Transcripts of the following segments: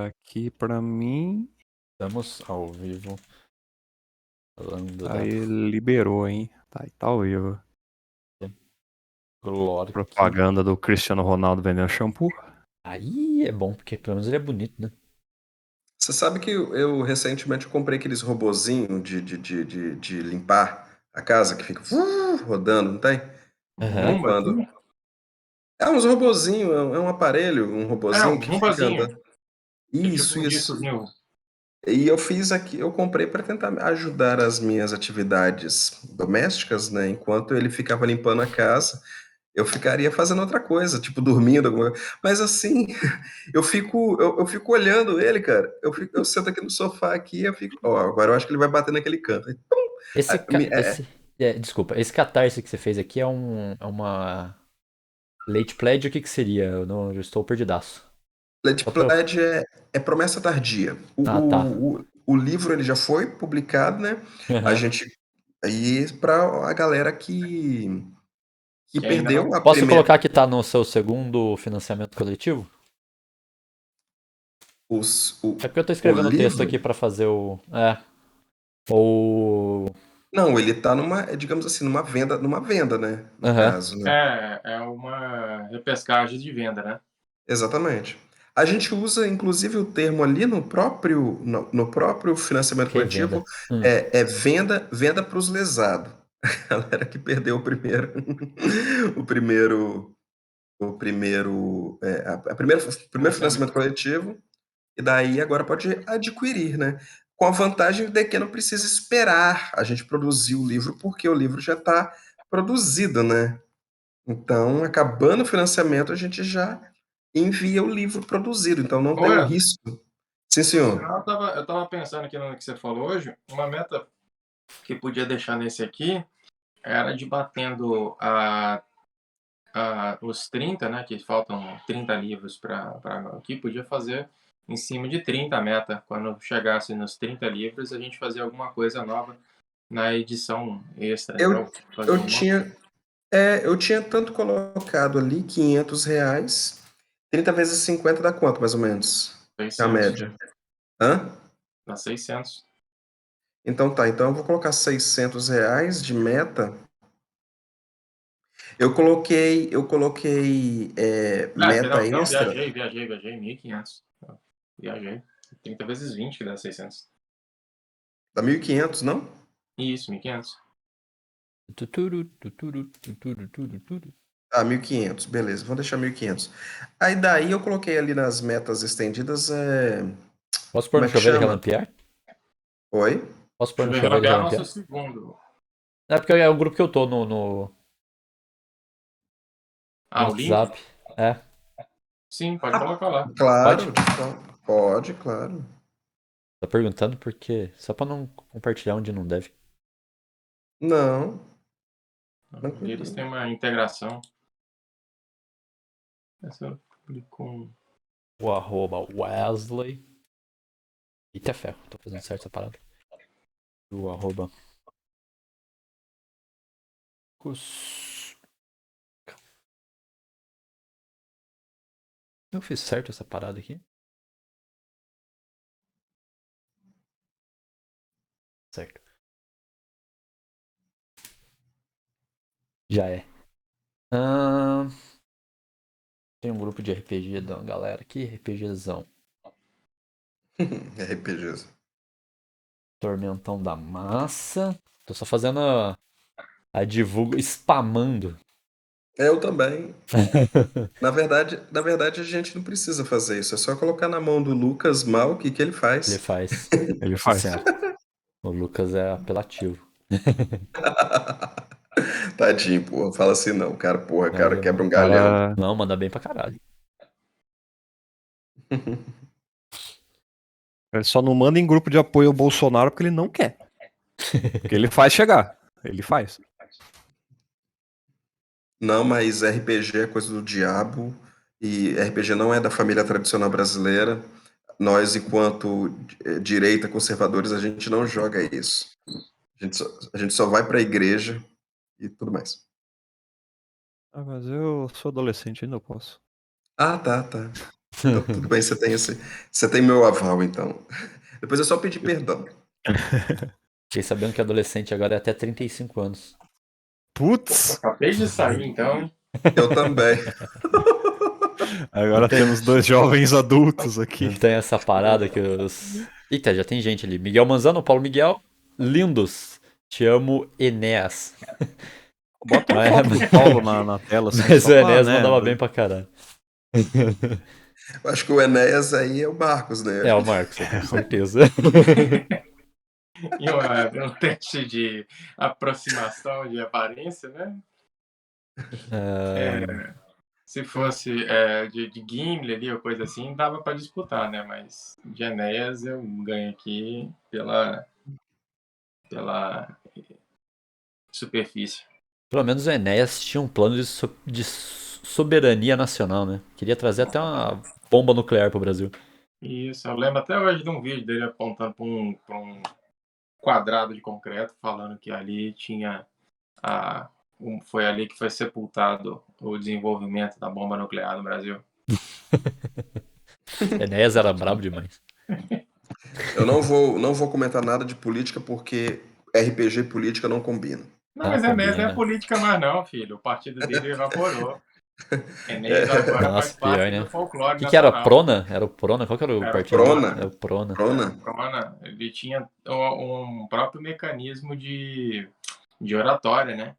aqui pra mim. Estamos ao vivo. Falando da Aí liberou, hein? Tá, tá ao vivo. Glória. Propaganda do Cristiano Ronaldo vendendo shampoo. Aí é bom, porque pelo menos ele é bonito, né? Você sabe que eu recentemente comprei aqueles robozinhos de limpar a casa que fica rodando, não tem? Aham. Limpando. É uns robozinhos, é um aparelho, um robozinho que fica rumbazinho. andando. Isso, Tipo um isso. discozinho. E eu fiz aqui, eu comprei para tentar ajudar as minhas atividades domésticas, né? Enquanto ele ficava limpando a casa, eu ficaria fazendo outra coisa, tipo dormindo, alguma coisa. Mas assim, eu fico olhando ele, cara. Eu sento aqui no sofá aqui, eu fico, ó, agora eu acho que ele vai bater naquele canto. Aí, pum! Esse, Aí, me- é, desculpa, esse catarse que você fez aqui é uma late pledge, o que que seria? Eu estou perdidaço. Late Só pra... Pledge é promessa tardia. Ah, tá. O livro ele já foi publicado, né? A Aham. gente aí para a galera que Que ainda não. perdeu a Posso primeira. colocar que tá no seu segundo financiamento coletivo? É porque eu tô O escrevendo o texto livro. aqui pra fazer o... Ou... Não, ele tá digamos assim, numa venda, né? No Aham. caso, né? É uma repescagem de venda, né? Exatamente. A gente usa, inclusive, o termo ali no próprio financiamento Revenda. coletivo, é venda para os lesados. A galera que perdeu o primeiro, o primeiro financiamento coletivo, e daí agora pode adquirir, né? Com a vantagem de que não precisa esperar a gente produzir o livro, porque o livro já está produzido, né? Então, acabando o financiamento, a gente já envia o livro produzido, então não Ô, tem o Wesley, risco. Sim, senhor. eu tava pensando aqui no que você falou hoje. Uma meta que podia deixar nesse aqui era de batendo os 30, né? Que faltam 30 livros para aqui. Podia fazer em cima de 30 a meta. Quando chegasse nos 30 livros, a gente fazia alguma coisa nova na edição extra. Eu, Então, fazer eu uma tinha, eu tinha tanto colocado ali R$ 500, 30 vezes 50 dá quanto, mais ou menos? É a 600. média. Hã? Dá 600. Então tá, então eu vou colocar R$ 600 de meta. Eu coloquei meta Perdão, não, extra. viajei, 1.500. Viajei. 30 vezes 20 que dá 600. Dá 1.500, não? Isso, 1.500. Tuturu, tuturu, tuturu, tuturu. Ah, 1.500, beleza, vou deixar 1.500. Aí daí eu coloquei ali nas metas estendidas, Posso pôr como no é que chuveiro e chama? relampear? Oi? Posso pôr no Chuveiro chuveiro e Lampião é o nosso relampear? segundo. É porque é o grupo que eu tô no Ah, o link? WhatsApp. É. Sim, pode colocar lá. Pode? Claro, pode, claro. Tô perguntando porque. Só pra não compartilhar onde não deve. Não, Eles tranquilo. têm uma integração. Essa eu publico um. O arroba Wesley. Eita ferro, tô fazendo certo essa parada. O arroba. Cus- Eu fiz certo essa parada aqui? Certo. Já é. Tem um grupo de RPG da galera aqui, RPGzão. RPGs. Tormentão da Massa. Tô só fazendo a divulga, spamando. Eu também. Na verdade, a gente não precisa fazer isso. É só colocar na mão do Lucas Mal, o que ele Ele faz. faz. Ele Nossa faz. senhora. O Lucas é apelativo. Tadinho, porra. Fala assim não, cara. Porra, cara, Não, quebra um galhão. Cara, não, manda bem pra caralho. ele só não manda em grupo de apoio ao Bolsonaro porque ele não quer. Porque ele faz chegar. Ele faz. Não, mas RPG é coisa do diabo. E RPG não é da família tradicional brasileira. Nós, enquanto direita, conservadores, a gente não joga isso. A gente só vai pra igreja e tudo mais. Ah, mas eu sou adolescente, ainda eu posso. Ah, tá, tá. Então, tudo bem, você tem meu aval, então. Depois é só pedir perdão. Fiquei sabendo que adolescente agora é até 35 anos. Putz, Acabei de sair, então. Eu também. agora temos dois jovens adultos aqui. Não tem essa parada que os. Eita, já tem gente ali. Miguel Manzano, Paulo Miguel, lindos. Te amo, Enéas. Bota uma Mas- foto do Paulo na tela. Assim, Mas só o pra, Enéas né, mandava bem pra caralho. Eu acho que o Enéas aí é o Marcos, né? É, o Marcos, com certeza. E um teste de aproximação de aparência, né? Ah, Se fosse de Gimli ali ou coisa assim, dava pra disputar, né? Mas de Enéas eu ganho aqui pela superfície. pelo menos o Enéas tinha um plano de soberania nacional, né? Queria trazer até uma bomba nuclear pro Brasil. Isso, eu lembro até hoje de um vídeo dele apontando para um quadrado de concreto, falando que ali tinha foi ali que foi sepultado o desenvolvimento da bomba nuclear no Brasil. Enéas era brabo demais. Eu não vou comentar nada de política porque RPG e política não combinam. Não, Ah, mas Enéas não é combina. política mais não, filho. O partido dele evaporou. Enéas agora Nossa, faz parte pior, né? do folclore O que era nacional. Prona? Era o Prona? Qual que era o Era o partido? Prona. Era o Prona. Prona? Prona, ele tinha um próprio mecanismo de oratória, né?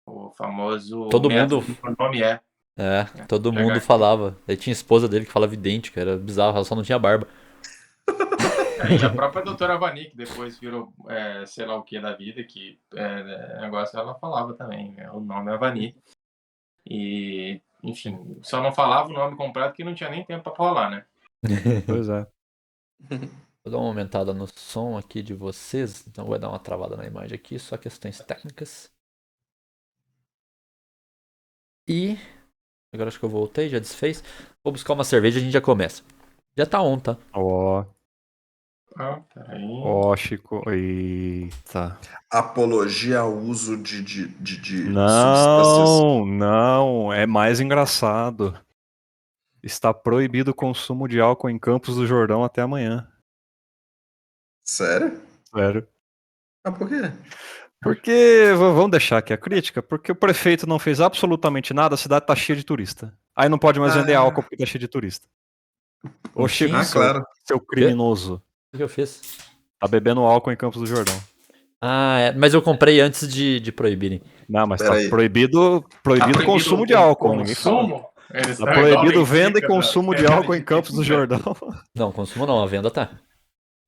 O famoso Todo método mundo- que o nome é. É, todo Pegar mundo aqui. falava. Aí tinha esposa dele que falava idêntico, era bizarro, ela só não tinha barba. E a própria doutora Vani, que depois virou sei lá o que da vida, que negócio ela falava também, né? O nome é Vani. E, enfim, só não falava o nome completo porque não tinha nem tempo pra falar, né? Pois é. Vou dar uma aumentada no som aqui de vocês, então vai dar uma travada na imagem aqui, só questões técnicas. E agora acho que eu voltei, já desfez. Vou buscar uma cerveja e a gente já começa. Já tá on, tá? Ó, Peraí. ó, Chico. Eita. Apologia ao uso de substâncias. Não, é mais engraçado. Está proibido o consumo de álcool em Campos do Jordão até amanhã. Sério? Sério. Ah, por quê? Porque, vamos deixar aqui a crítica, porque o prefeito não fez absolutamente nada, a cidade tá cheia de turista. Aí não pode mais vender Ah. álcool porque tá cheio de turista. Ô Não Chico, tinha? claro. seu criminoso, O que eu fiz? tá bebendo álcool em Campos do Jordão. Ah, mas eu comprei antes de proibirem. Não, mas Pera tá aí. proibido o consumo de álcool, ninguém fala. Consumo? Eles Tá estão igual proibido Benfica, venda e da consumo de cidade álcool em de Campos do Benfica. Jordão. Não, consumo não, a venda tá.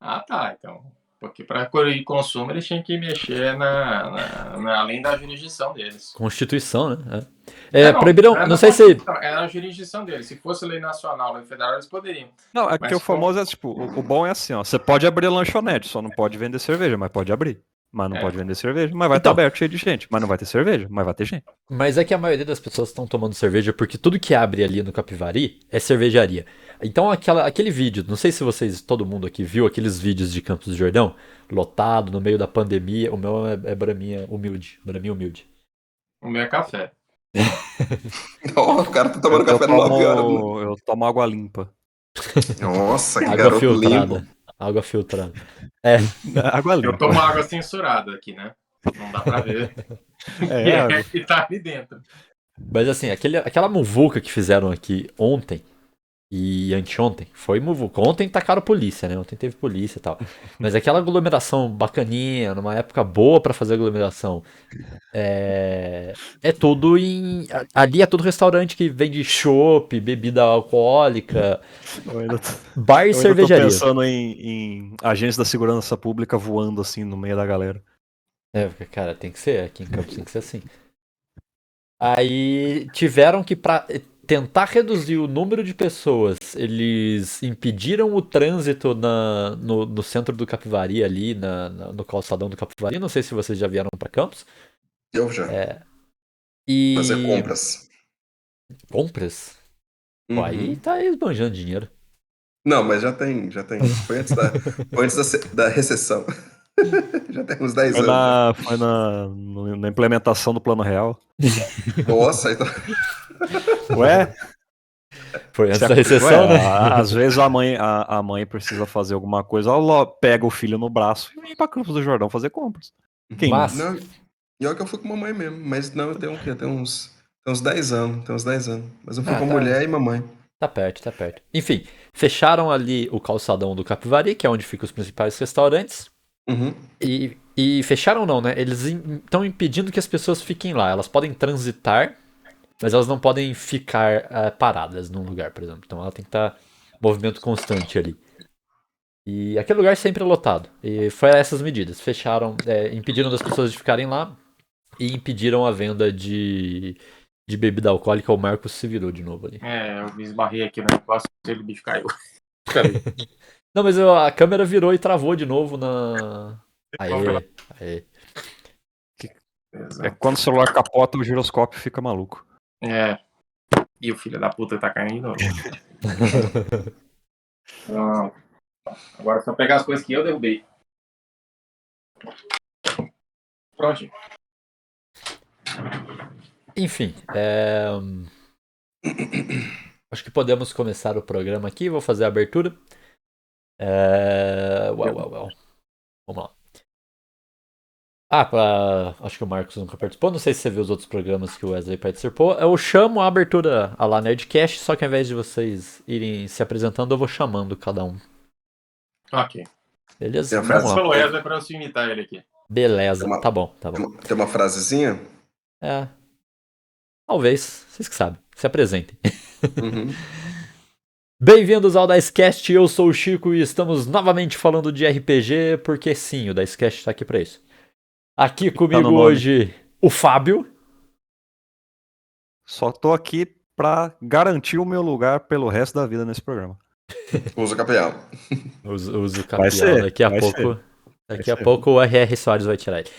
Ah, tá, então. Porque para proibir consumo, eles tinham que mexer além da jurisdição deles. Constituição, né? Não, Proibiram, era não na sei se. Constituição, era a jurisdição deles. Se fosse lei nacional, lei federal, eles poderiam. Não, é Mas porque o famoso é tipo, o bom é assim, ó. Você pode abrir lanchonete, só não pode vender cerveja, mas pode abrir. Mas não pode vender cerveja, mas vai estar Então. aberto cheio de gente. Mas não vai ter cerveja, mas vai ter gente. Mas é que a maioria das pessoas estão tomando cerveja porque tudo que abre ali no Capivari é cervejaria. Então aquele vídeo, não sei se vocês, todo mundo aqui viu aqueles vídeos de Campos do Jordão, lotado no meio da pandemia. O meu é braminha humilde, braminha humilde. O meu é café. Ó, o cara tá tomando Eu café no 9 horas. eu tomo água limpa. Nossa, que Água garoto filtrada. limpo. Água filtrada. Água Eu limpa. tomo água censurada aqui, né? Não dá pra ver. É, água. que tá ali dentro. Mas assim, aquela muvuca que fizeram aqui ontem e anteontem foi muvuca. Ontem tacaram polícia, né? Ontem teve polícia e tal. Mas aquela aglomeração bacaninha, numa época boa pra fazer aglomeração, é tudo em. Ali é tudo restaurante que vende chopp, bebida alcoólica, bar e Eu ainda tô cervejaria. pensando em agentes da segurança pública voando assim no meio da galera. Cara, tem que ser, aqui em Campos tem que ser assim. Aí tiveram que, pra tentar reduzir o número de pessoas, eles impediram o trânsito no centro do Capivari, ali no calçadão do Capivari. Não sei se vocês já vieram pra Campos. Eu já. E Fazer compras. compras? Pô, Uhum. aí tá esbanjando dinheiro. Não, mas já tem. Foi antes da recessão. Já tem uns 10 anos. Foi na implementação do Plano Real. Nossa, então. Ué? Foi antes da recessão, Ué, né? às vezes a mãe precisa fazer alguma coisa, ela pega o filho no braço e vem pra Campos do Jordão fazer compras. Quem não? Mas, Não, pior que eu fui com mamãe mesmo, mas não, eu tenho o quê? Tem uns 10 anos, tem uns 10 anos. Mas eu fui com tá, mulher e mamãe. tá perto, tá perto. Enfim, fecharam ali o calçadão do Capivari, que é onde ficam os principais restaurantes. Uhum. E fecharam não, né? Eles estão impedindo que as pessoas fiquem lá. Elas podem transitar, mas elas não podem ficar paradas num lugar, por exemplo. Então ela tem que estar movimento constante ali. E aquele lugar sempre é lotado. E foi essas medidas. Fecharam, impediram das pessoas de ficarem lá e impediram a venda de bebida alcoólica. O Marcos se virou de novo ali. Eu me esbarrei aqui no negócio e o bicho caiu. Peraí. Não, mas a câmera virou e travou de novo na. Aê, aê. É quando o celular capota, o giroscópio fica maluco. E o filho da puta tá caindo de novo. Então, agora é só pegar as coisas que eu derrubei. Pronto. Enfim, acho que podemos começar o programa aqui. Vou fazer a abertura. Vamos lá. Acho que o Marcos nunca participou. Não sei se você viu os outros programas que o Wesley participou. Eu chamo a abertura a lá Nerdcast, só que ao invés de vocês irem se apresentando, eu vou chamando cada um. Ok. Beleza? Tem a Vamos frase lá. Pelo Wesley pra eu imitar ele aqui. Beleza. Tem uma- Tá bom, tá bom. Tem uma frasezinha? Talvez. Vocês que sabem. Se apresentem. Uhum. Bem-vindos ao Dicecast, eu sou o Chico e estamos novamente falando de RPG, porque sim, o Dicecast tá aqui pra isso. Aqui comigo no nome. hoje, o Fábio. Só tô aqui pra garantir o meu lugar pelo resto da vida nesse programa. Usa campeão. Uso Vai capial, ser, daqui a vai pouco. ser. Daqui a ser. pouco o R.R. Soares vai tirar ele.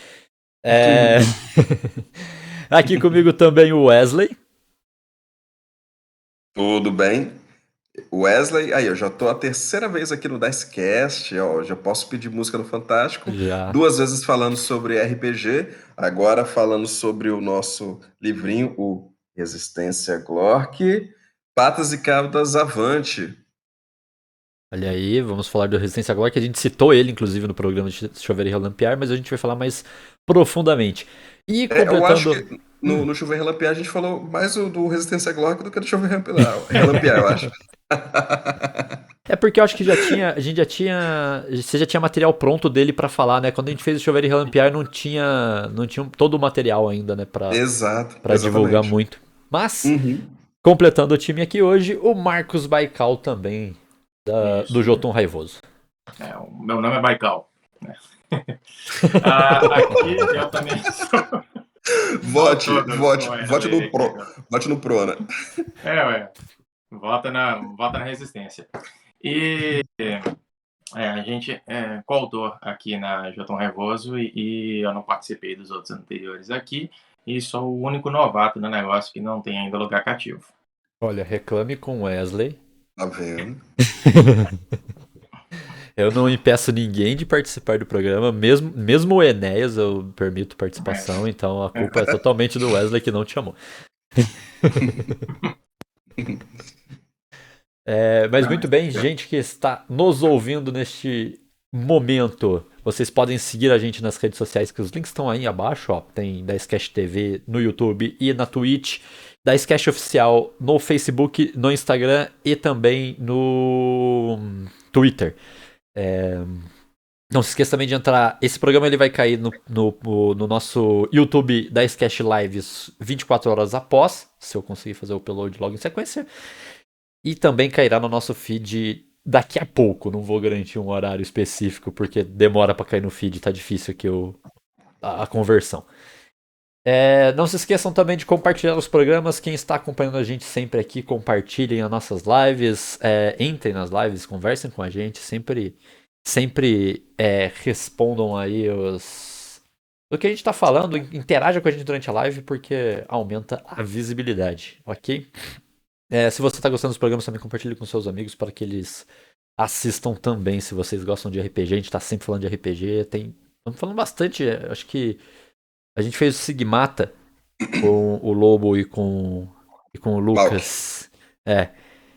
Aqui comigo também o Wesley. Tudo bem? Wesley, aí eu já tô a terceira vez aqui no Dicecast, ó, já posso pedir música no Fantástico. Já. 2 vezes falando sobre RPG, agora falando sobre o nosso livrinho, o Resistência Glork, Patas e Caudas Avante. Olha aí, vamos falar do Resistência agora, que a gente citou ele, inclusive, no programa de Chover e Relampear, mas a gente vai falar mais profundamente. E Eu acho completando. que no Chover e Relampear a gente falou mais do Resistência Glork do que do Chover e Relampear, eu acho. É porque eu acho que a gente já tinha. Você já tinha material pronto dele pra falar, né? Quando a gente fez o Chover e Relampear, não tinha todo o material ainda, né? Exato, Pra divulgar exatamente. muito. Mas, Uhum. completando o time aqui hoje, o Marcos Baikal também, Isso. do Jotun Raivoso. O meu nome é Baikal. Né? Aqui eu também sou. Vote Vote no Prona. Vota na resistência. E a gente é coautor aqui na Jotun Raivoso e eu não participei dos outros anteriores aqui e sou o único novato no negócio que não tem ainda lugar cativo. Olha, reclame com Wesley. Tá vendo? Eu não impeço ninguém de participar do programa, mesmo o Enéas eu permito participação, então a culpa é totalmente do Wesley que não te chamou. Mas muito bem, gente que está nos ouvindo neste momento, vocês podem seguir a gente nas redes sociais, que os links estão aí abaixo, ó. Tem Dicecast TV no YouTube e na Twitch, Dicecast Oficial no Facebook, no Instagram e também no Twitter. Não se esqueça também de entrar. Esse programa ele vai cair no nosso YouTube da Dicecast Lives 24 horas após, se eu conseguir fazer o upload logo em sequência. E também cairá no nosso feed daqui a pouco. Não vou garantir um horário específico, porque demora para cair no feed, tá difícil aqui a conversão. Não se esqueçam também de compartilhar os programas. Quem está acompanhando a gente sempre aqui, compartilhem as nossas lives. Entrem nas lives, conversem com a gente. Sempre respondam aí do que a gente está falando. Interaja com a gente durante a live, porque aumenta a visibilidade, ok? Se você está gostando dos programas, também compartilhe com seus amigos para que eles assistam também, se vocês gostam de RPG. A gente está sempre falando de RPG. Estamos falando bastante. Acho que a gente fez o Sigmata com o Lobo e com o Lucas.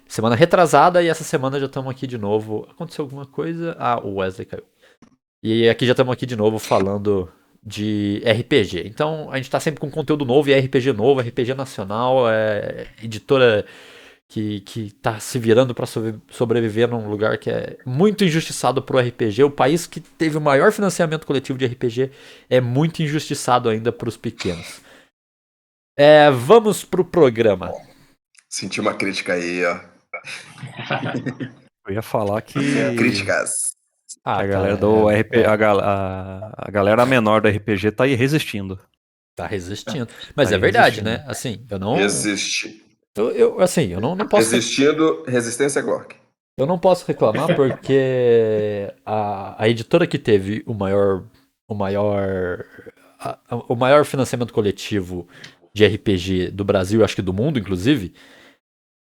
semana retrasada e essa semana já estamos aqui de novo. Aconteceu alguma coisa? Ah, o Wesley caiu. E aqui já estamos aqui de novo falando de RPG. Então a gente tá sempre com conteúdo novo e é RPG novo, RPG nacional, é editora que tá se virando para sobreviver num lugar que é muito injustiçado pro RPG. O país que teve o maior financiamento coletivo de RPG é muito injustiçado ainda pros pequenos. Vamos pro programa. Senti uma crítica aí, ó. Eu ia falar que Críticas. Ah, a galera do RPG, é, a galera menor do RPG tá aí resistindo. tá resistindo. Mas Tá é aí verdade, resistindo. né? Assim, eu não. Existe. Assim, eu não posso. Resistindo, resistência Glork. Eu não posso reclamar porque a editora que teve o maior, o maior financiamento coletivo de RPG do Brasil, acho que do mundo, inclusive,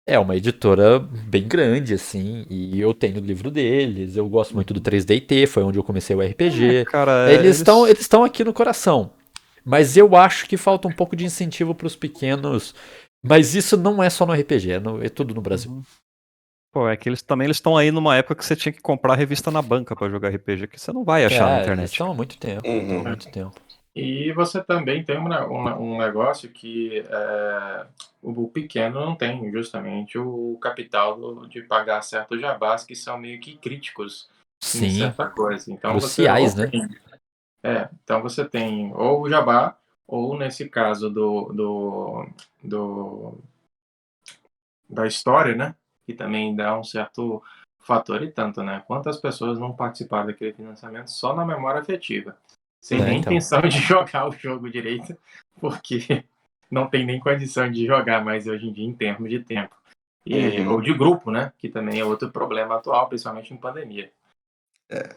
é uma editora bem grande, assim, e eu tenho o livro deles, eu gosto muito do 3DT, foi onde eu comecei o RPG. Cara, Eles estão aqui no coração, mas eu acho que falta um pouco de incentivo para os pequenos, mas isso não é só no RPG, é tudo no Brasil. Pô, é que eles estão aí numa época que você tinha que comprar revista na banca pra jogar RPG, que você não vai achar na Eles internet. estão há muito tempo, Uhum. E você também tem um negócio que o pequeno não tem justamente o capital de pagar certos jabás que são meio que críticos em Sim, certa coisa. Então cruciais, você né? então você tem ou o jabá, ou nesse caso da história, né? Que também dá um certo fator e tanto, né? Quantas pessoas não participaram daquele financiamento só na memória afetiva, sem nem Então. intenção de jogar o jogo direito, porque não tem nem condição de jogar mais hoje em dia em termos de tempo. Ou de grupo, né? Que também é outro problema atual, principalmente em pandemia.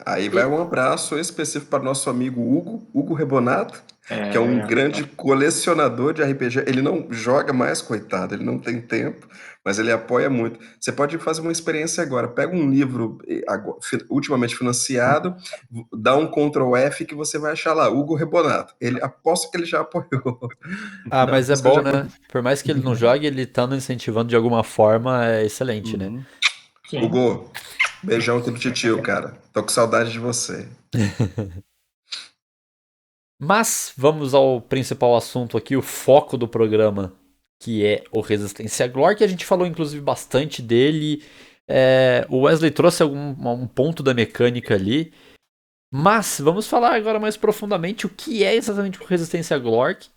Aí vai um abraço específico para nosso amigo Hugo Rebonato, que é um grande colecionador de RPG. Ele não joga mais, coitado, ele não tem tempo, mas ele apoia muito. Você pode fazer uma experiência agora. Pega um livro ultimamente financiado, dá um Ctrl F que você vai achar lá, Hugo Rebonato. Ele aposto que ele já apoiou. Ah, mas é Aposto que ele bom, já apoiou. né? Por mais que ele não jogue, ele estando incentivando de alguma forma é excelente, né? Sim. Hugo, beijão aqui do titio, cara. Tô com saudade de você. Mas vamos ao principal assunto aqui, o foco do programa, que é o Resistência Glor, que a gente falou inclusive bastante dele. O Wesley trouxe um ponto da mecânica ali. Mas vamos falar agora mais profundamente o que é exatamente o Resistência Glork.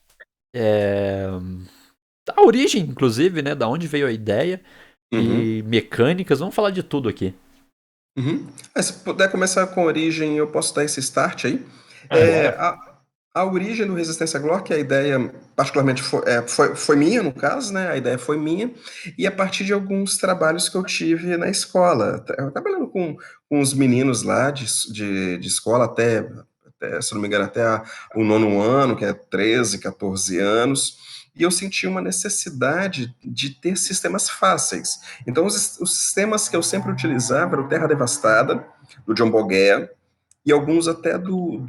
A origem, inclusive, né? Da onde veio a ideia. Uhum. E mecânicas. Vamos falar de tudo aqui. Uhum. Se puder começar com a origem, eu posso dar esse start aí. Bora. A origem do Resistência Glork, a ideia particularmente foi minha, no caso, né? A ideia foi minha, e a partir de alguns trabalhos que eu tive na escola. Eu trabalhando com os meninos lá de escola até, se não me engano, o nono ano, que é 13, 14 anos, e eu senti uma necessidade de ter sistemas fáceis. Então, os sistemas que eu sempre utilizava eram o Terra Devastada, do John Boguea, e alguns até do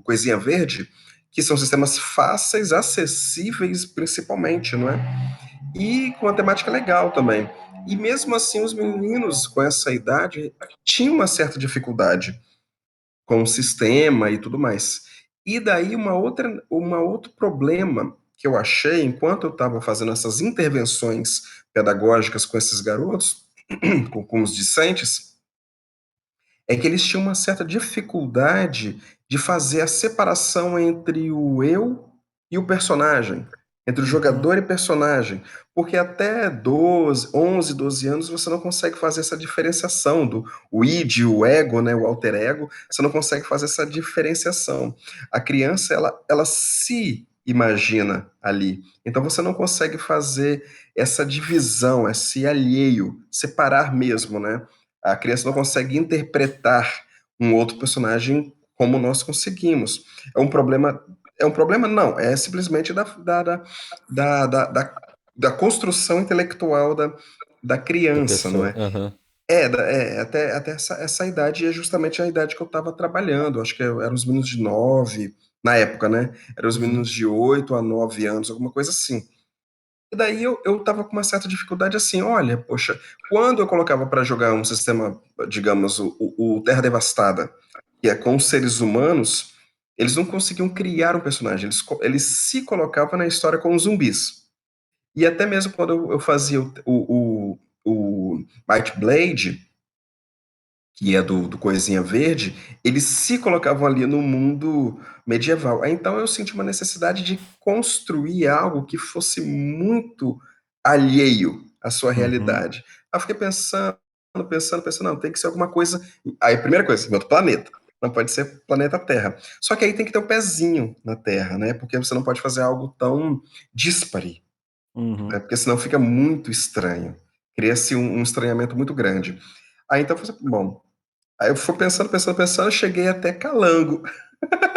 Coisinha Verde, que são sistemas fáceis, acessíveis principalmente, não é? E com uma temática legal também. E mesmo assim, os meninos com essa idade tinham uma certa dificuldade com o sistema e tudo mais. E daí uma outro problema que eu achei enquanto eu estava fazendo essas intervenções pedagógicas com esses garotos, com os discentes, é que eles tinham uma certa dificuldade de fazer a separação entre o eu e o personagem, entre o jogador e personagem, porque até 11, 12 anos você não consegue fazer essa diferenciação do o id, o ego, né, o alter ego, você não consegue fazer essa diferenciação. A criança, ela se imagina ali, então você não consegue fazer essa divisão, esse alheio, separar mesmo, né? A criança não consegue interpretar um outro personagem como nós conseguimos. É um problema. É um problema? Não, é simplesmente da construção intelectual da Da criança, não pessoa. é? Aham. Até essa idade é justamente a idade que eu estava trabalhando. Acho que eram os meninos de 9, na época, né? Eram os Uhum. meninos de 8 a 9 anos, alguma coisa assim. E daí eu tava com uma certa dificuldade assim, olha, poxa, quando eu colocava para jogar um sistema, digamos, o Terra Devastada, que é com os seres humanos, eles não conseguiam criar um personagem, eles se colocavam na história com os zumbis. E até mesmo quando eu fazia o Might Blade, que é do Coisinha Verde, eles se colocavam ali no mundo medieval. Aí, então eu senti uma necessidade de construir algo que fosse muito alheio à sua realidade. Aí eu fiquei pensando, não, tem que ser alguma coisa. Aí a primeira coisa, em outro planeta. Não pode ser planeta Terra. Só que aí tem que ter um pezinho na Terra, né? Porque você não pode fazer algo tão díspare, Uhum. né? Porque senão fica muito estranho. Cria-se um estranhamento muito grande. Aí então eu falei, bom, aí eu fui pensando, cheguei até calango,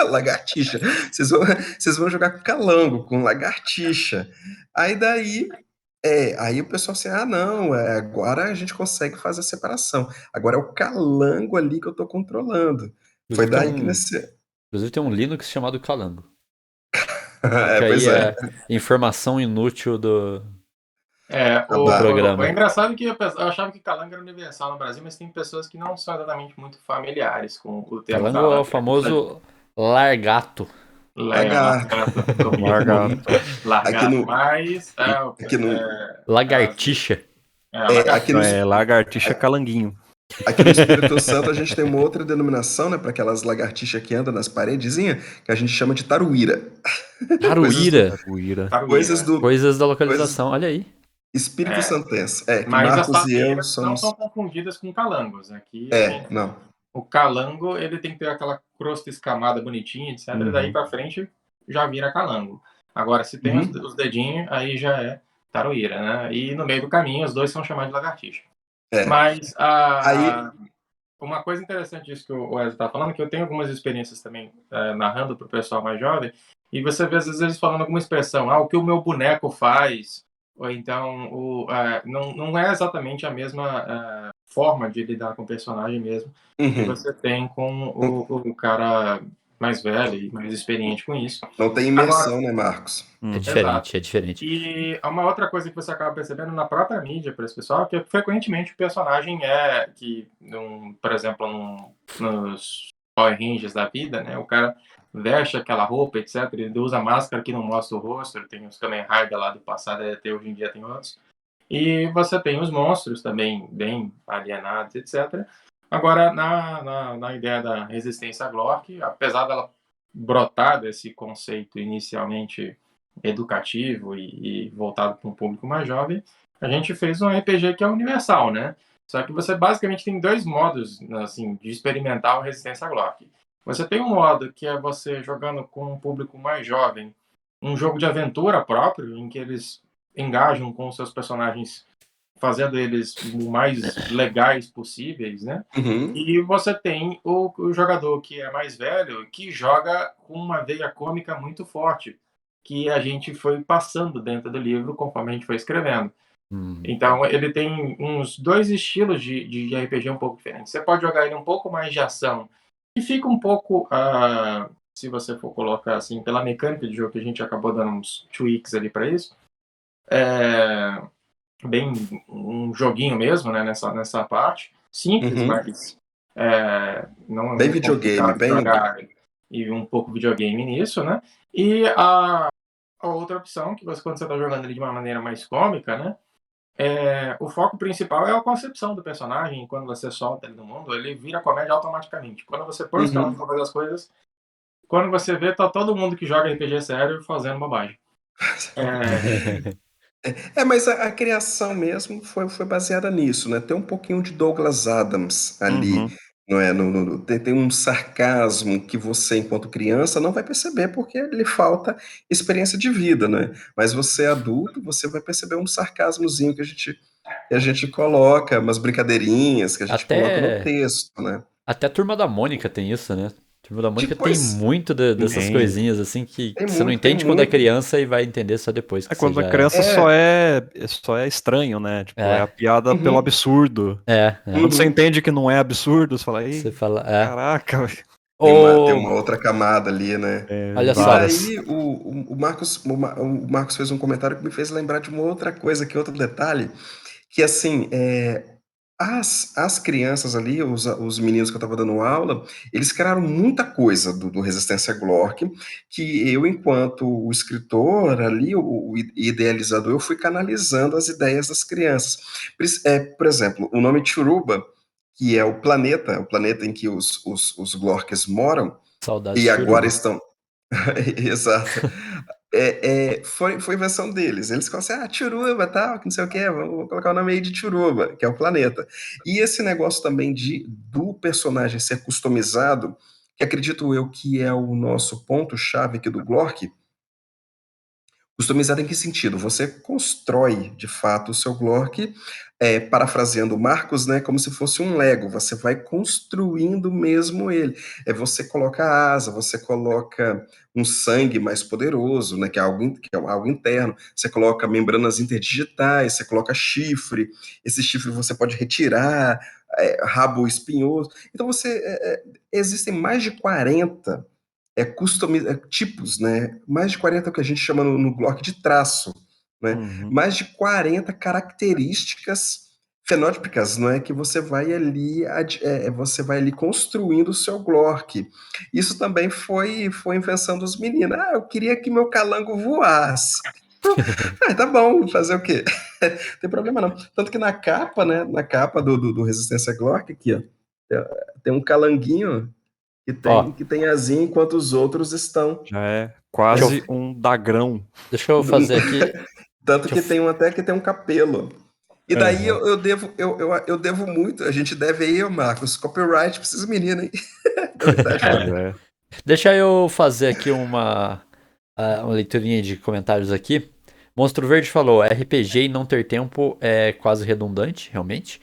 lagartixa. Vocês vão jogar com calango, com lagartixa. Aí daí, aí o pessoal assim, ah não, agora a gente consegue fazer a separação. Agora é o calango ali que eu tô controlando. Foi Inclusive tem daí que um, nesse... inclusive tem um Linux chamado Calango. Fica aí Pois é. a informação inútil do, Ah, do É programa. engraçado que eu achava que calango era universal no Brasil, mas tem pessoas que não são exatamente muito familiares com o termo Calango é o calango. famoso largato. lagarto. Largato, comi Lagarto. Aqui largato, no, mas aqui no, Lagartixa. aqui no, lagarto. É lagartixa calanguinho. Aqui no Espírito Santo a gente tem uma outra denominação, né, para aquelas lagartixas que andam nas paredezinhas, que a gente chama de taruíra. Coisas do, Taruíra. Caruíra. coisas Taruíra. do, Coisas da coisas localização. Olha aí. Espírito É, Santense. Que mas as Marcos e eu taruíras não são somos. confundidas com calangos. Aqui a gente, Não. o calango ele tem que ter aquela crosta escamada bonitinha, etc. E daí Uhum. pra frente já vira calango. Agora, se tem Uhum. os dedinhos, aí já é taruíra, né? E no meio do caminho, os dois são chamados de lagartixa. É. Mas Aí. uma coisa interessante disso que o Wesley está falando, que eu tenho algumas experiências também narrando para o pessoal mais jovem, e você vê às vezes eles falando alguma expressão, o que o meu boneco faz, ou então não é exatamente a mesma forma de lidar com o personagem mesmo que Uhum. você tem com o cara mais velho e mais experiente com isso. Não tem Agora, imersão, né, Marcos? É exato. diferente, é diferente. E uma outra coisa que você acaba percebendo na própria mídia para esse pessoal, que frequentemente o personagem por exemplo, nos Power Rangers da vida, né? O cara veste aquela roupa, etc. Ele usa máscara que não mostra o rosto. Ele tem os Kamen Rider lá do passado, até hoje em dia tem outros. E você tem os monstros também bem alienados, etc. Agora, na ideia da resistência à Glork, apesar dela brotar desse conceito inicialmente educativo e voltado para um público mais jovem, a gente fez um RPG que é universal, né? Só que você basicamente tem dois modos assim, de experimentar o Resistência à Glock. Você tem um modo que é você jogando com um público mais jovem, um jogo de aventura próprio, em que eles engajam com os seus personagens, fazendo eles o mais legais possíveis, né? Uhum. E você tem o jogador que é mais velho, que joga com uma veia cômica muito forte, que a gente foi passando dentro do livro conforme a gente foi escrevendo. Então, ele tem uns dois estilos de RPG um pouco diferentes. Você pode jogar ele um pouco mais de ação, e fica um pouco, se você for colocar assim, pela mecânica de jogo, que a gente acabou dando uns tweaks ali para isso, bem um joguinho mesmo, né, nessa parte. Simples, Uhum. mas não é Bem muito videogame, complicado de bem. jogar, e um pouco videogame nisso, né? E a outra opção, que você, quando você está jogando ele de uma maneira mais cômica, né? O foco principal é a concepção do personagem. Quando você solta ele no mundo, ele vira comédia automaticamente. Quando você põe os caras Uhum. pra fazer as coisas, quando você vê, tá todo mundo que joga RPG sério fazendo bobagem. Mas a criação mesmo foi baseada nisso, né? Tem um pouquinho de Douglas Adams ali, Uhum. não é? Tem um sarcasmo que você, enquanto criança, não vai perceber porque lhe falta experiência de vida, né? Mas você adulto, você vai perceber um sarcasmozinho que a gente coloca, umas brincadeirinhas que a gente coloca no Até, texto, né? até a Turma da Mônica tem isso, né? A Turma da Mônica tem Depois, muito dessas Tem. coisinhas assim que tem você não muito, tem entende quando é muito. criança e vai entender só depois É que você quando a já é. criança só é estranho, né? Tipo, é a É, piada pelo Uhum, absurdo. é. Quando você uhum. entende que não é absurdo, você fala, Você ei, fala, caraca, velho. Tem Ô, uma outra camada ali, né? olha E só. várias. daí o Marcos, o Marcos fez um comentário que me fez lembrar de uma outra coisa, que outro detalhe, que assim, as crianças ali, os meninos que eu estava dando aula, eles criaram muita coisa do Resistência Glork, que eu, enquanto o escritor ali, o idealizador, eu fui canalizando as ideias das crianças. Por exemplo, o nome Churuba, que é o planeta em que os Glorks moram, Saudades e de agora Churuba. estão. Exato. Foi invenção deles. Eles falam assim, Tiruba, tal, que não sei o que, vamos colocar o nome aí de Tiruba, que é o planeta. E esse negócio também do personagem ser customizado, que acredito eu que é o nosso ponto-chave aqui do Glork. Customizado em que sentido? Você constrói, de fato, o seu Glork, parafraseando o Marcos, né, como se fosse um Lego. Você vai construindo mesmo ele. Você coloca asa, você coloca um sangue mais poderoso, né, que é algo interno. Você coloca membranas interdigitais, você coloca chifre. Esse chifre você pode retirar, rabo espinhoso. Então, existem mais de 40 tipos, né? Mais de 40 que a gente chama no Glock de traço, né? Uhum. Mais de 40 características fenótipicas, não é? Que você vai ali construindo o seu Glock. Isso também foi invenção dos meninos. Eu queria que meu calango voasse. Tá bom, fazer o quê? Não tem problema não. Tanto que na capa, né? Na capa do Resistência Glock, aqui, ó, tem um calanguinho que Ó, tem asinha, enquanto os outros estão. Já é deixa quase eu, um dagrão. deixa eu fazer aqui. Tanto Deixa que eu, tem um até que tem um capelo. E daí Aham. eu devo muito, a gente deve aí, Marcos, copyright pra esses meninos, hein? Da idade. Pois é. deixa eu fazer aqui uma leiturinha de comentários aqui. Monstro Verde falou: RPG e não ter tempo é quase redundante, realmente.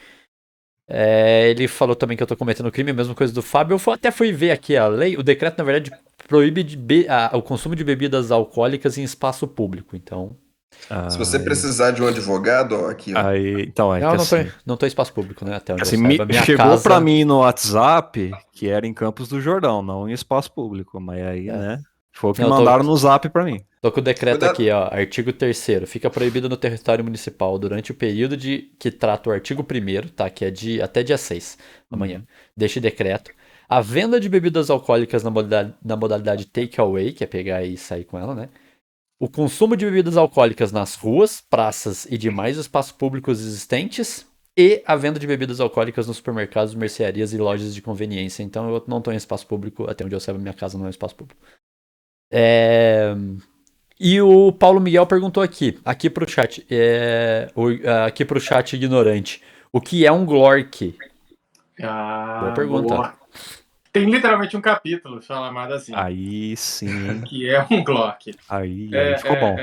Ele falou também que eu tô cometendo crime, a mesma coisa do Fábio. Até fui ver aqui a lei. O decreto, na verdade, proíbe o consumo de bebidas alcoólicas em espaço público. Então. Se você Aí, precisar de um advogado, ó, aqui, ó. então, é Não, que não tô, assim, não tô em espaço público, né? Até onde eu assim, saiba. Minha chegou pra casa. mim no WhatsApp que era em Campos do Jordão, não em espaço público, mas aí, É, né, foi o que não, mandaram no Zap pra mim. tô com o decreto Cuidado. aqui, ó. Artigo 3º. Fica proibido no território municipal durante o período que trata o artigo 1º, tá? Que é até dia 6 amanhã. Uhum. Deste decreto. A venda de bebidas alcoólicas na modalidade takeaway, que é pegar e sair com ela, né? O consumo de bebidas alcoólicas nas ruas, praças e demais espaços públicos existentes. E a venda de bebidas alcoólicas nos supermercados, mercearias e lojas de conveniência. Então eu não tô em espaço público, até onde eu saiba, minha casa não é espaço público. E o Paulo Miguel perguntou aqui pro chat, aqui pro chat ignorante, o que é um Glork? Boa pergunta. Boa. Tem literalmente um capítulo chamado assim, Aí sim, hein? que é um Glock. Aí ficou bom.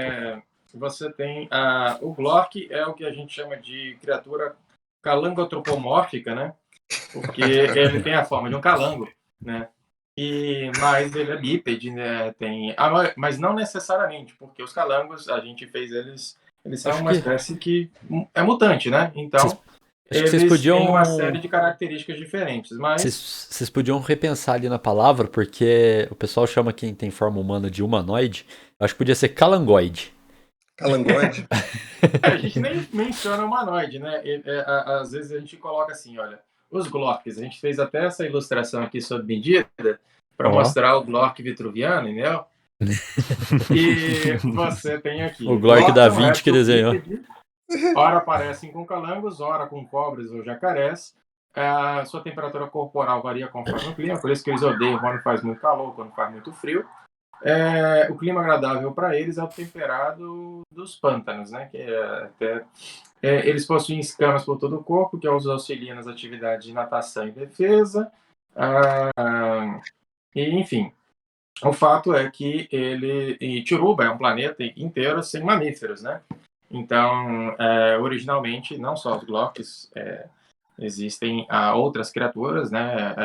Você tem o Glock é o que a gente chama de criatura calangotropomórfica, né? Porque ele tem a forma de um calango, né? Mas ele é bípede, né? Mas não necessariamente, porque os calangos a gente fez eles são Acho uma que espécie que é mutante, né? Então acho que vocês eles têm uma podiam série de características diferentes, mas vocês podiam repensar ali na palavra, porque o pessoal chama quem tem forma humana de humanoide. Eu acho que podia ser calangoide. Calangoide. a gente nem menciona humanoide, né? Às vezes a gente coloca assim, olha, os Glocks, a gente fez até essa ilustração aqui sob medida para Ó. mostrar o Glock vitruviano, entendeu? E você tem aqui. O Glork da é um Vinci que réptil desenhou. bípede, ora aparecem com calangos, ora com cobras ou jacarés. A sua temperatura corporal varia conforme o clima, por isso que eles odeiam quando faz muito calor, quando faz muito frio. O clima agradável para eles é o temperado dos pântanos, né? Eles possuem escamas por todo o corpo, que os auxiliam nas atividades de natação e defesa. Enfim, o fato é que Tiruba é um planeta inteiro sem mamíferos, né? Então, originalmente, não só os Glocks, existem outras criaturas, né?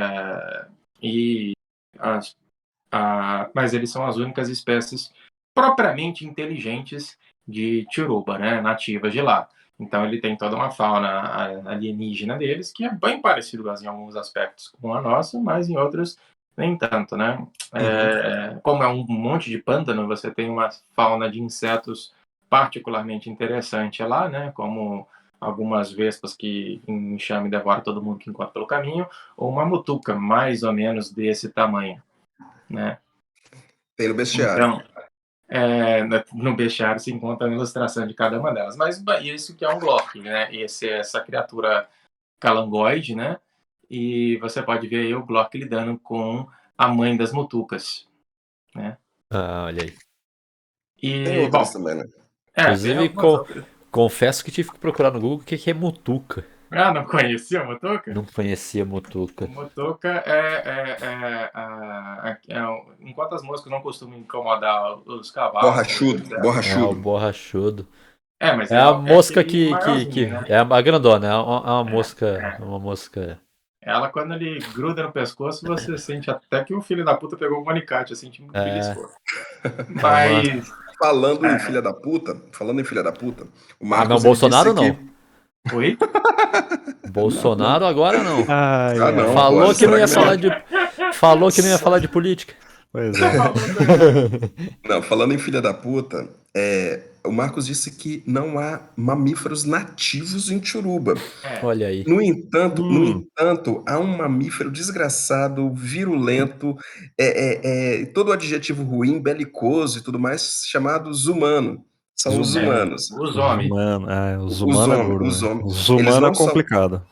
Mas eles são as únicas espécies propriamente inteligentes de Tiruba, né? Nativas de lá. Então, ele tem toda uma fauna alienígena deles, que é bem parecido em alguns aspectos com a nossa, mas em outros Nem tanto, né? Uhum. Como é um monte de pântano, você tem uma fauna de insetos particularmente interessante lá, né? Como algumas vespas que em enxame devora todo mundo que encontra pelo caminho, ou uma mutuca mais ou menos desse tamanho, né? Tem no bestiário. Então, no bestiário se encontra a ilustração de cada uma delas. Mas isso que é um Glork, né? Essa criatura calangoide, né? E você pode ver aí o Glork lidando com a mãe das mutucas, né? Ah, olha aí. Tem E, outras bom, também, né? tem Inclusive, algumas outras. confesso que tive que procurar no Google o que é mutuca. Ah, não conhecia a mutuca? Não conhecia mutuca. Mutuca enquanto as moscas não costumam incomodar os cavalos, Borrachudo, etc. É o borrachudo. borrachudo. Mas É a é mosca aquele que maiorzinho, né? é a grandona, é uma mosca, É. uma mosca. Ela, quando ele gruda no pescoço, você sente até que o filho da puta pegou um alicate, assim, te É, beliscou. é uma. Mas. Falando em filha da puta, o Ah, não, Marcos ele disse Bolsonaro não. que Oi? não, não. Bolsonaro agora não. Ai, Ah, não, ai. pô, Falou que não ia estraga minha falar de, noite. falou que não ia falar de política. Pois é. Falou mesmo. Não, falando em filha da puta, o Marcos disse que não há mamíferos nativos em Tijuruba. É. Olha aí. No Hum, entanto, há um mamífero desgraçado, virulento, todo adjetivo ruim, belicoso e tudo mais, chamado zumano. São os Zumano. humanos. Os os homens. humanos. É, os Os humanos é homens, duro, os velho. homens, Os eles humanos é não são, complicado.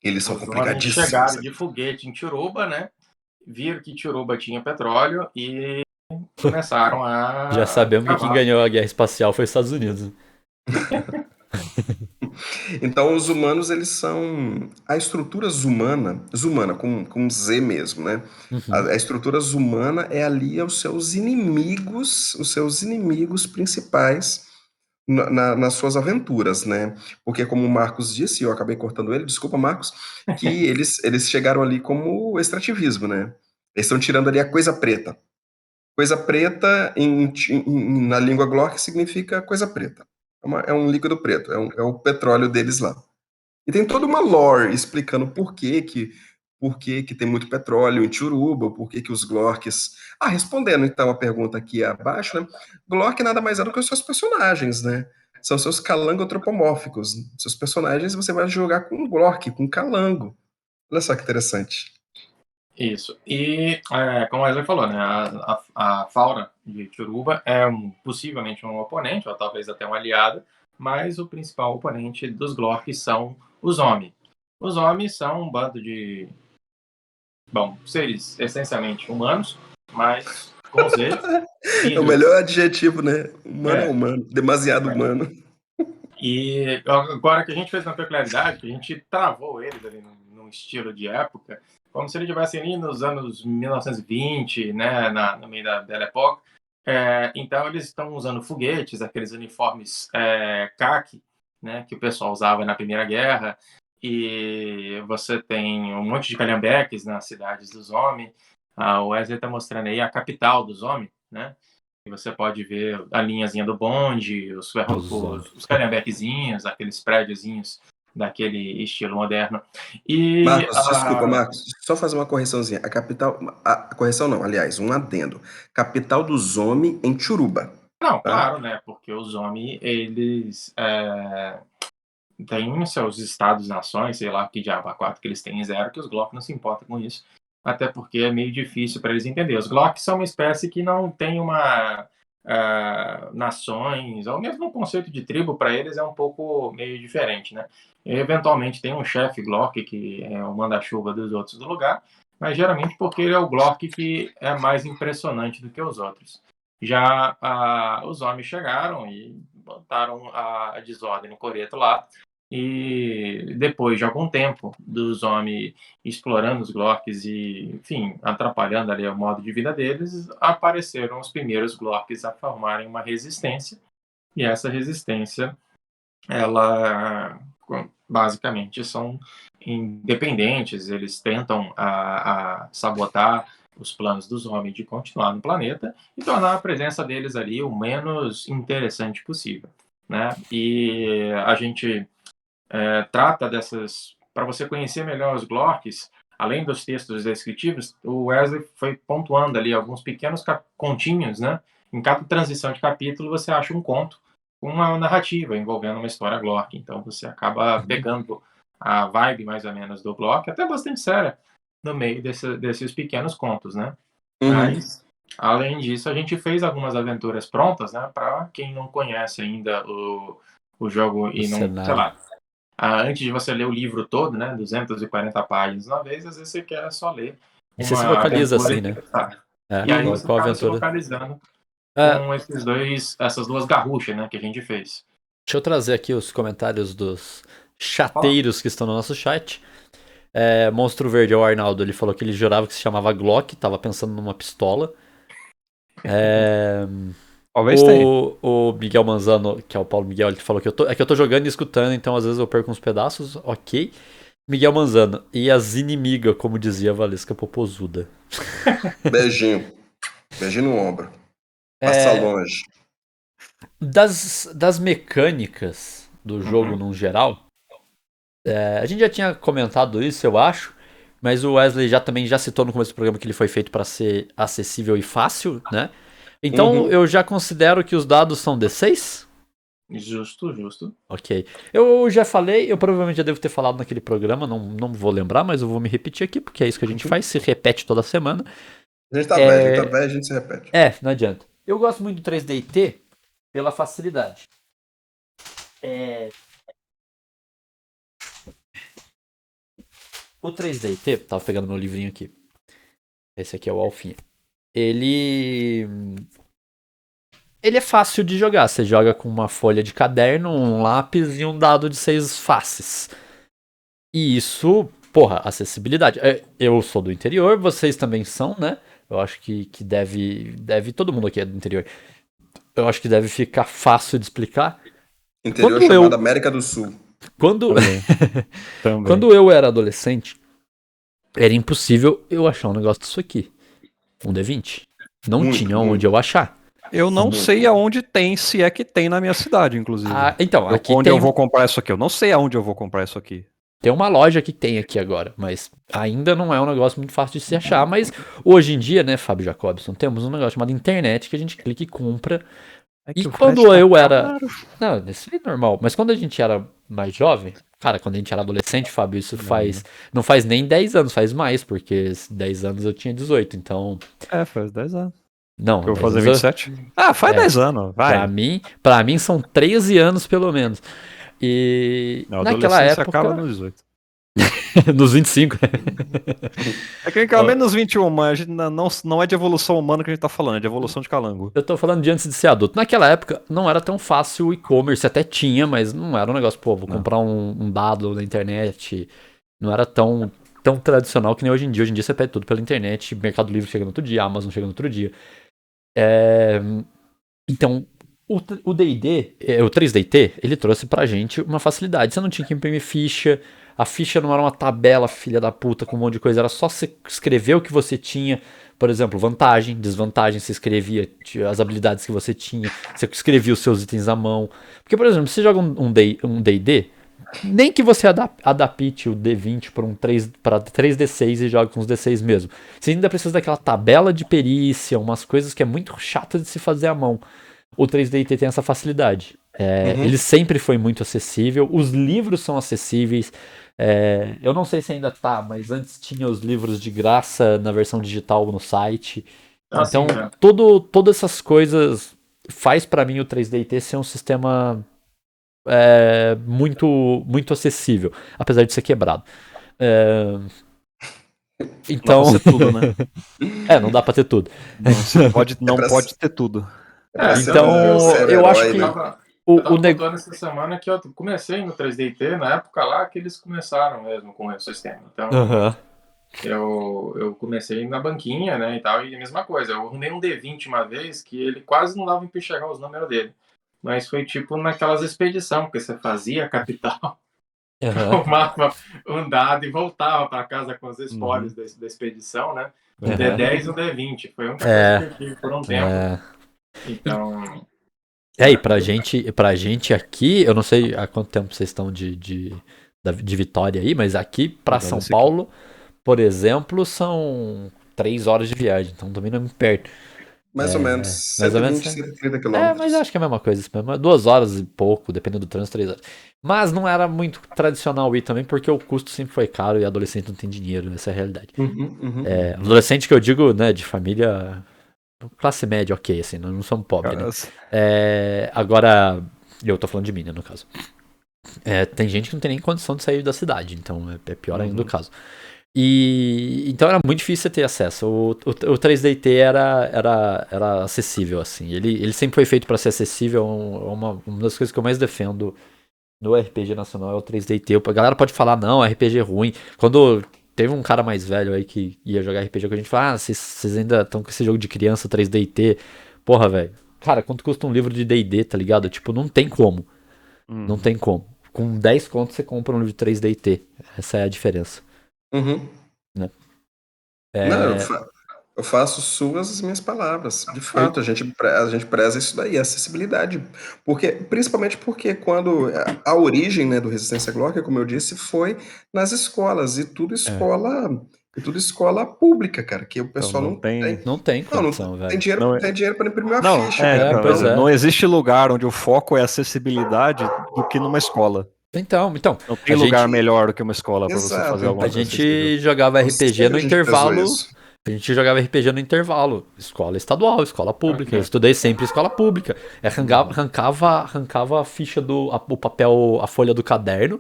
eles são Os homens complicadíssimos. chegaram de foguete em Tijuruba, né? Viram que Tijuruba tinha petróleo e começaram Já a sabemos que quem cavar. ganhou a guerra espacial foi os Estados Unidos. Então, os humanos, eles são a estrutura zumana com Z mesmo, né? A, Uhum. a estrutura zumana é ali os seus inimigos principais nas suas aventuras, né? Porque, como o Marcos disse, e eu acabei cortando ele, desculpa, Marcos, que eles chegaram ali como extrativismo, né? Eles estão tirando ali a coisa preta. Coisa preta na língua Glork significa coisa preta. É um líquido preto, é o petróleo deles lá. E tem toda uma lore explicando por que tem muito petróleo em Tijuruba, por que os Glorks. Ah, respondendo então a pergunta aqui abaixo, né? Glork nada mais é do que os seus personagens, né? São seus calangotropomórficos. Seus personagens você vai jogar com um Glork, com um calango. Olha só que interessante. Isso. E, como a Wesley falou, né? A fauna de Tijuruba é possivelmente um oponente, ou talvez até um aliado, mas o principal oponente dos Glorks são os homens. Os homens são um bando de, bom, seres essencialmente humanos, mas com Z, É o filhos. melhor adjetivo, né? Humano é É, humano, demasiado humano. E agora que a gente fez uma peculiaridade, que a gente travou eles ali num estilo de época, como se eles estivessem ali nos anos 1920, né, no meio da Belle Époque. Então eles estão usando foguetes, aqueles uniformes caqui, né, que o pessoal usava na Primeira Guerra, e você tem um monte de calhambeques nas cidades dos homens. O Wesley está mostrando aí a capital dos homens, né? E você pode ver a linhazinha do bonde, Os homens. os calhambequezinhos, aqueles prédiozinhos daquele estilo moderno. E Marcos, desculpa, Marcos, só fazer uma correçãozinha. A correção não, aliás, um adendo. Capital dos homens em Tijuruba, não, tá? claro, né? Porque os homens, eles têm seus estados-nações, sei lá que diabo a quatro que eles têm em zero, que os Glock não se importam com isso. Até porque é meio difícil para eles entenderem. Os Glock são uma espécie que não tem uma nações, ou mesmo o conceito de tribo para eles é um pouco meio diferente, né? E, eventualmente tem um chefe Glock que é o manda-chuva dos outros do lugar, mas geralmente porque ele é o Glock que é mais impressionante do que os outros. Já os homens chegaram e botaram a desordem no coreto lá, e depois de algum tempo dos homens explorando os Glocks e, enfim, atrapalhando ali o modo de vida deles, apareceram os primeiros Glocks a formarem uma resistência. E essa resistência, ela basicamente são independentes, eles tentam a sabotar os planos dos homens de continuar no planeta e tornar a presença deles ali o menos interessante possível, né? E a gente trata dessas. Para você conhecer melhor os Glorks, além dos textos descritivos, o Wesley foi pontuando ali alguns pequenos continhos, né? Em cada transição de capítulo você acha um conto, uma narrativa envolvendo uma história Glork. Então você acaba pegando a vibe mais ou menos do Glork, até bastante séria, no meio desses pequenos contos, né? Mas, além disso, a gente fez algumas aventuras prontas, né? Para quem não conhece ainda o jogo e não, cenário. sei lá, antes de você ler o livro todo, né? 240 páginas uma vez, às vezes você quer só ler E você se uma localiza aventura assim, né? e começar. É, E aí você qual acaba se aventura? localizando É, com essas duas garruchas, né? Que a gente fez. deixa eu trazer aqui os comentários dos chateiros que estão no nosso chat. Monstro Verde é o Arnaldo, ele falou que ele jurava que se chamava Glock, tava pensando numa pistola. Talvez tenha. O Miguel Manzano, que é o Paulo Miguel, ele falou que eu tô jogando e escutando, então às vezes eu perco uns pedaços, ok. Miguel Manzano, e as inimigas, como dizia a Valesca Popozuda. Beijinho. Beijinho no ombro. Passa longe. Das mecânicas do jogo num geral, a gente já tinha comentado isso, eu acho, mas o Wesley também já citou no começo do programa que ele foi feito para ser acessível e fácil, né? Então eu já considero que os dados são D6? Justo. Ok. Eu já falei, eu provavelmente já devo ter falado naquele programa, não vou lembrar, mas eu vou me repetir aqui, porque é isso que a gente faz, se repete toda semana. A gente tá velho, a gente se repete. Não adianta. Eu gosto muito do 3DT pela facilidade. O 3DT, tava pegando meu livrinho aqui. Esse aqui é o Alfinha. Ele é fácil de jogar. Você joga com uma folha de caderno, um lápis e um dado de 6 faces. E isso, porra, acessibilidade. Eu sou do interior, vocês também são, né? Eu acho que deve. Todo mundo aqui é do interior. Eu acho que deve ficar fácil de explicar. Interior chamado América do Sul. Também. Quando eu era adolescente, era impossível eu achar um negócio disso aqui. Um D20. Não tinha onde eu achar. Eu não sei aonde tem, se é que tem na minha cidade, inclusive. Então, aqui onde tem, eu vou comprar isso aqui? Eu não sei aonde eu vou comprar isso aqui. tem uma loja que tem aqui agora, mas ainda não é um negócio muito fácil de se achar. Mas hoje em dia, né, Fábio Jacobson, temos um negócio chamado internet que a gente clica e compra. E quando eu era... Não, isso é normal. Mas quando a gente era mais jovem... Cara, quando a gente era adolescente, Fábio, isso não faz nem 10 anos, faz mais, porque 10 anos eu tinha 18, então... faz 10 anos. Não, eu vou fazer 27? Faz 10 anos, vai. Pra mim são 13 anos, pelo menos. E naquela época... acaba nos 18. Nos 25. Tecnicamente nos 21, mas não é de evolução humana que a gente tá falando, é de evolução de calango. Eu tô falando de antes de ser adulto. Naquela época não era tão fácil o e-commerce, até tinha, mas não era um negócio, pô, vou comprar um dado na internet. Não era tão tradicional que nem hoje em dia. Hoje em dia você pede tudo pela internet, Mercado Livre chega no outro dia, Amazon chega no outro dia. Então, o D&D, o 3DT, ele trouxe pra gente uma facilidade. Você não tinha que imprimir ficha, a ficha não era uma tabela, filha da puta, com um monte de coisa, era só você escrever o que você tinha. Por exemplo, vantagem, desvantagem, você escrevia as habilidades que você tinha, você escrevia os seus itens à mão. Porque, por exemplo, você joga um D&D, nem que você adapte o D20 para 3D6 e jogue com os D6 mesmo. Você ainda precisa daquela tabela de perícia, umas coisas que é muito chata de se fazer à mão. O 3DT tem essa facilidade. Ele sempre foi muito acessível. Os livros são acessíveis. Eu não sei se ainda tá, mas antes tinha os livros de graça na versão digital no site. Então, todas essas coisas faz para mim o 3DT ser um sistema muito, muito acessível, apesar de ser quebrado. Então, não dá pra ter tudo, né? não dá pra ter tudo. Não pode ter tudo. Então, eu acho que eu tava contando essa semana que eu comecei no 3DT, na época lá que eles começaram mesmo com o sistema. Então, eu comecei na banquinha, né, e tal, e a mesma coisa. Eu arrumei um D20 uma vez que ele quase não dava pra enxergar os números dele. Mas foi tipo naquelas expedições, que você fazia a capital, tomava um dado e voltava pra casa com os espólios da expedição, né? Um D10 e um D20. Foi um coisa que eu tive por um tempo. Então... E pra gente aqui, eu não sei há quanto tempo vocês estão de Vitória aí, mas aqui pra São Paulo, por exemplo, são 3 horas de viagem, então também não é muito perto. Mais ou menos. mais ou menos, 120, 130 mas quilômetros. eu acho que é a mesma coisa, isso mesmo. 2 horas e pouco, dependendo do trânsito, 3 horas. Mas não era muito tradicional ir também, porque o custo sempre foi caro e adolescente não tem dinheiro, essa é a realidade. Adolescente que eu digo, né, de família classe média, ok, assim, não somos pobres, né? Agora, eu tô falando de mim, né, no caso. Tem gente que não tem nem condição de sair da cidade, então é pior ainda o caso. E então era muito difícil você ter acesso. O 3DT era acessível, assim. Ele sempre foi feito para ser acessível. Uma das coisas que eu mais defendo no RPG nacional é o 3DT. A galera pode falar, não, RPG é ruim. Quando teve um cara mais velho aí que ia jogar RPG com a gente, fala, vocês ainda estão com esse jogo de criança 3DT. Porra, velho. Cara, quanto custa um livro de D&D, tá ligado? Tipo, não tem como. Não tem como. Com 10 contos você compra um livro de 3DT. Essa é a diferença. Né? Não, eu faço suas as minhas palavras. De fato, a gente preza isso daí, a acessibilidade. Principalmente porque quando a origem, né, do Resistência Glória, como eu disse, foi nas escolas, e tudo escola pública, cara, que o pessoal não não tem- tem. Não tem Não condição, tem velho. dinheiro, Não, tem dinheiro para imprimir uma Não, ficha, cara. não, pois é. não existe lugar onde o foco é acessibilidade do que numa escola. Então, Não tem a lugar gente, melhor do que uma escola para você Exato. fazer a alguma coisa acessível. gente jogava RPG Sempre no a gente prezou intervalo. isso. A gente jogava RPG no intervalo. Escola estadual, escola pública. Eu estudei sempre escola pública. Arrancava a ficha o papel, a folha do caderno,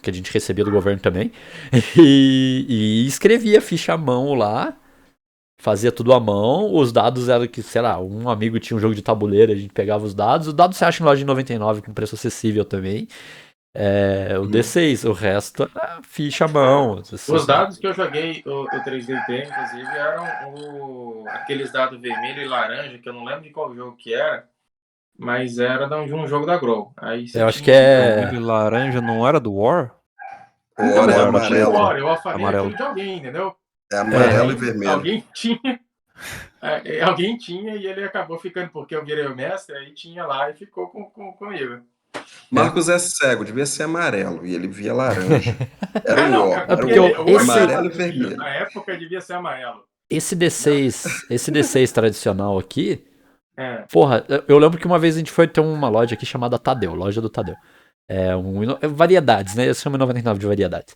que a gente recebia do governo também, e escrevia a ficha à mão lá. Fazia tudo à mão, os dados eram que, sei lá, um amigo tinha um jogo de tabuleiro, a gente pegava os dados você acha em loja de 99 com preço acessível também. O D6, o resto era ficha à mão. Os dados que eu joguei, o 3DT, inclusive, eram aqueles dados vermelho e laranja, que eu não lembro de qual jogo que era, mas era de um jogo da Grow. Aí você Eu acho que tinha- Vermelho e laranja não era do War? O Então, ouro mas é eu não tinha amarelo. hora, eu falei Amarelo. aquilo de alguém, entendeu? É amarelo Aí e vermelho. alguém tinha. Alguém tinha e ele acabou ficando, porque eu virei o mestre, aí tinha lá e ficou comigo. Marcos é cego, devia ser amarelo, e ele via laranja. Era o Não, War, é era porque o hoje War, esse- amarelo e Na vermelho. época devia ser amarelo. esse D6 tradicional aqui, É. porra, eu lembro que uma vez a gente foi ter uma loja aqui chamada Tadeu, loja do Tadeu. Variedades, né? Eles chamam 99 de variedades.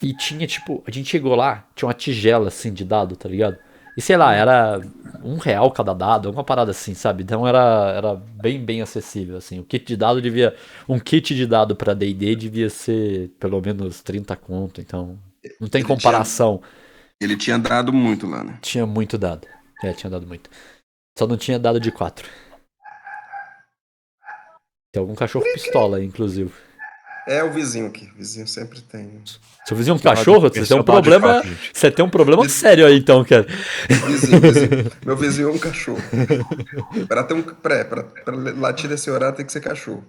E tinha, tipo, a gente chegou lá, tinha uma tigela assim de dado, tá ligado? E sei lá, era R$1 cada dado, uma parada assim, sabe? Então era bem acessível, assim. Um kit de dado pra D&D devia ser pelo menos 30 conto, então não tem Ele comparação. Ele tinha dado muito lá, né? Tinha muito dado. Tinha dado muito. Só não tinha dado de 4. Tem algum cachorro pistola aí, inclusive. É o vizinho aqui. O vizinho sempre tem. Se eu fizer um cachorro, você tem um problema. Você tem um problema sério aí, então, cara. Vizinho. Meu vizinho é um cachorro. Pra latir desse horário tem que ser cachorro.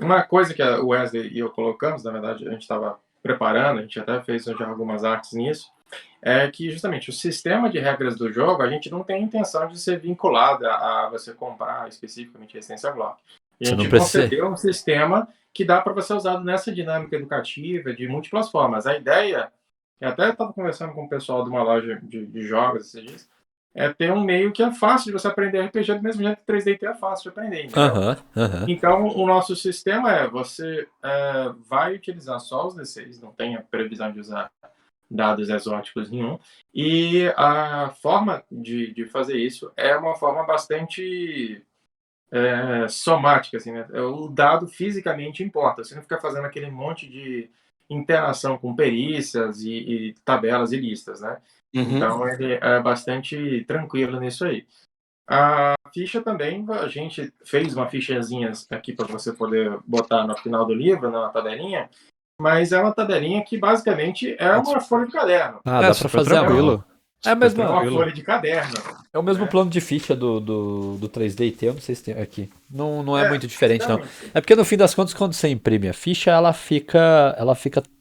Uma coisa que o Wesley e eu colocamos, na verdade, a gente estava preparando, a gente até fez já algumas artes nisso, é que justamente o sistema de regras do jogo, a gente não tem a intenção de ser vinculado a você comprar especificamente Resistência Block. A Você não gente precisa. concebeu um sistema que dá para você usar nessa dinâmica educativa de múltiplas formas. A ideia, eu até estava conversando com o pessoal de uma loja de jogos esses dias, é ter um meio que é fácil de você aprender RPG do mesmo jeito que 3DT é fácil de aprender. Entendeu? Então, o nosso sistema você vai utilizar só os D6, não tem a previsão de usar dados exóticos nenhum, e a forma de fazer isso é uma forma bastante somática, assim, né? O dado fisicamente importa, você não fica fazendo aquele monte de interação com perícias e tabelas e listas, né? Então, ele é bastante tranquilo nisso aí. A ficha também, a gente fez uma fichazinha aqui para você poder botar no final do livro, na tabelinha, mas é uma tabelinha que basicamente é uma folha de caderno. Dá pra fazer tranquilo. É mesmo, É uma folha de caderno. É o mesmo plano de ficha do 3DT, eu não sei se tem aqui. Não é muito diferente, não. É porque no fim das contas, quando você imprime a ficha, ela fica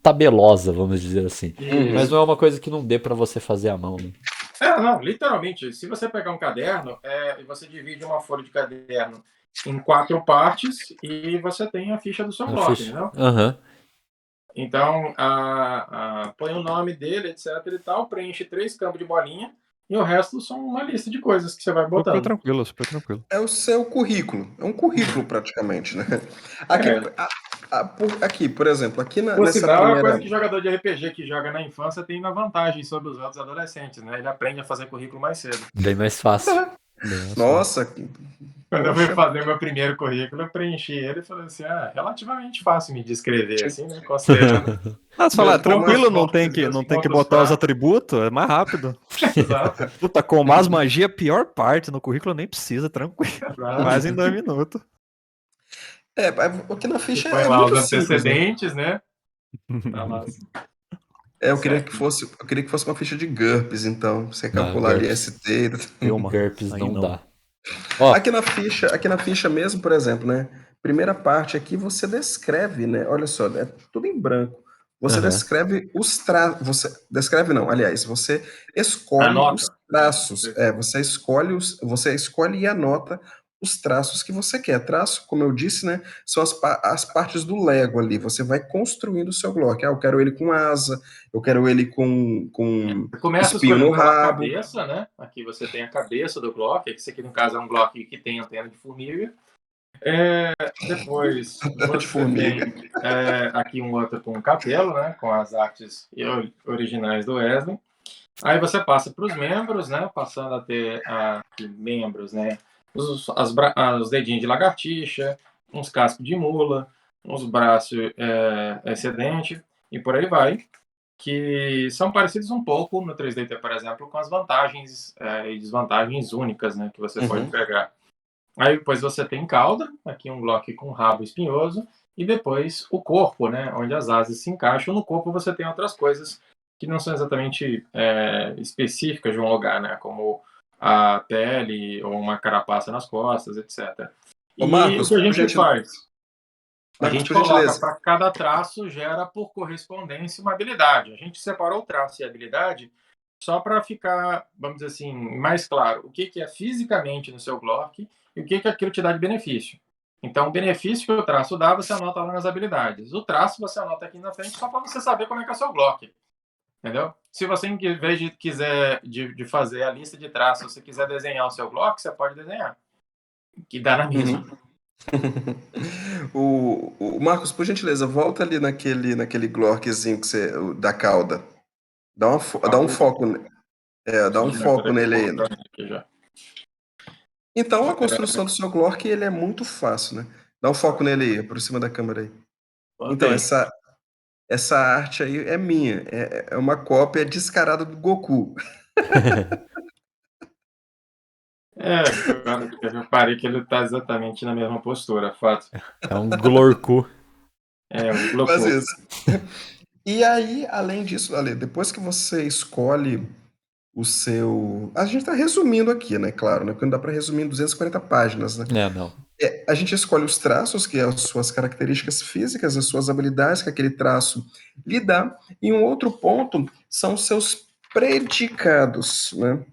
tabelosa, vamos dizer assim. Mas não é uma coisa que não dê pra você fazer à mão, né? Não, literalmente. Se você pegar um caderno e você divide uma folha de caderno em 4 partes e você tem a ficha do seu bloco, entendeu? Então, põe o nome dele, etc e tal, preenche 3 campos de bolinha e o resto são uma lista de coisas que você vai Super botando. tranquilo, super tranquilo. É o seu currículo. É um currículo praticamente, né? Aqui, É. aqui por exemplo, aqui Por nessa sinal, é uma primeira. coisa que jogador de RPG que joga na infância tem uma vantagem sobre os outros adolescentes, né? Ele aprende a fazer currículo mais cedo. Bem mais fácil. Bem, assim. Nossa, Quando eu fui poxa. fazer meu primeiro currículo, eu preenchi ele e falei assim, relativamente fácil me descrever, assim, né? Considerando Ah, você fala, meus tranquilo, pontos não fortes, tem meus não tem que pontos botar os fracos. atributos, é mais rápido. Exato, Puta, com mais magia, a pior parte no currículo nem precisa, tranquilo. Faz em exato. 2 minutos. Aqui na Você ficha põe é lá os muito simples, né? antecedentes, né? Tá lá, Eu certo. queria que fosse uma ficha de GURPS, então, você Não, calcular ali GURPS. ST. Filma. GURPS Aí não não. dá. Ó, Aqui na ficha mesmo, por exemplo, né? Primeira parte aqui você descreve, né? Olha só, é tudo em branco. Você aham. descreve os traços. Você descreve não, aliás, você escolhe os Anota. traços. Você escolhe e anota os traços que você quer. Traço, como eu disse, né? São as partes do Lego ali. Você vai construindo o seu bloco. Eu quero ele com asa, eu quero ele com Você começa espinho no escolhendo pela rabo. cabeça, né? Aqui você tem a cabeça do Glock, esse aqui no caso é um Glock que tem antena de formiga. Depois De você formiga. tem aqui um outro com capelo, né? Com as artes originais do Wesley. Aí você passa para os membros, né? Passando a ter aqui, membros, né? Os dedinhos de lagartixa, uns cascos de mula, uns braços excedente e por aí vai, que são parecidos um pouco no 3DT, por exemplo, com as vantagens e desvantagens únicas, né? Que você pode Uhum. pegar. Aí depois você tem cauda, aqui um Glock com rabo espinhoso, e depois o corpo, né, onde as asas se encaixam. No corpo você tem outras coisas que não são exatamente específicas de um lugar, né, como a pele ou uma carapaça nas costas, etc. Ô E o Marcos, que a gente faz? A Marcos, gente por coloca gentileza. para cada traço, gera por correspondência uma habilidade. A gente separou o traço e a habilidade só para ficar, vamos dizer assim, mais claro o que é fisicamente no seu Glock e o que aquilo te dá de benefício. Então, o benefício que o traço dá, você anota lá nas habilidades. O traço você anota aqui na frente só para você saber como é que é o seu Glock. Entendeu? Se você, em vez de quiser de fazer a lista de traços, se você quiser desenhar o seu Glock, você pode desenhar. Que dá na mesma. Uhum. O Marcos, por gentileza, volta ali naquele Glorkzinho da cauda. Dá um foco, dá um foco Peraí, nele aí. Né? aqui já. Então, a construção do seu Glork, ele é muito fácil, né? Dá um foco nele aí, por cima da câmera aí. Então, Botei. essa arte aí é minha. É uma cópia descarada do Goku. Agora que eu reparei que ele está exatamente na mesma postura, fato. É um Glorku. O Mas Gloco. isso. E aí, além disso, Ale, depois que você escolhe o seu. A gente está resumindo aqui, né? Claro, né? Porque não dá para resumir em 240 páginas, né? É, não. A gente escolhe os traços, que é as suas características físicas, as suas habilidades que aquele traço lhe dá. E um outro ponto são os seus predicados, né?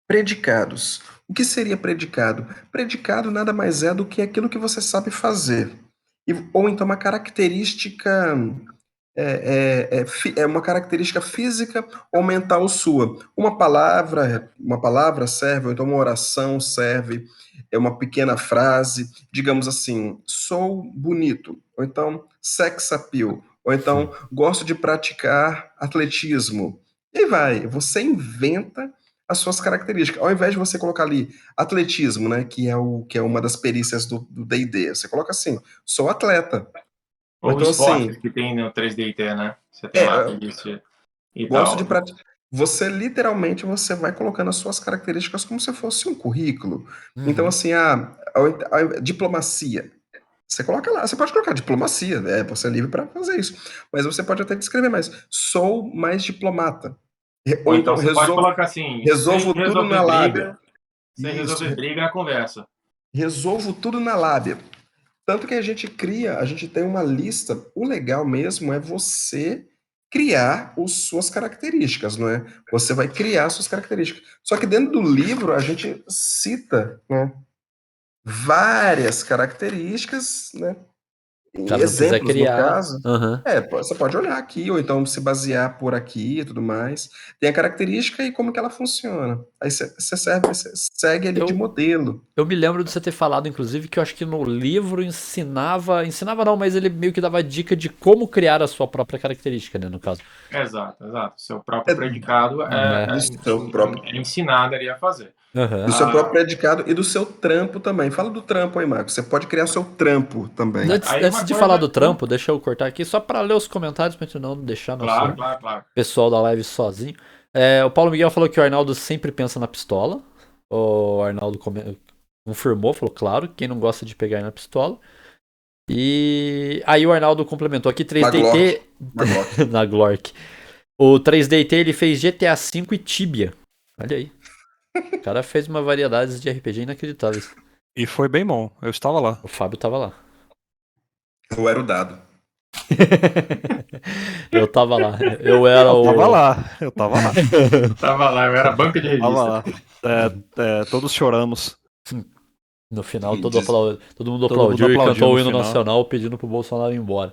Predicados. O que seria predicado? Predicado nada mais é do que aquilo que você sabe fazer. Ou então uma característica é uma característica física ou mental sua. Uma palavra serve, ou então uma oração serve, é uma pequena frase, digamos assim, sou bonito, ou então sex appeal, ou então gosto de praticar atletismo. E vai, você inventa as suas características. Ao invés de você colocar ali atletismo, né, que é uma das perícias do D&D, você coloca assim, sou atleta. Ou Ou então assim, esportes que tem no 3DT, né? Você tem lá é, perícia e gosto de tal. praticar. Você literalmente você vai colocando as suas características como se fosse um currículo. Então, Uhum. assim, diplomacia. Você coloca lá, você pode colocar diplomacia, você é livre para fazer isso. Mas você pode até descrever mais. Sou mais diplomata. Ou Ou então então você pode resolvo, colocar assim, sem resolvo tudo na resolver lábia. briga, sem Isso, resolver briga na conversa. resolvo tudo na lábia. Tanto que a gente tem uma lista. O legal mesmo é você criar suas características, não é? Você vai criar suas características. Só que dentro do livro a gente cita, né, várias características, né? O cara não quiser exemplos, no criar. caso, Aham. você pode olhar aqui, ou então se basear por aqui e tudo mais. Tem a característica e como que ela funciona. Aí você segue ali de Eu, modelo. eu me lembro de você ter falado, inclusive, que eu acho que no livro ensinava. Ensinava não, mas ele meio que dava dica de como criar a sua própria característica, né, no caso. Exato, exato. Seu próprio É predicado Né? do seu próprio, é ensinado ali a fazer. do Aham. seu próprio Ah, predicado e do seu trampo também. Fala do trampo aí, Marcos. Você pode criar seu trampo também. Antes, aí antes uma de falar coisa. do trampo, deixa eu cortar aqui só pra ler os comentários, pra gente não deixar Claro, nosso claro, claro. pessoal da live sozinho. O Paulo Miguel falou que o Arnaldo sempre pensa na pistola. O Arnaldo confirmou, falou, claro, quem não gosta de pegar na pistola. E aí o Arnaldo complementou aqui Na Glock. 3DT Na Glock. na Glork. O 3DT ele fez GTA V e Tibia. Olha aí. O cara fez uma variedade de RPG inacreditáveis. E foi bem bom. Eu estava lá. O Fábio tava lá. Eu era o dado. Eu tava lá. Eu era Eu tava o. lá. Eu tava lá. Tava lá, eu era banca de Tava revista. lá. Todos choramos. No final, todo Diz- mundo Todo mundo aplaudiu e aplaudiu cantou o no hino final. nacional pedindo pro Bolsonaro ir embora.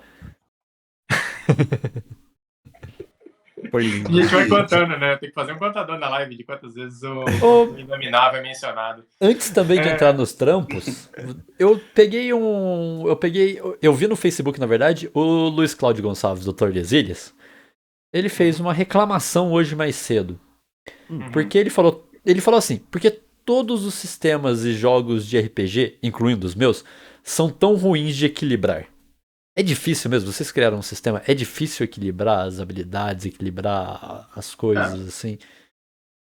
Foi A lindo. gente vai contando, né? Tem que fazer um contador na live de quantas vezes Ô, o Inominável é mencionado. Antes também de É. entrar nos trampos, eu peguei um. Eu vi no Facebook, na verdade, o Luiz Cláudio Gonçalves, do Tordesilhas. Ele fez uma reclamação hoje mais cedo. Porque ele falou assim, porque todos os sistemas e jogos de RPG, incluindo os meus, são tão ruins de equilibrar. É difícil mesmo, vocês criaram um sistema, é difícil equilibrar as habilidades, equilibrar as coisas assim,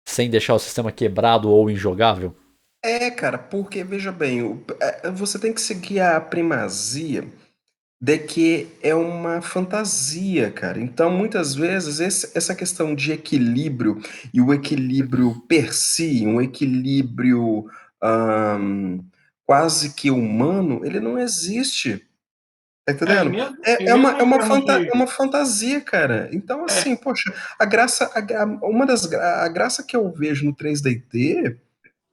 sem deixar o sistema quebrado ou injogável? Cara, porque, veja bem, você tem que seguir a primazia de que é uma fantasia, cara. Então, muitas vezes, essa questão de equilíbrio, e o equilíbrio per si, um equilíbrio ahn, quase que humano, ele não existe. Tá E entendendo? mesmo, É, e é uma, mesmo é em uma, termos fanta- de. é uma fantasia, cara. Então, É, assim, poxa, a graça, a graça que eu vejo no 3DT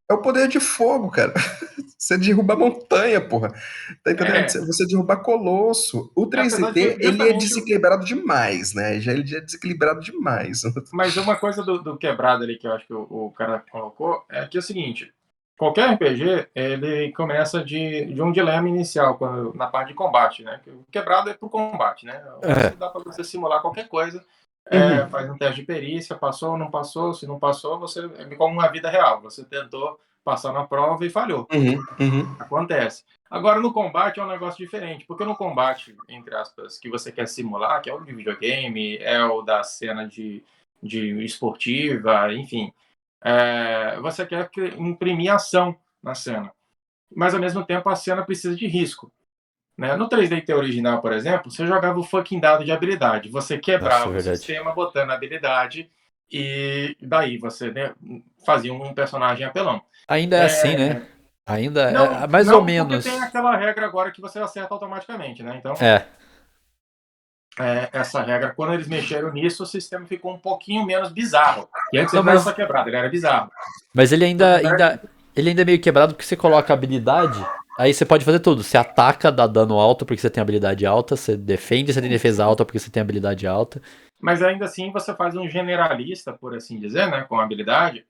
é o poder de fogo, cara. Você derrubar montanha, porra. Tá entendendo? é, Você derrubar colosso. O apesar de 3DT, que ele é justamente. desequilibrado demais, né? Ele já é desequilibrado demais. Mas uma coisa do quebrado ali que eu acho que o cara colocou é que é o seguinte: qualquer RPG ele começa de um dilema inicial na parte de combate, né? Que o quebrado é pro combate, né? O resto dá para você simular qualquer coisa, Uhum, faz um teste de perícia, passou ou não passou, se não passou, você é como uma vida real, você tentou passar na prova e falhou. uhum. Acontece. Agora, no combate é um negócio diferente, porque no combate, entre aspas, que você quer simular, que é o de videogame, é o da cena de esportiva, enfim, você quer imprimir ação na cena. Mas, ao mesmo tempo, a cena precisa de risco. Né? No 3DT original, por exemplo, você jogava o fucking dado de habilidade. Você Nossa, é quebrava o verdade. sistema botando habilidade e daí você, né, fazia um personagem apelão. Ainda é assim, né? Ainda Não, é mais ou não, porque tem menos. aquela regra agora que você acerta automaticamente, né? Então, É. essa regra, quando eles mexeram nisso, o sistema ficou um pouquinho menos bizarro. E antes Não, ele não era mas só quebrado, ele era bizarro. Mas ele Então, ainda é meio quebrado porque você coloca habilidade, aí você pode fazer tudo. Você ataca, dá dano alto porque você tem habilidade alta, você defende, você tem defesa alta porque você tem habilidade alta. Mas ainda assim você faz um generalista, por assim dizer, né, com habilidade,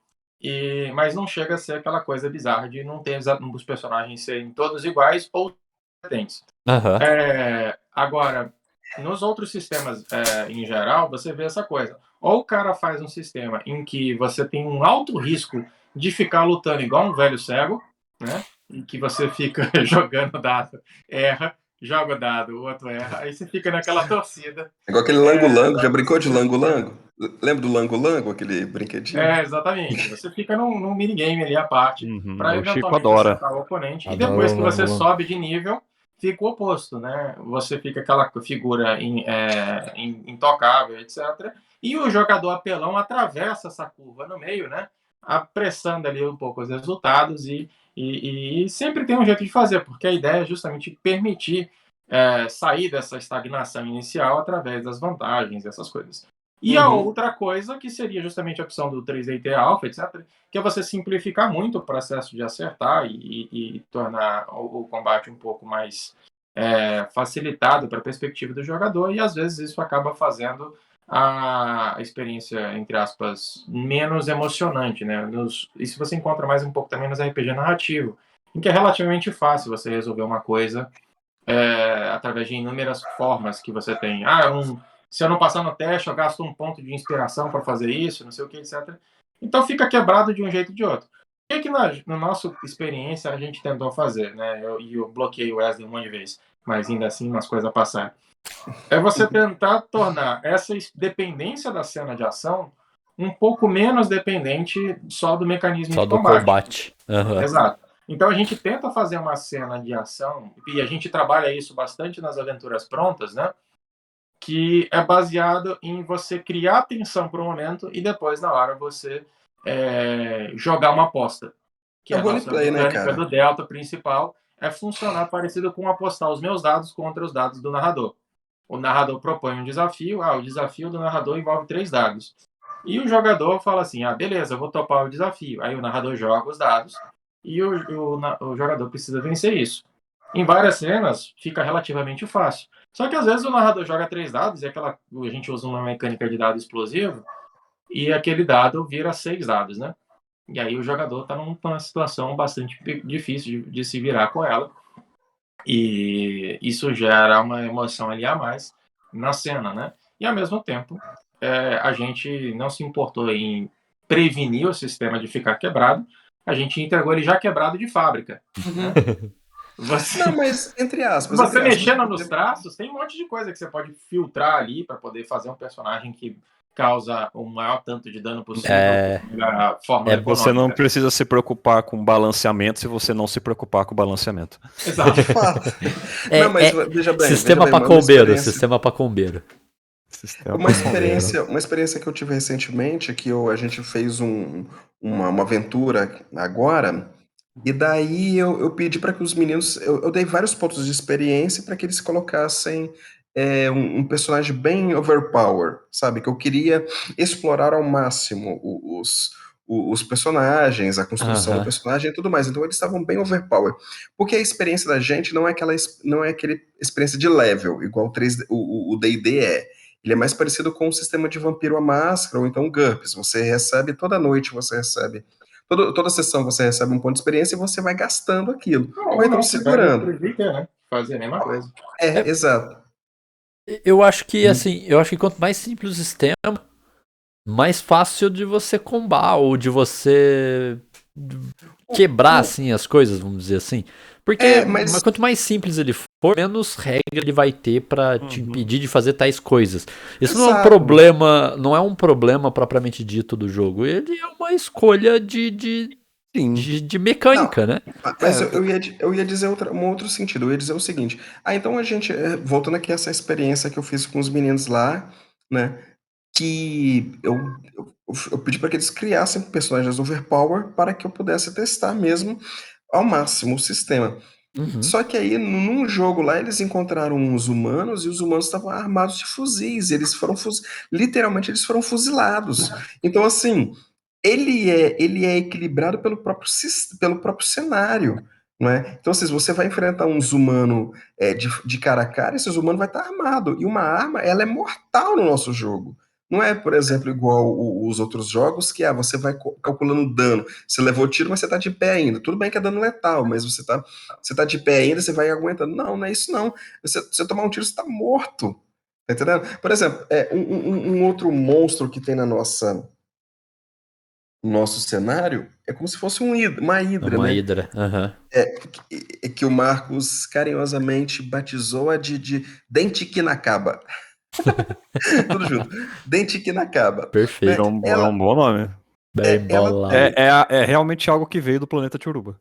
mas não chega a ser aquela coisa bizarra de não ter os personagens serem todos iguais ou diferentes. Aham. Agora, nos outros sistemas em geral, você vê essa coisa. Ou o cara faz um sistema em que você tem um alto risco de ficar lutando igual um velho cego, né? Em que você fica jogando dado, erra, joga o dado, o outro erra, aí você fica naquela torcida. Igual aquele lango-lango. Já brincou de lango-lango? Lembra do lango-lango, aquele brinquedinho? Exatamente. Você fica num minigame ali à parte, para O Chico eventualmente adora. acertar o oponente. E Adoro depois o que você Langolan. sobe de nível, fica o oposto, né? Você fica aquela figura intocável, etc. E o jogador apelão atravessa essa curva no meio, né? Apressando ali um pouco os resultados e sempre tem um jeito de fazer, porque a ideia é justamente permitir sair dessa estagnação inicial através das vantagens, essas coisas. E a outra coisa, que seria justamente a opção do 3DT Alpha, etc., que é você simplificar muito o processo de acertar e tornar o combate um pouco mais facilitado para a perspectiva do jogador, e às vezes isso acaba fazendo a experiência, entre aspas, menos emocionante, né? Isso você encontra mais um pouco também nos RPG narrativo, em que é relativamente fácil você resolver uma coisa através de inúmeras formas que você tem. Se eu não passar no teste, eu gasto um ponto de inspiração para fazer isso, não sei o que, etc. Então fica quebrado de um jeito ou de outro. O que na nossa experiência a gente tentou fazer, né? Eu bloqueei o Wesley um monte de vezes, mas ainda assim umas coisas passaram. É você tentar tornar essa dependência da cena de ação um pouco menos dependente só do mecanismo Só de do combate. Aham. Exato. Então a gente tenta fazer uma cena de ação, e a gente trabalha isso bastante nas aventuras prontas, né? Que é baseado em você criar tensão por um momento e depois, na hora, você jogar uma aposta. Que É a nossa roleplay, né, mecânica cara? do Delta principal é funcionar parecido com apostar os meus dados contra os dados do narrador. O narrador propõe um desafio, o desafio do narrador envolve 3 dados. E o jogador fala assim, beleza, eu vou topar o desafio. Aí o narrador joga os dados e o jogador precisa vencer isso. Em várias cenas, fica relativamente fácil. Só que às vezes o narrador joga 3 dados e a gente usa uma mecânica de dado explosivo e aquele dado vira 6 dados, né? E aí o jogador está numa situação bastante difícil de se virar com ela. E isso gera uma emoção ali a mais na cena, né? E ao mesmo tempo, a gente não se importou em prevenir o sistema de ficar quebrado, a gente entregou ele já quebrado de fábrica. Né? Não, mas entre aspas, Você mexendo nos traços, tem um monte de coisa que você pode filtrar ali para poder fazer um personagem que causa o maior tanto de dano possível da forma econômica. Você não precisa se preocupar com balanceamento se você não se preocupar com o balanceamento. Exato. De fato. Não, mas veja bem. Sistema veja bem, pacombeiro, sistema pacombeiro. Uma experiência que eu tive recentemente, que a gente fez uma aventura agora, e daí eu pedi para que os meninos, eu dei vários pontos de experiência para que eles colocassem um personagem bem overpower, sabe? Que eu queria explorar ao máximo os personagens, a construção do personagem e tudo mais. Então eles estavam bem overpower. Porque a experiência da gente não é aquela experiência de level, igual o D&D é. Ele é mais parecido com o sistema de Vampiro à Máscara, ou então GURPS. Você recebe toda noite, você recebe. Toda sessão você recebe um ponto de experiência e você vai gastando aquilo. Ou então segurando. Né? Fazer a mesma coisa. Exato. Eu acho que, assim, quanto mais simples o sistema, mais fácil de você combar, ou de você quebrar, assim, as coisas, vamos dizer assim. Porque mas quanto mais simples ele for, menos regra ele vai ter pra te impedir de fazer tais coisas. Isso não é um problema, não é um problema propriamente dito do jogo. Ele é uma escolha de mecânica, não, né? Mas eu ia dizer um outro sentido. Eu ia dizer o seguinte. Então a gente, voltando aqui a essa experiência que eu fiz com os meninos lá, né? Que eu pedi para que eles criassem personagens overpower para que eu pudesse testar mesmo ao máximo o sistema. Só que aí, num jogo lá, eles encontraram uns humanos e os humanos estavam armados de fuzis. Eles foram literalmente eles foram fuzilados. Então, assim, ele é equilibrado pelo próprio cenário. Não é? Então, assim, se você vai enfrentar uns humanos de cara a cara, esses humanos vai estar armado. E uma arma, ela é mortal no nosso jogo. Não é, por exemplo, igual os outros jogos, que você vai calculando dano. Você levou tiro, mas você tá de pé ainda. Tudo bem que é dano letal, mas você tá de pé ainda, você vai aguentando. Não é isso não. Você tomar um tiro, você tá morto. Tá entendendo? Por exemplo, um outro monstro que tem no nosso cenário é como se fosse uma hidra, Uma né? hidra, Que o Marcos carinhosamente batizou de Dentiquinacaba. Tudo junto. Dentiquinacaba. Perfeito. É um bom nome. Bem bolado. É realmente algo que veio do planeta Choruba.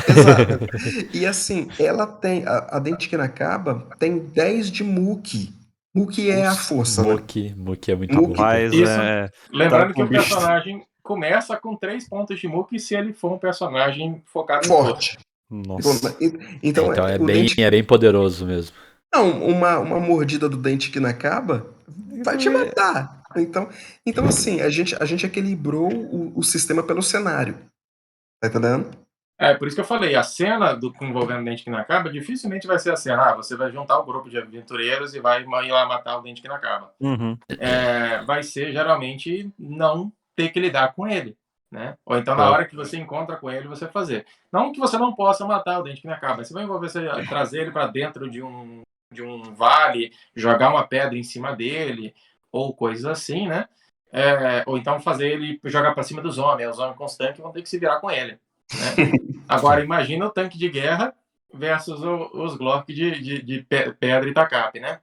Exato. E assim, ela tem. A Dentiquinacaba tem 10 de Muki. Muki é a força, né? Muki é muito Muki. bom. Mas Isso. Lembrando tá que com o personagem começa com 3 pontos de Muki se ele for um personagem focado em força. Forte. Nossa. Então é bem poderoso mesmo. Não, uma mordida do Dentiquinacaba vai te matar. Então assim, a gente equilibrou o sistema pelo cenário. Tá entendendo? Por isso que eu falei, a cena envolvendo o Dente que não acaba, dificilmente vai ser a cena, você vai juntar o grupo de aventureiros e vai ir lá matar o Dente que não acaba. Uhum. Vai ser, geralmente, não ter que lidar com ele, né? Ou então, na hora que você encontra com ele, você fazer. Não que você não possa matar o Dente que não acaba, você vai envolver, você trazer ele para dentro de um vale, jogar uma pedra em cima dele, ou coisas assim, né? Ou então fazer ele jogar para cima dos homens, os homens constantes vão ter que se virar com ele, né? Agora, imagina o tanque de guerra versus os Glock de pedra e tacape, né?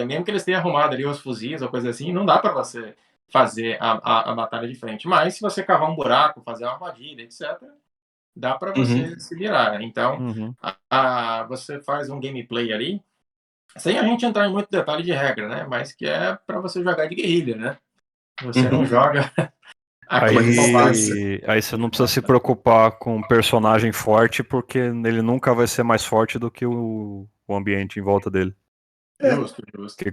Mesmo que eles tenham arrumado ali os fuzis ou coisa assim, não dá para você fazer a batalha de frente. Mas se você cavar um buraco, fazer uma armadilha, etc., dá para você se virar. Então, você faz um gameplay ali, sem a gente entrar em muito detalhe de regra, né? Mas que é para você jogar de guerrilha, né? Você não joga Aí você não precisa se preocupar com um personagem forte, porque ele nunca vai ser mais forte do que o ambiente em volta dele. Justo.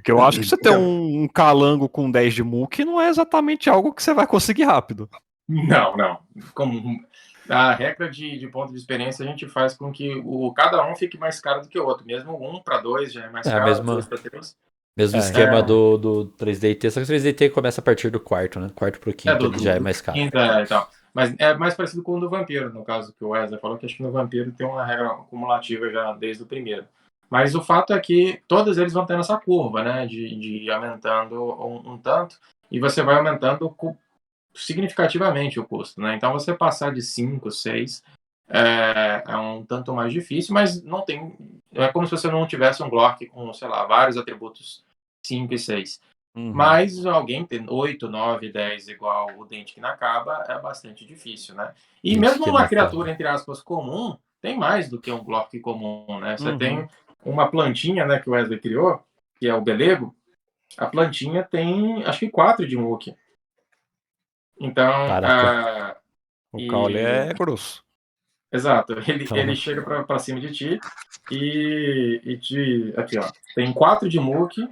Que eu acho que você ter um calango com 10 de muque não é exatamente algo que você vai conseguir rápido. Não. Como a regra de ponto de experiência, a gente faz com que cada um fique mais caro do que o outro. Mesmo 1 para 2 já é mais caro, 2 para 3. Mesmo esquema do 3DT, só que o 3DT começa a partir do quarto, né? Quarto pro quinto, ele já é mais caro. Então. Mas é mais parecido com o do Vampiro, no caso que o Wesley falou, que acho que no Vampiro tem uma regra acumulativa já desde o primeiro. Mas o fato é que todos eles vão tendo essa curva, né? De ir aumentando um tanto, e você vai aumentando significativamente o custo, né? Então você passar de 5, 6 é um tanto mais difícil, mas não tem. É como se você não tivesse um Glock com, sei lá, vários atributos 5 e 6. Mas alguém ter 8, 9, 10 igual o Dente que não acaba é bastante difícil, né? E mesmo uma criatura, entre aspas, comum, tem mais do que um Glock comum, né? Você tem uma plantinha, né, que o Wesley criou, que é o Belego. A plantinha tem, acho que 4 de muque. Então, o caule é grosso. Exato, ele chega pra cima de ti e aqui, ó, tem 4 de muque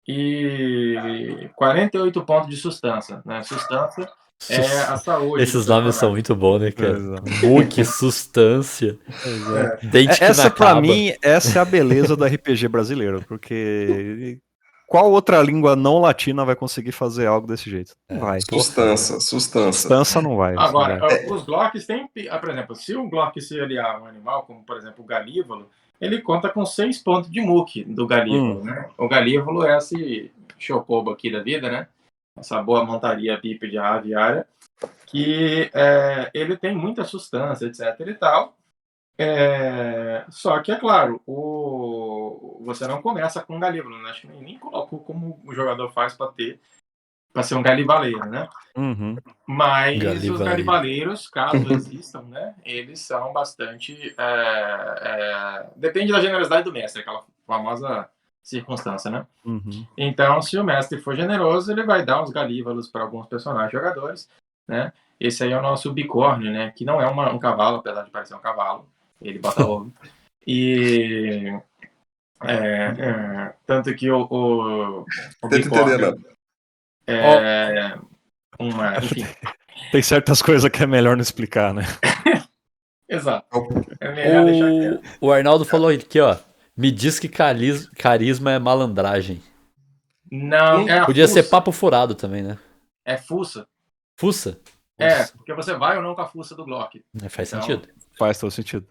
e 48 pontos de sustância, né? Sustância é a saúde. Esses nomes são muito bons, né, cara? Muque, sustância. Dente essa, pra mim, essa é a beleza do RPG brasileiro, porque qual outra língua não latina vai conseguir fazer algo desse jeito? Não vai. Sustância não vai. Agora, os Glocks têm, por exemplo, se um Glock se aliar a um animal, como por exemplo o galívolo, ele conta com 6 pontos de muque do galívolo, né? O galívolo é esse chocobo aqui da vida, né? Essa boa montaria bípede aviária, que ele tem muita sustância, etc e tal. Só que, é claro, você não começa com um galívolo, né? Acho que nem colocou como o jogador faz para ser um galivaleiro, né? Mas os galivaleiros, caso existam, né? Eles são bastante... depende da generosidade do mestre, aquela famosa circunstância, né? Então, se o mestre for generoso, ele vai dar uns galívalos para alguns personagens jogadores, né? Esse aí é o nosso bicórnio, né? Que não é um cavalo, apesar de parecer um cavalo. Ele bota ovo. E... tanto que o bicórnio enfim. Tem certas coisas que é melhor não explicar, né? Exato. É melhor deixar quieto. O Arnaldo falou aqui, ó. Me diz que carisma é malandragem. Não, podia ser papo furado também, né? É fuça. Fuça? Porque você vai ou não com a fuça do Glock. Faz sentido. Faz todo sentido.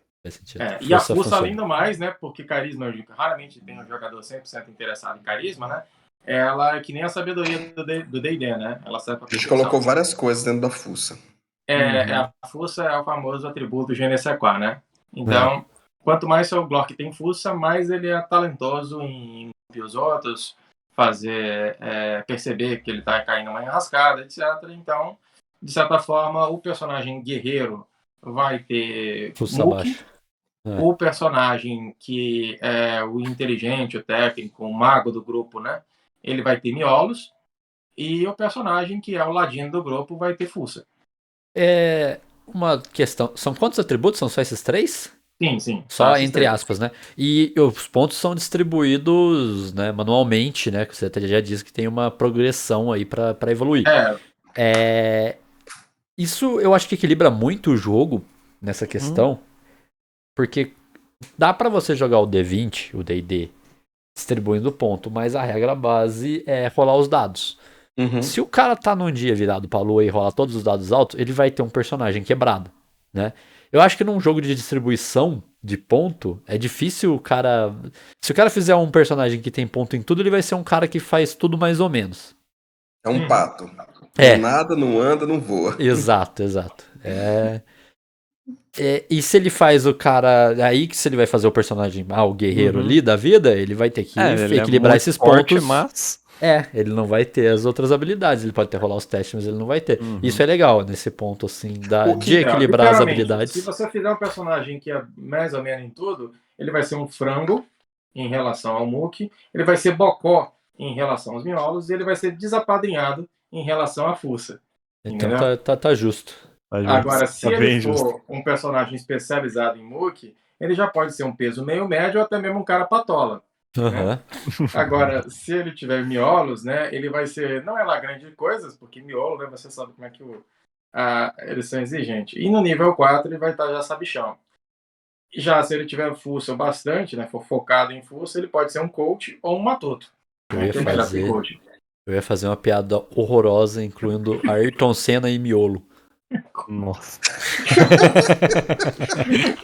E a fuça, além do mais, né? Porque carisma, raramente tem um jogador 100% interessado em carisma, né? Ela é que nem a sabedoria do D&D, né? Ela serve pra a gente colocou várias coisas dentro da fuça. A fuça é o famoso atributo Genesequá, né? Então, quanto mais seu Glock tem fuça, mais ele é talentoso em ouvir os outros, fazer perceber que ele tá caindo numa enrascada, etc. Então, de certa forma, o personagem guerreiro vai ter muque. O personagem que é o inteligente, o técnico, o mago do grupo, né? Ele vai ter miolos. E o personagem que é o ladino do grupo vai ter fuça. Uma questão. São quantos atributos? São só esses 3? Sim. Só entre aspas, né? E os pontos são distribuídos, né, manualmente, né? Que você até já disse que tem uma progressão aí pra evoluir. Isso eu acho que equilibra muito o jogo, nessa questão, porque dá pra você jogar o D20, o D&D, distribuindo ponto, mas a regra base é rolar os dados. Se o cara tá num dia virado pra lua e rola todos os dados altos, ele vai ter um personagem quebrado, né? Eu acho que num jogo de distribuição de ponto, é difícil o cara... Se o cara fizer um personagem que tem ponto em tudo, ele vai ser um cara que faz tudo mais ou menos. É um pato. É. Não nada, não anda, não voa. Exato. E se ele faz o cara... Aí que se ele vai fazer o personagem, o guerreiro ali da vida, ele vai ter que equilibrar esses pontos. Mas... ele não vai ter as outras habilidades. Ele pode até rolar os testes, mas ele não vai ter. Isso é legal, nesse ponto, assim, de equilibrar as habilidades. Se você fizer um personagem que é mais ou menos em tudo, ele vai ser um frango em relação ao Mook, ele vai ser bocó em relação aos miolos, e ele vai ser desapadrinhado em relação à fuça. Então tá justo. Agora, se ele for um personagem especializado em Mook, ele já pode ser um peso meio médio ou até mesmo um cara patola. Né? Agora, se ele tiver miolos, né, ele vai ser, não é lá grande coisas, porque miolo, né, você sabe como é que eles são exigentes. E no nível 4 ele vai estar já sabichão. Já se ele tiver fuça bastante, né, for focado em fuça, ele pode ser um coach ou um matuto. Eu ia fazer uma piada horrorosa, incluindo Ayrton Senna e miolo. Nossa.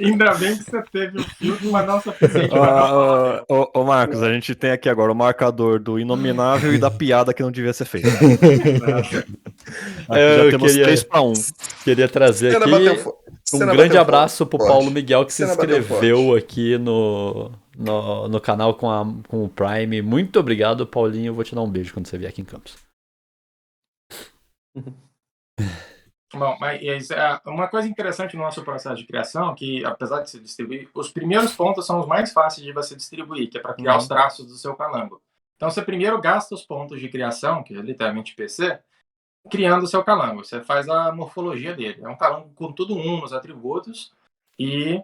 Ainda bem que você teve o filtro, mas não suficiente. Ô Marcos, a gente tem aqui agora o marcador do inominável e da piada que não devia ser feita. Já temos 3-1. Queria trazer aqui um grande abraço pro Paulo Miguel, que se inscreveu aqui no canal com o Prime. Muito obrigado, Paulinho. Eu vou te dar um beijo quando você vier aqui em Campos. Bom, mas uma coisa interessante no nosso processo de criação, que apesar de se distribuir, os primeiros pontos são os mais fáceis de você distribuir, que é para criar os traços do seu calango. Então você primeiro gasta os pontos de criação, que é literalmente PC, criando o seu calango. Você faz a morfologia dele. É um calango com tudo nos atributos e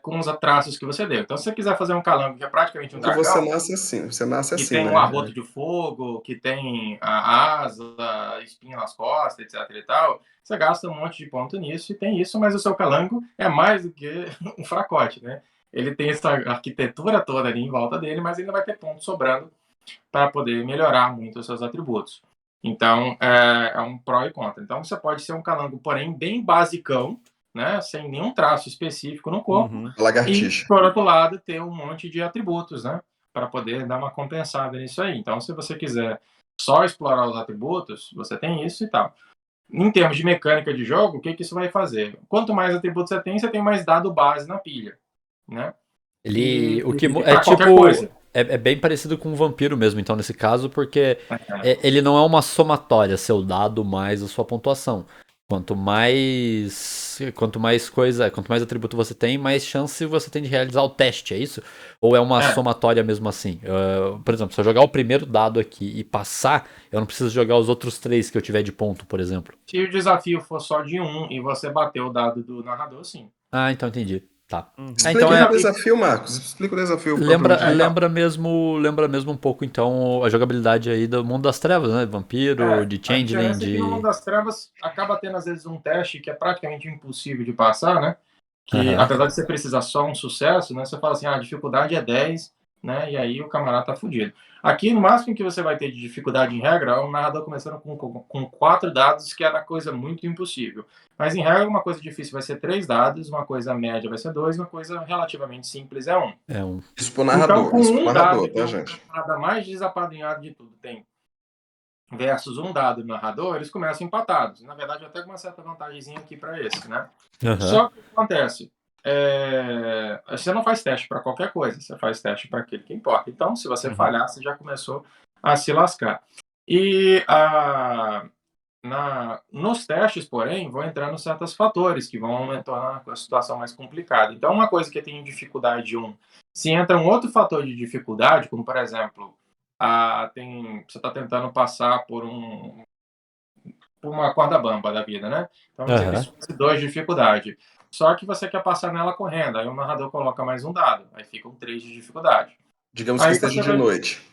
com os traços que você deu. Então, se você quiser fazer um calango que é praticamente um dragão... Você nasce assim, que tem um arroto de fogo, que tem a asa, espinho nas costas, etc e tal, você gasta um monte de ponto nisso e tem isso, mas o seu calango é mais do que um fracote, né? Ele tem essa arquitetura toda ali em volta dele, mas ainda vai ter ponto sobrando para poder melhorar muito os seus atributos. Então, é um pró e contra. Então, você pode ser um calango, porém, bem basicão, né, sem nenhum traço específico no corpo. Lagartixa. E, por outro lado, ter um monte de atributos, né, para poder dar uma compensada nisso aí. Então, se você quiser só explorar os atributos, você tem isso e tal. Em termos de mecânica de jogo, o que isso vai fazer? Quanto mais atributos você tem mais dado base na pilha, né? É bem parecido com um vampiro mesmo, então, nesse caso, porque ele não é uma somatória, seu dado mais a sua pontuação. Quanto mais atributo você tem, mais chance você tem de realizar o teste, é isso? Ou é uma somatória mesmo assim? Por exemplo, se eu jogar o primeiro dado aqui e passar, eu não preciso jogar os outros 3 que eu tiver de ponto, por exemplo. Se o desafio for só de 1 e você bater o dado do narrador, sim. Ah, então entendi. Tá. Explica o desafio, Marcos. Explica o desafio. Lembra mesmo um pouco, então, a jogabilidade aí do Mundo das Trevas, né? Vampiro, de Changeling, de... No Mundo das Trevas acaba tendo, às vezes, um teste que é praticamente impossível de passar, né? Que, apesar de você precisar só um sucesso, né? Você fala assim, a dificuldade é 10, né? E aí o camarada tá fudido. Aqui, no máximo que você vai ter de dificuldade em regra, é um narrador começando com 4 dados, que é uma coisa muito impossível. Mas, em regra, uma coisa difícil vai ser 3 dados, uma coisa média vai ser 2, uma coisa relativamente simples é 1. Isso pro narrador. Então, com um dado, tá, gente? O nada mais desapadrinhado de tudo tem versus um dado do narrador, eles começam empatados. Na verdade, até com uma certa vantagemzinha aqui para esse, né? Só que o que acontece? Você não faz teste para qualquer coisa, você faz teste para aquele que importa. Então, se você falhar, você já começou a se lascar. E nos testes, porém, vão entrando certos fatores que vão aumentar a situação mais complicada. Então, uma coisa que tem dificuldade 1, se entra um outro fator de dificuldade, como, por exemplo, você está tentando passar por uma corda bamba da vida, né? Então, você tem 2 de dificuldade. Só que você quer passar nela correndo, aí o narrador coloca mais um dado, aí fica um 3 de dificuldade. Digamos que esteja de noite.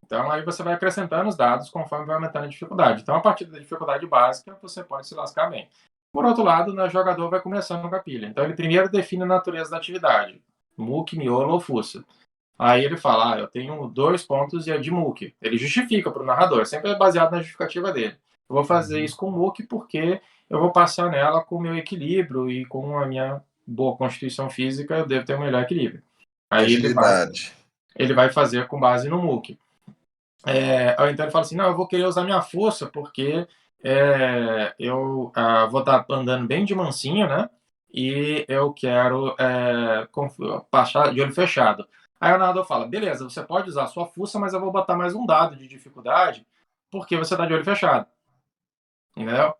Então aí você vai acrescentando os dados conforme vai aumentando a dificuldade. Então, a partir da dificuldade básica, você pode se lascar bem. Por outro lado, o jogador vai começando com a pilha. Então ele primeiro define a natureza da atividade. Muque, miolo ou fuça. Aí ele fala, eu tenho 2 pontos e é de muque. Ele justifica para o narrador, sempre é baseado na justificativa dele. Eu vou fazer isso com muque porque eu vou passar nela com o meu equilíbrio e com a minha boa constituição física, eu devo ter o melhor equilíbrio. Aí ele vai fazer com base no muque. Então ele fala assim, não, eu vou querer usar minha força porque eu vou estar andando bem de mansinho, né? E eu quero passar de olho fechado. Aí o narrador fala, beleza, você pode usar a sua força, mas eu vou botar mais um dado de dificuldade porque você está de olho fechado. Entendeu?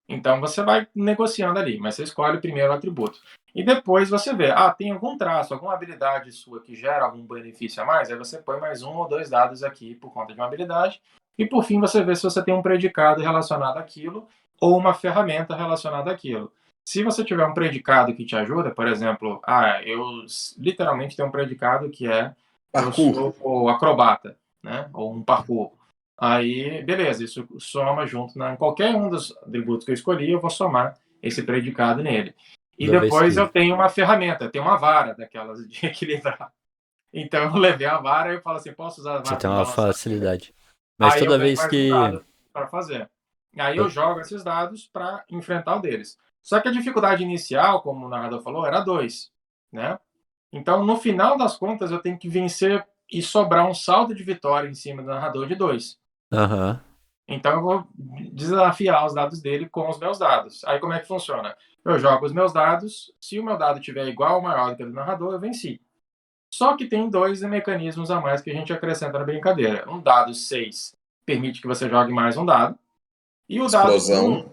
Então você vai negociando ali, mas você escolhe primeiro o atributo. E depois você vê, tem algum traço, alguma habilidade sua que gera algum benefício a mais, aí você põe mais 1 ou 2 dados aqui por conta de uma habilidade. E por fim você vê se você tem um predicado relacionado àquilo ou uma ferramenta relacionada àquilo. Se você tiver um predicado que te ajuda, por exemplo, eu literalmente tenho um predicado que parkour. Eu sou acrobata, né? Ou um parkour. Aí, beleza, isso soma junto em qualquer um dos atributos que eu escolhi, eu vou somar esse predicado nele. E depois eu tenho uma ferramenta, eu tenho uma vara daquelas de equilibrar. Então eu levei a vara e eu falo assim, posso usar a vara? Você tem uma facilidade. Mas aí toda vez que... para fazer. Aí eu jogo esses dados para enfrentar o deles. Só que a dificuldade inicial, como o narrador falou, era 2, né? Então, no final das contas, eu tenho que vencer e sobrar um saldo de vitória em cima do narrador de 2. Uhum. Então eu vou desafiar os dados dele com os meus dados. Aí como é que funciona? Eu jogo os meus dados, se o meu dado tiver igual ou maior do que o do narrador, eu venci. Só que tem 2 mecanismos a mais que a gente acrescenta na brincadeira. Um dado 6 permite que você jogue mais um dado. E o dado 1,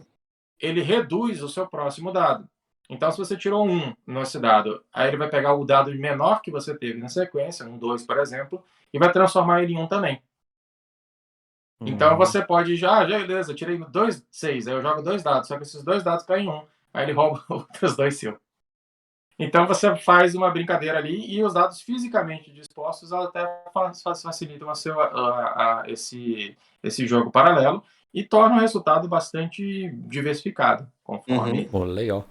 ele reduz o seu próximo dado. Então, se você tirou 1 nesse dado, aí ele vai pegar o dado menor que você teve na sequência, um 2, por exemplo, e vai transformar ele em 1 também. Então você pode já beleza, eu tirei 2, 6, aí eu jogo 2 dados, só que esses 2 dados caem em 1, aí ele rouba outros 2 seus. Então você faz uma brincadeira ali e os dados fisicamente dispostos até facilitam esse jogo paralelo e torna o resultado bastante diversificado, conforme... legal.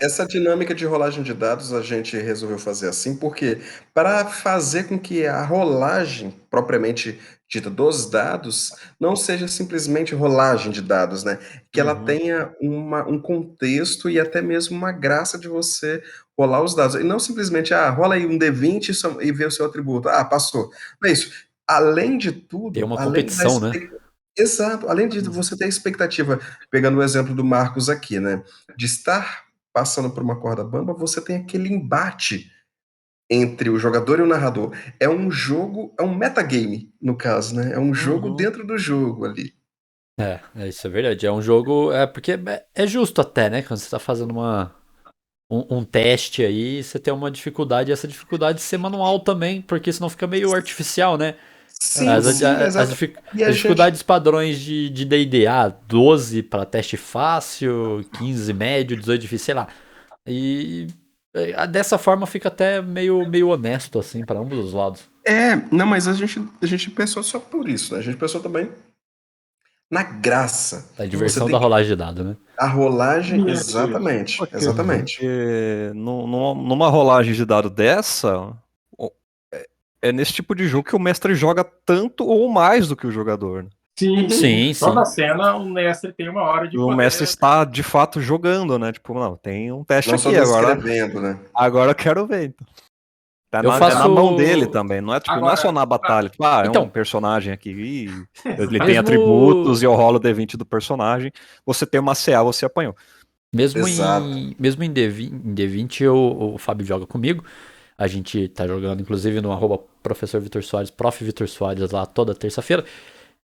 Essa dinâmica de rolagem de dados a gente resolveu fazer assim, porque para fazer com que a rolagem propriamente dita dos dados não seja simplesmente rolagem de dados, né? Que ela tenha um contexto e até mesmo uma graça de você rolar os dados. E não simplesmente, rola aí um D20 e vê o seu atributo. Passou. Não é isso. Além de tudo... Tem uma competição, né? Exato. Além de você ter a expectativa, pegando o exemplo do Marcos aqui, né? De estar passando por uma corda bamba, você tem aquele embate entre o jogador e o narrador. É um jogo, é um metagame, no caso, né? É um jogo dentro do jogo ali. Isso é verdade. É um jogo... porque é justo até, né? Quando você tá fazendo um teste aí, você tem uma dificuldade, e essa dificuldade ser manual também, porque senão fica meio artificial, né? Sim, as dificuldades padrões de D&D, 12 para teste fácil, 15 médio, 18 difícil, sei lá. E dessa forma fica até meio honesto, assim, para ambos os lados. Não, mas a gente pensou só por isso, né? A gente pensou também na graça. A diversão da rolagem de dado, né? A rolagem, exatamente. Exatamente. Numa rolagem de dado dessa... É nesse tipo de jogo que o mestre joga tanto ou mais do que o jogador. Né? Sim. Toda cena o mestre tem uma hora de poder. O mestre está de fato jogando, né? Tipo, não, tem um teste não aqui agora. Né? Agora eu quero ver. Então. É na mão dele também, não é tipo, não é só na batalha. Tipo, é um personagem aqui e ele tem atributos e eu rolo o D20 do personagem. Você tem uma CA, você apanhou. Mesmo em D20 o Fábio joga comigo. A gente tá jogando, inclusive, no @Professor Vitor Soares, Prof. Vitor Soares, lá toda terça-feira.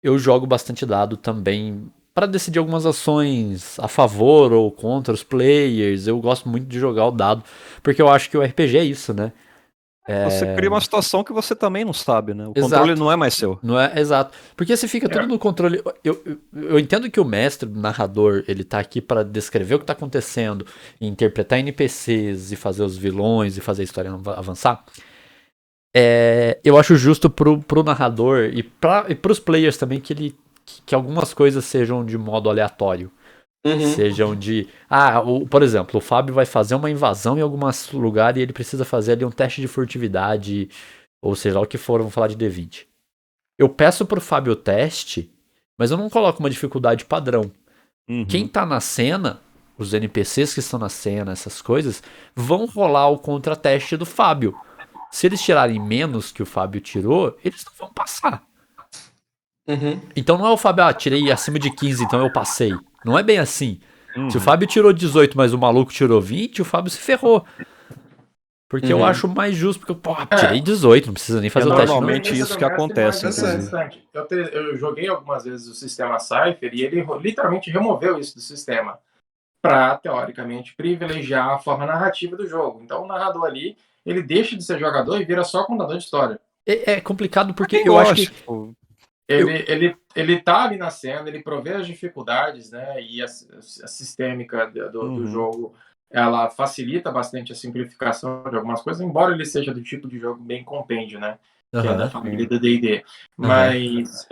Eu jogo bastante dado também para decidir algumas ações a favor ou contra os players. Eu gosto muito de jogar o dado, porque eu acho que o RPG é isso, né? Você cria uma situação que você também não sabe, né? O controle não é mais seu. Não é, exato. Porque se fica tudo no controle... Eu entendo que o mestre, o narrador, ele tá aqui para descrever o que tá acontecendo, interpretar NPCs e fazer os vilões e fazer a história avançar. Eu acho justo pro narrador e pros players também que algumas coisas sejam de modo aleatório. Sejam de... por exemplo, o Fábio vai fazer uma invasão em algum lugar e ele precisa fazer ali um teste de furtividade, ou seja lá o que for, vamos falar de D20. Eu peço pro Fábio o teste, mas eu não coloco uma dificuldade padrão. Quem tá na cena, os NPCs que estão na cena, essas coisas, vão rolar o contrateste do Fábio. Se eles tirarem menos que o Fábio tirou, eles não vão passar. Então não é o Fábio, tirei acima de 15, então eu passei. Não é bem assim. Se o Fábio tirou 18, mas o maluco tirou 20, o Fábio se ferrou. Porque eu acho mais justo, porque tirei 18, não precisa nem fazer o teste. Normalmente isso que acontece. Eu joguei algumas vezes o sistema Cypher e ele literalmente removeu isso do sistema para, teoricamente, privilegiar a forma narrativa do jogo. Então o narrador ali, ele deixa de ser jogador e vira só contador de história. É complicado porque eu acho que... Ele tá ali na cena, ele provê as dificuldades, né? E a sistêmica do jogo, ela facilita bastante a simplificação de algumas coisas, embora ele seja do tipo de jogo bem compêndio, né? Que é da família do D&D. Mas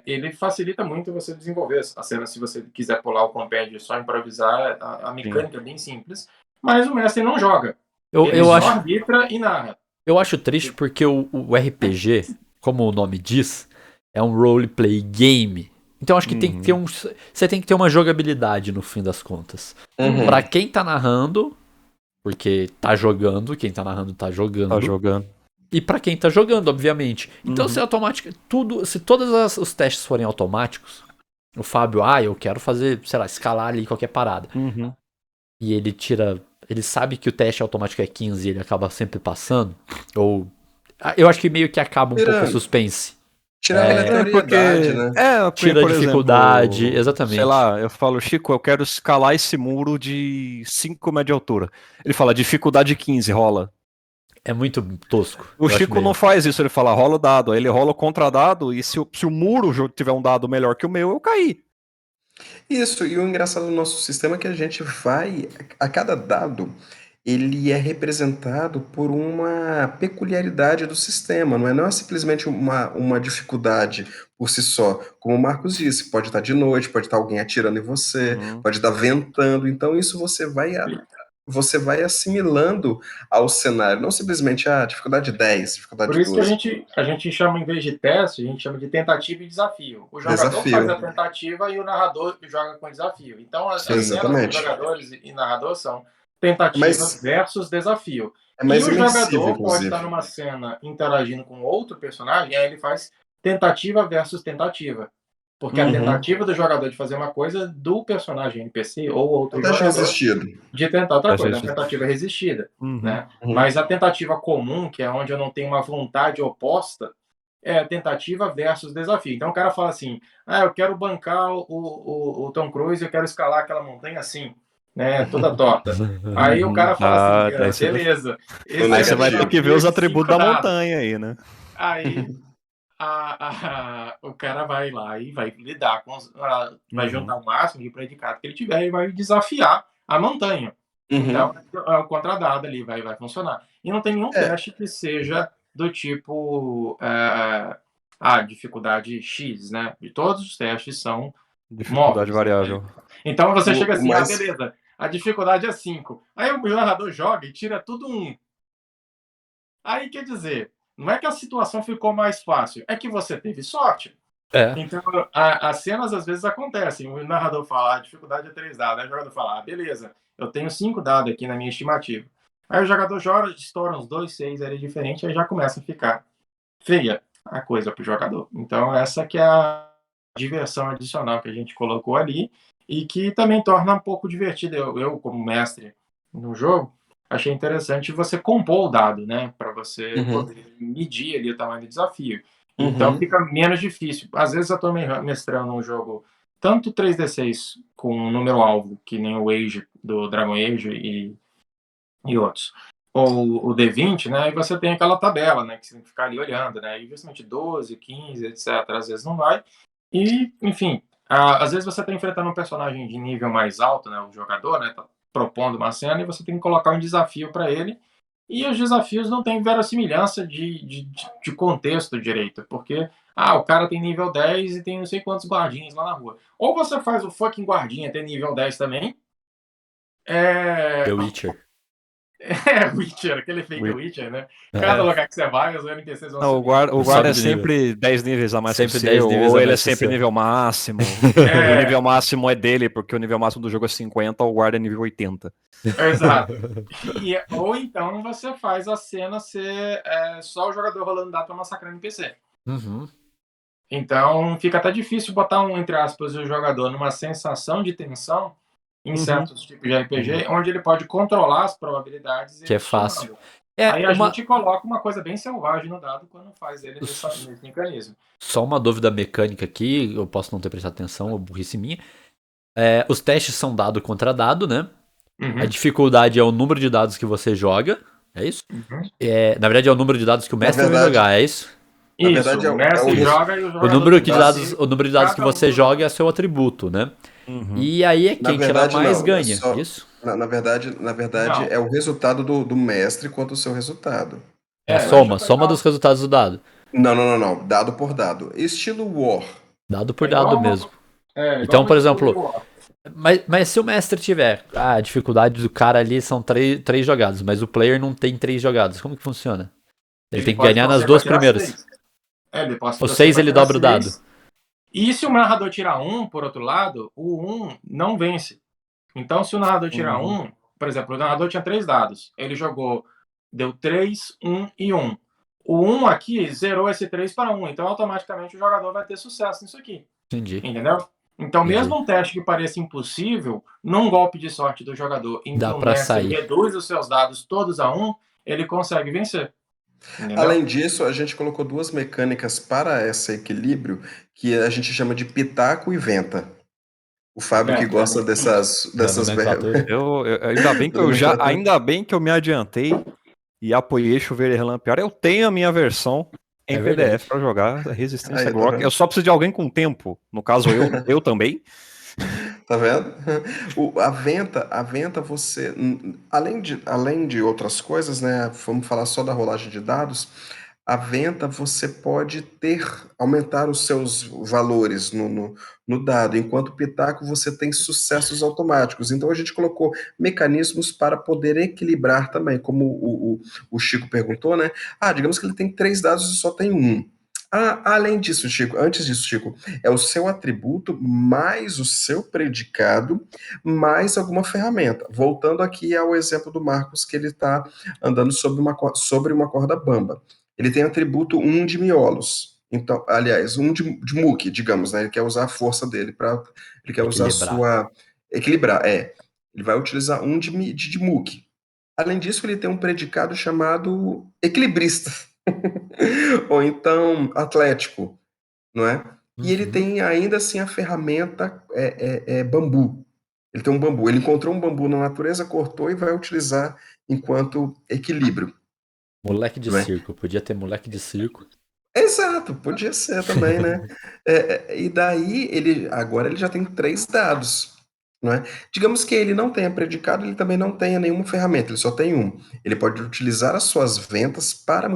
ele facilita muito você desenvolver a cena. Se você quiser pular o compêndio e só improvisar, a mecânica é bem simples. Mas o mestre não joga. Ele só arbitra e narra. Eu acho triste porque o RPG, como o nome diz, é um roleplay game. Então acho que tem que ter você tem que ter uma jogabilidade no fim das contas. Pra quem tá narrando, porque tá jogando, quem tá narrando tá jogando. Tá jogando. E pra quem tá jogando, obviamente. Então se automático, se todos os testes forem automáticos, o Fábio, eu quero fazer, sei lá, escalar ali qualquer parada. E ele tira, ele sabe que o teste automático é 15 e ele acaba sempre passando, ou eu acho que meio que acaba um pouco o suspense. Tira a aleatoriedade, né? Tira a dificuldade, exatamente. Sei lá, eu falo, Chico, eu quero escalar esse muro de 5 metros de altura. Ele fala, dificuldade 15, rola. É muito tosco. O Chico não faz isso, ele fala, rola o dado. Aí ele rola o contradado e se o muro tiver um dado melhor que o meu, eu caí. Isso, e o engraçado do nosso sistema é que a gente vai, a cada dado, ele é representado por uma peculiaridade do sistema, não é simplesmente uma dificuldade por si só. Como o Marcos disse, pode estar de noite, pode estar alguém atirando em você, pode estar ventando, então isso você vai assimilando ao cenário, não simplesmente dificuldade 10, dificuldade 12. Por isso que a gente chama, em vez de teste, a gente chama de tentativa e desafio. O jogador faz a tentativa e o narrador joga com desafio. Então, as cenas dos jogadores e narrador são tentativa versus desafio. E o jogador pode estar numa cena interagindo com outro personagem, aí ele faz tentativa versus tentativa. Porque a tentativa do jogador de fazer uma coisa do personagem NPC ou outro jogador de tentar outra coisa. A tentativa é resistida. Né? Mas a tentativa comum, que é onde eu não tenho uma vontade oposta, é a tentativa versus desafio. Então o cara fala assim, eu quero bancar o Tom Cruise, eu quero escalar aquela montanha assim, né, toda torta. Aí o cara fala assim, beleza. Aí você vai ter que ver os atributos da montanha aí, né? Aí o cara vai lá e vai lidar com vai juntar o máximo de predicado que ele tiver e vai desafiar a montanha. Então, o contradado ali vai funcionar. E não tem nenhum teste que seja do tipo dificuldade X, né? E todos os testes são dificuldade variável. Então você chega assim, beleza, a dificuldade é 5. Aí o narrador joga e tira tudo 1. Aí quer dizer, não é que a situação ficou mais fácil, é que você teve sorte. Então, as cenas às vezes acontecem. O narrador fala, a dificuldade é 3 dados. Aí o jogador fala, beleza, eu tenho 5 dados aqui na minha estimativa. Aí o jogador joga, estoura uns 2, 6, é diferente, aí já começa a ficar feia a coisa pro jogador. Então, essa que é a diversão adicional que a gente colocou ali e que também torna um pouco divertido. Eu como mestre no jogo, achei interessante você compor o dado, né? Para você poder medir ali o tamanho do desafio. Então fica menos difícil. Às vezes eu estou mestrando um jogo tanto 3D6 com um número alvo, que nem o Age do Dragon Age e outros, ou o D20, né? E você tem aquela tabela, né? Que você tem que ficar ali olhando, né? E justamente 12, 15, etc. Às vezes não vai. E, enfim, às vezes você está enfrentando um personagem de nível mais alto, né? O jogador, né? Tá propondo uma cena e você tem que colocar um desafio para ele e os desafios não têm verossimilhança de contexto direito, porque o cara tem nível 10 e tem não sei quantos guardinhas lá na rua. Ou você faz o fucking guardinha ter nível 10 também. The Witcher. Witcher, aquele fake Witcher, né? Cada lugar que você vai, os NPCs vão Não, o guarda é sempre 10 níveis a mais que Sempre você, 10 níveis ou a ele é mais que sempre seu. nível máximo. E o nível máximo é dele, porque o nível máximo do jogo é 50, o guarda é nível 80. Exato. Ou então você faz a cena ser só o jogador rolando dado pra massacrar NPC. Uhum. Então fica até difícil botar entre aspas, o jogador numa sensação de tensão em certos tipos de RPG, onde ele pode controlar as probabilidades. Que é fácil. Aí a gente coloca uma coisa bem selvagem no dado quando faz ele nesse mecanismo. Só uma dúvida mecânica aqui, eu posso não ter prestado atenção, ou burrice minha. Os testes são dado contra dado, né? Uhum. A dificuldade é o número de dados que você joga, é isso? Uhum. Na verdade é o número de dados que o mestre vai jogar, é isso? Isso, verdade, o mestre joga e o jogador... O número de dados que você joga é seu atributo, né? Uhum. E aí é quem tirar mais ganha, isso? Na verdade é o resultado do mestre quanto o seu resultado. É a soma dos resultados do dado. Não. Dado por dado. Estilo War. Dado por dado mesmo. Então, por exemplo... Mas se o mestre tiver... a dificuldade do cara ali são 3 jogadas, mas o player não tem 3 jogadas. Como que funciona? Ele tem que ganhar nas 2 primeiras. O 6 ele dobra o dado. E se o narrador tirar 1, por outro lado, o 1 não vence. Então, se o narrador tirar 1, por exemplo, o narrador tinha 3 dados. Ele jogou, deu 3, 1 e 1. O 1 aqui zerou esse 3 para 1. Então, automaticamente, o jogador vai ter sucesso nisso aqui. Entendi. Entendeu? Então, mesmo um teste que pareça impossível, num golpe de sorte do jogador, em que o mestre reduz os seus dados todos a 1, ele consegue vencer. Entendeu? Além disso, a gente colocou 2 mecânicas para esse equilíbrio que a gente chama de pitaco e venta. O Fábio que gosta dessas ainda bem que eu me adiantei e apoiei Chuveiro e Relampear. Eu tenho a minha versão em PDF para jogar Resistência Glock. Eu só preciso de alguém com tempo. No caso, eu também. Tá vendo? A venta você, além de outras coisas, né? Vamos falar só da rolagem de dados. A venta você pode aumentar os seus valores no dado, enquanto o pitaco você tem sucessos automáticos. Então a gente colocou mecanismos para poder equilibrar também, como o Chico perguntou, né? Digamos que ele tem 3 dados e só tem 1. Além disso, Chico, antes disso, Chico, é o seu atributo mais o seu predicado mais alguma ferramenta. Voltando aqui ao exemplo do Marcos, que ele está andando sobre uma corda bamba. Ele tem atributo 1 de miolos. Então, aliás, 1 de muque, digamos, né? Ele quer usar a força dele ele quer usar a sua... Equilibrar, Ele vai utilizar 1 de muque. Além disso, ele tem um predicado chamado equilibrista. Ou então atlético, não é? E ele tem ainda assim a ferramenta bambu. Ele tem um bambu. Ele encontrou um bambu na natureza, cortou e vai utilizar enquanto equilíbrio. Moleque de circo. Podia ter moleque de circo. Exato, podia ser também, né? E daí, agora ele já tem 3 dados, não é? Digamos que ele não tenha predicado, ele também não tenha nenhuma ferramenta, ele só tem 1. Ele pode utilizar as suas ventas para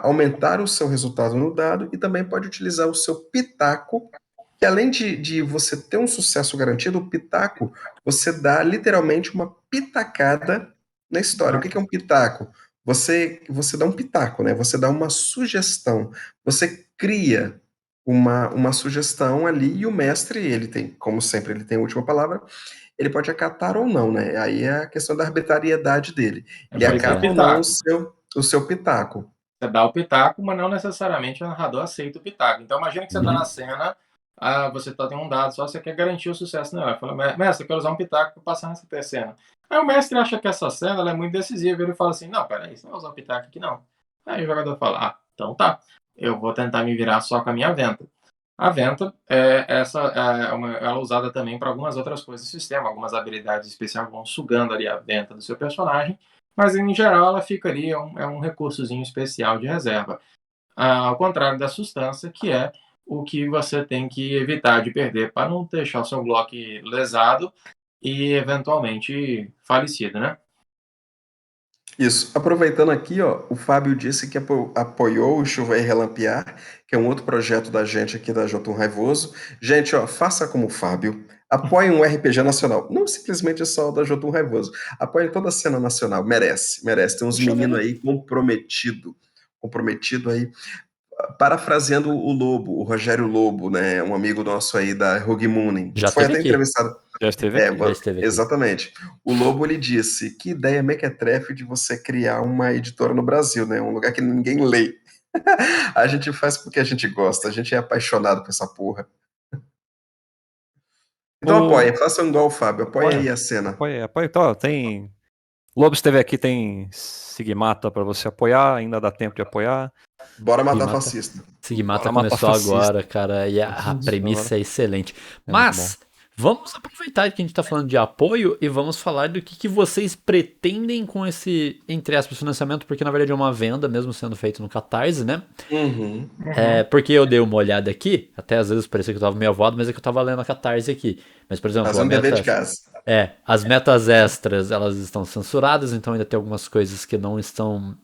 aumentar o seu resultado no dado e também pode utilizar o seu pitaco, que além de você ter um sucesso garantido, o pitaco, você dá literalmente uma pitacada na história. O que é um pitaco? Você dá um pitaco, né? Você dá uma sugestão. Você cria uma sugestão ali e o mestre, ele tem, como sempre, ele tem a última palavra, ele pode acatar ou não, né? Aí é a questão da arbitrariedade dele. Ele acata ou não o seu pitaco. Você dá o pitaco, mas não necessariamente o narrador aceita o pitaco. Então imagina que você está na cena, você tem um dado só, você quer garantir o sucesso nela. Fala, mestre, eu quero usar um pitaco para passar nessa cena. Aí o mestre acha que essa cena ela é muito decisiva. Ele fala assim, não, peraí, você não vai usar o pitaco aqui não. Aí o jogador fala, então tá, eu vou tentar me virar só com a minha venta. A venta ela é usada também para algumas outras coisas do sistema. Algumas habilidades especiais vão sugando ali a venta do seu personagem. Mas, em geral, ela fica ali, é um recursozinho especial de reserva. Ao contrário da substância, que é o que você tem que evitar de perder para não deixar o seu bloco lesado e, eventualmente, falecido, né? Isso. Aproveitando aqui, ó, o Fábio disse que apoiou o Chuva e Relampear, que é um outro projeto da gente aqui da Jotun Raivoso. Gente, ó, faça como o Fábio. Apoie um RPG nacional. Não simplesmente só o da Jotun Raivoso. Apoie toda a cena nacional. Merece, merece. Tem uns Deixa eu ver. meninos aí comprometido aí. Parafraseando o Lobo, o Rogério Lobo, né? Um amigo nosso aí da Rogue Mooning. Já Foi teve até aqui. entrevistado. Já esteve É, aqui. Já esteve aqui. exatamente. O Lobo ele disse: que ideia mequetrefe de você criar uma editora no Brasil, né? Um lugar que ninguém lê. A gente faz porque a gente gosta, a gente é apaixonado por essa porra. Então apoiem, façam igual o Fábio, apoiem aí a cena. Apoia. Então, tem. Lobo esteve aqui, tem Sigmata pra você apoiar, ainda dá tempo de apoiar. Bora matar Sigmata. fascista. Sigmata Bora matar começou fascista. agora, cara, e a premissa é excelente. Mas vamos aproveitar que a gente tá falando de apoio e vamos falar do que vocês pretendem com esse, entre aspas, financiamento, porque na verdade é uma venda, mesmo sendo feito no Catarse, né? Uhum. É, porque eu dei uma olhada aqui, até às vezes parecia que eu tava meio avoado, mas é que eu tava lendo a Catarse aqui. Mas, por exemplo, Fazendo dever de casa. as metas extras, elas estão censuradas, então ainda tem algumas coisas que não estão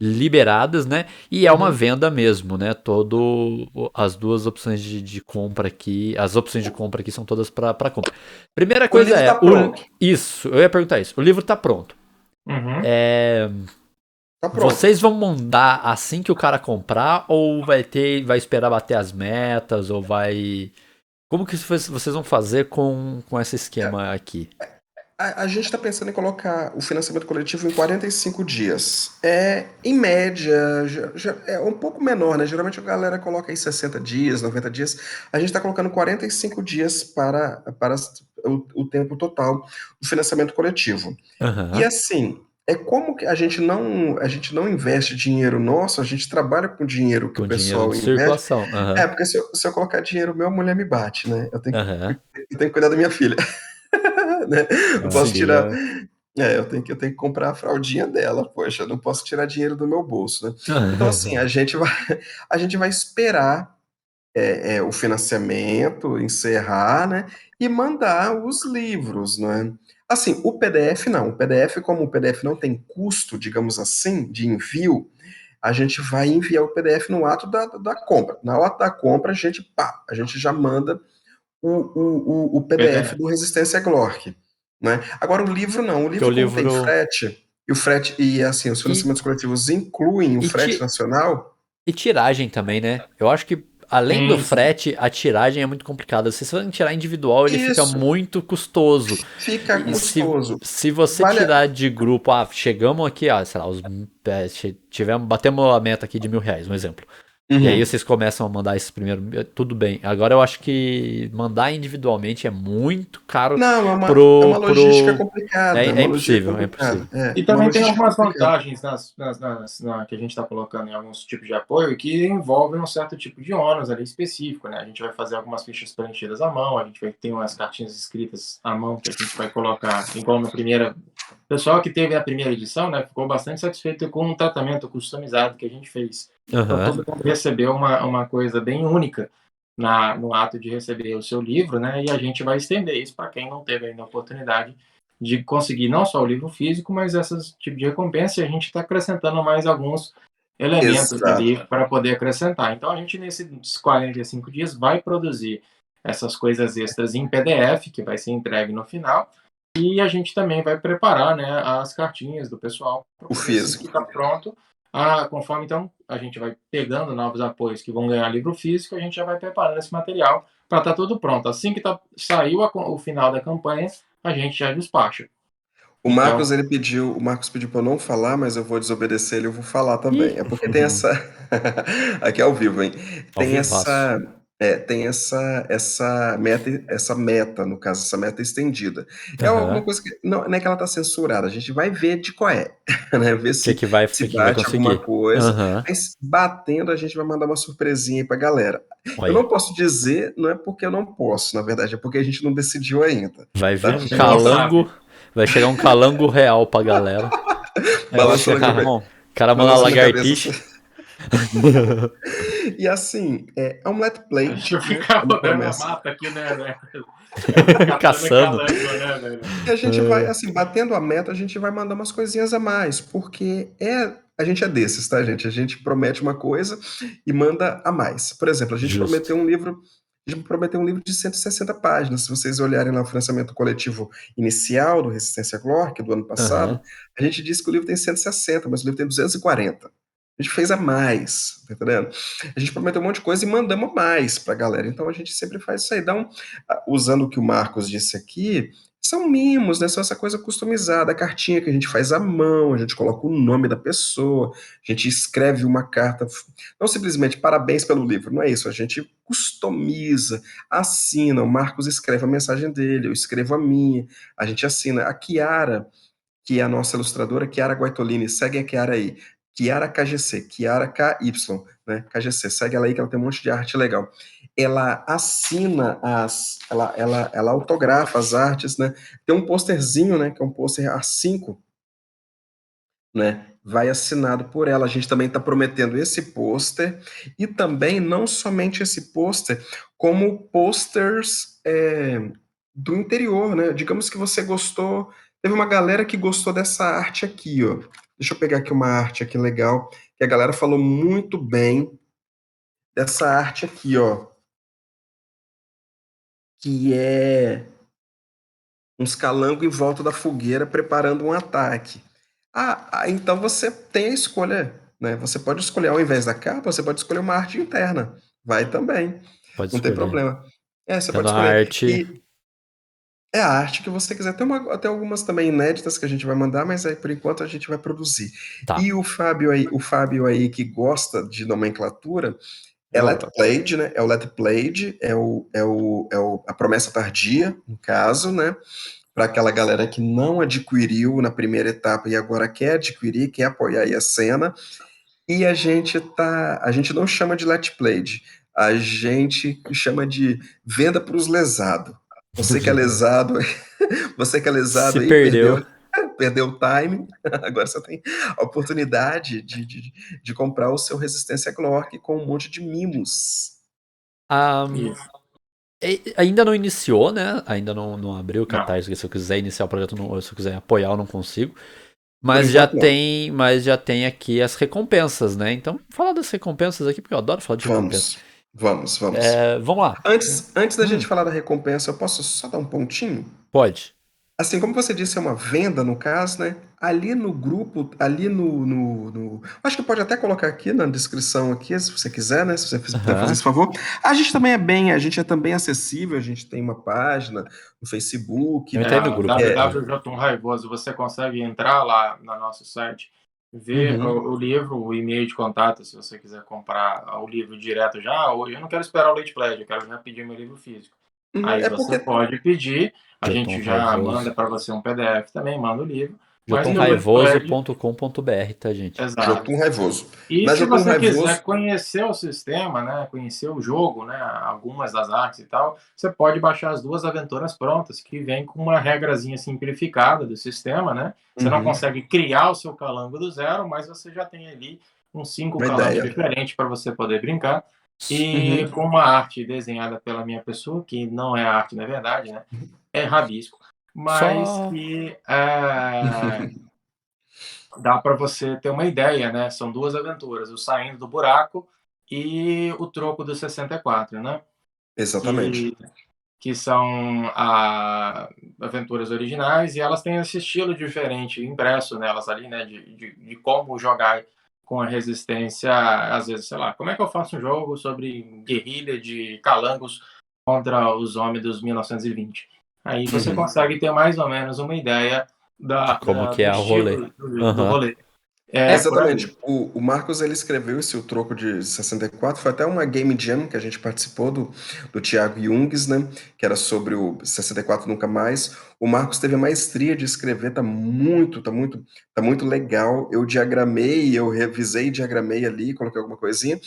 liberadas, né? E é uma venda mesmo, né? As duas opções de compra aqui, as opções de compra aqui são todas para compra. Primeira coisa livro tá pronto. isso, eu ia perguntar isso. O livro tá pronto. Uhum. Tá pronto. Vocês vão mandar assim que o cara comprar ou vai esperar bater as metas ou vai... Como que vocês vão fazer com esse esquema aqui? A gente está pensando em colocar o financiamento coletivo em 45 dias. Em média, é um pouco menor, né? Geralmente a galera coloca aí 60 dias, 90 dias. A gente está colocando 45 dias para o tempo total do financiamento coletivo. E assim, é como que a gente não investe dinheiro nosso, a gente trabalha com dinheiro que Com o dinheiro pessoal de investe. circulação. Porque se eu colocar dinheiro meu, a mulher me bate, né? Eu tenho que cuidar da minha filha. Né? Não posso tirar. Eu tenho que comprar a fraldinha dela, poxa, eu não posso tirar dinheiro do meu bolso, né? Então, assim, a gente vai esperar o financiamento encerrar, né? E mandar os livros, né? Assim, o PDF não. O PDF, como o PDF não tem custo, digamos assim, de envio, a gente vai enviar o PDF no ato da compra. Na hora da compra, a gente já manda o PDF do Resistência Glork, né? Agora o livro não, o livro como tem frete, e assim, os financiamentos coletivos incluem o frete nacional. E tiragem também, né? Eu acho que além do frete, a tiragem é muito complicada. Se você tirar individual, ele fica muito custoso. Fica custoso. Se você tirar de grupo, chegamos aqui, sei lá, batemos a meta aqui de R$1.000, um exemplo. E aí vocês começam a mandar esses primeiro, tudo bem. Agora eu acho que mandar individualmente é muito caro. Não, é uma logística complicada. É impossível. E também tem algumas vantagens que a gente está colocando em alguns tipos de apoio que envolvem um certo tipo de ônus ali específico, né? A gente vai fazer algumas fichas preenchidas à mão, a gente vai ter umas cartinhas escritas à mão que a gente vai colocar, igual na primeira. O pessoal que teve a primeira edição, né, ficou bastante satisfeito com o tratamento customizado que a gente fez. Então, todo mundo recebeu uma coisa bem única no ato de receber o seu livro, né? E a gente vai estender isso para quem não teve ainda a oportunidade de conseguir não só o livro físico, mas esse tipo de recompensa. E a gente está acrescentando mais alguns elementos ali para poder acrescentar. Então, a gente, nesses 45 dias, vai produzir essas coisas extras em PDF, que vai ser entregue no final. E a gente também vai preparar, né, as cartinhas do pessoal. O físico. Fica pronto. Conforme, então, a gente vai pegando novos apoios que vão ganhar livro físico, a gente já vai preparando esse material para estar tudo pronto. Assim que saiu o final da campanha, a gente já despacha. O Marcos pediu para eu não falar, mas eu vou desobedecer ele, eu vou falar também. É porque tem essa... Aqui é ao vivo, hein? Tem essa meta, no caso, essa meta estendida. É uma coisa que não é que ela está censurada, a gente vai ver de qual é, né? Ver se bate alguma coisa. Mas batendo, a gente vai mandar uma surpresinha aí pra galera. Eu não posso dizer, não é porque eu não posso, na verdade, é porque a gente não decidiu ainda. Vai vir um calango, vai chegar um calango real pra galera. Balançando o cara manda lagartixa. E assim, Omelette A Plate, gente né? fica É uma rodando a promessa. mata aqui, né? Caçando. Né, velho? E a gente vai, assim, batendo a meta, a gente vai mandar umas coisinhas a mais, porque a gente é desses, tá, gente? A gente promete uma coisa e manda a mais. Por exemplo, a gente Justo. prometeu um livro de 160 páginas. Se vocês olharem lá o financiamento coletivo inicial do Resistência Glork, do ano passado, Aham. a gente disse que o livro tem 160, mas o livro tem 240. A gente fez a mais, tá entendendo? A gente prometeu um monte de coisa e mandamos mais pra galera. Então a gente sempre faz isso aí. Então, usando o que o Marcos disse aqui, são mimos, né? São essa coisa customizada, a cartinha que a gente faz à mão, a gente coloca o nome da pessoa, a gente escreve uma carta, não simplesmente parabéns pelo livro, não é isso, a gente customiza, assina, o Marcos escreve a mensagem dele, eu escrevo a minha, a gente assina. A Chiara, que é a nossa ilustradora, Chiara Guaitolini, segue a Chiara aí, Chiara KGC, Chiara KY, né, KGC, segue ela aí que ela tem um monte de arte legal. Ela assina ela autografa as artes, né, tem um posterzinho, né, que é um pôster A5, né, vai assinado por ela. A gente também está prometendo esse pôster e também não somente esse pôster, como posters do interior, né? Digamos que você gostou, teve uma galera que gostou dessa arte aqui, ó. Deixa eu pegar aqui uma arte aqui legal, que a galera falou muito bem dessa arte aqui, ó, que é uns calangos em volta da fogueira preparando um ataque. Então você tem a escolha, né? Você pode escolher, ao invés da capa, você pode escolher uma arte interna. Vai também, Pode não tem escolher. problema. Você Sendo pode a escolher. arte. E é a arte que você quiser. Tem algumas também inéditas que a gente vai mandar, mas aí por enquanto a gente vai produzir. Tá. E o Fábio aí que gosta de nomenclatura, é Eu Let gosto. Played, né? É o Let Played, a promessa tardia, no caso, né? Para aquela galera que não adquiriu na primeira etapa e agora quer adquirir, quer apoiar aí a cena. E a gente não chama de Let Played, a gente chama de venda para os lesados. Você que é lesado, você que é lesado Se aí, perdeu. perdeu o time, agora você tem a oportunidade de comprar o seu Resistência Glork com um monte de mimos. Ah, Isso. ainda não iniciou, né? Ainda não abriu o Não. Catarse. Se eu quiser iniciar o projeto, se eu quiser apoiar, eu não consigo. Por Mas enquanto, não. mas já tem aqui as recompensas, né? Então, falar das recompensas aqui, porque eu adoro falar de recompensa. Vamos. Vamos lá. Antes da gente falar da recompensa, eu posso só dar um pontinho? Pode. Assim, como você disse, é uma venda no caso, né? Ali no grupo, ali acho que pode até colocar aqui na descrição aqui, se você quiser, né? Se você puder fazer Aham. esse favor. A gente é também acessível, a gente tem uma página no Facebook. Eu entrei no grupo depois. www.um Raivoso, você consegue entrar lá no nosso site, ver Uhum. o livro, o e-mail de contato, se você quiser comprar o livro direto já, ou eu não quero esperar o Late Pledge, eu quero já pedir meu livro físico. Aí É você porque pode pedir, a Joton gente já Raivoso. manda para você um PDF também, manda o livro, mas no Late Pledge, jotonraivoso.com.br, tá, gente? exato. Jotun Raivoso. E Na se Jotun você Raivoso, quiser conhecer o sistema, né, conhecer o jogo, né, algumas das artes e tal, você pode baixar as 2 aventuras prontas, que vem com uma regrazinha simplificada do sistema, né? Você não uhum, consegue criar o seu calango do zero, mas você já tem ali uns 5 uma calangos ideia. diferentes para você poder brincar. E Uhum. com uma arte desenhada pela minha pessoa, que não é arte na verdade, né? É rabisco, mas Só. que dá para você ter uma ideia, né? São 2 aventuras, o Saindo do Buraco e o Troco do 64, né? Exatamente. Que, que são aventuras originais e elas têm esse estilo diferente impresso nelas ali, né? De como jogar com a resistência, às vezes, sei lá, como é que eu faço um jogo sobre guerrilha de calangos contra os homens dos 1920? Aí você Uhum. consegue ter mais ou menos uma ideia De como que do é o rolê. estilo do Aham. rolê. É por ali. Exatamente. O Marcos ele escreveu esse O Troco de 64. Foi até uma Game Jam que a gente participou do Thiago Jungs, né? Que era sobre o 64 Nunca Mais. O Marcos teve a maestria de escrever, tá muito legal. Eu diagramei, eu revisei, diagramei ali, coloquei alguma coisinha.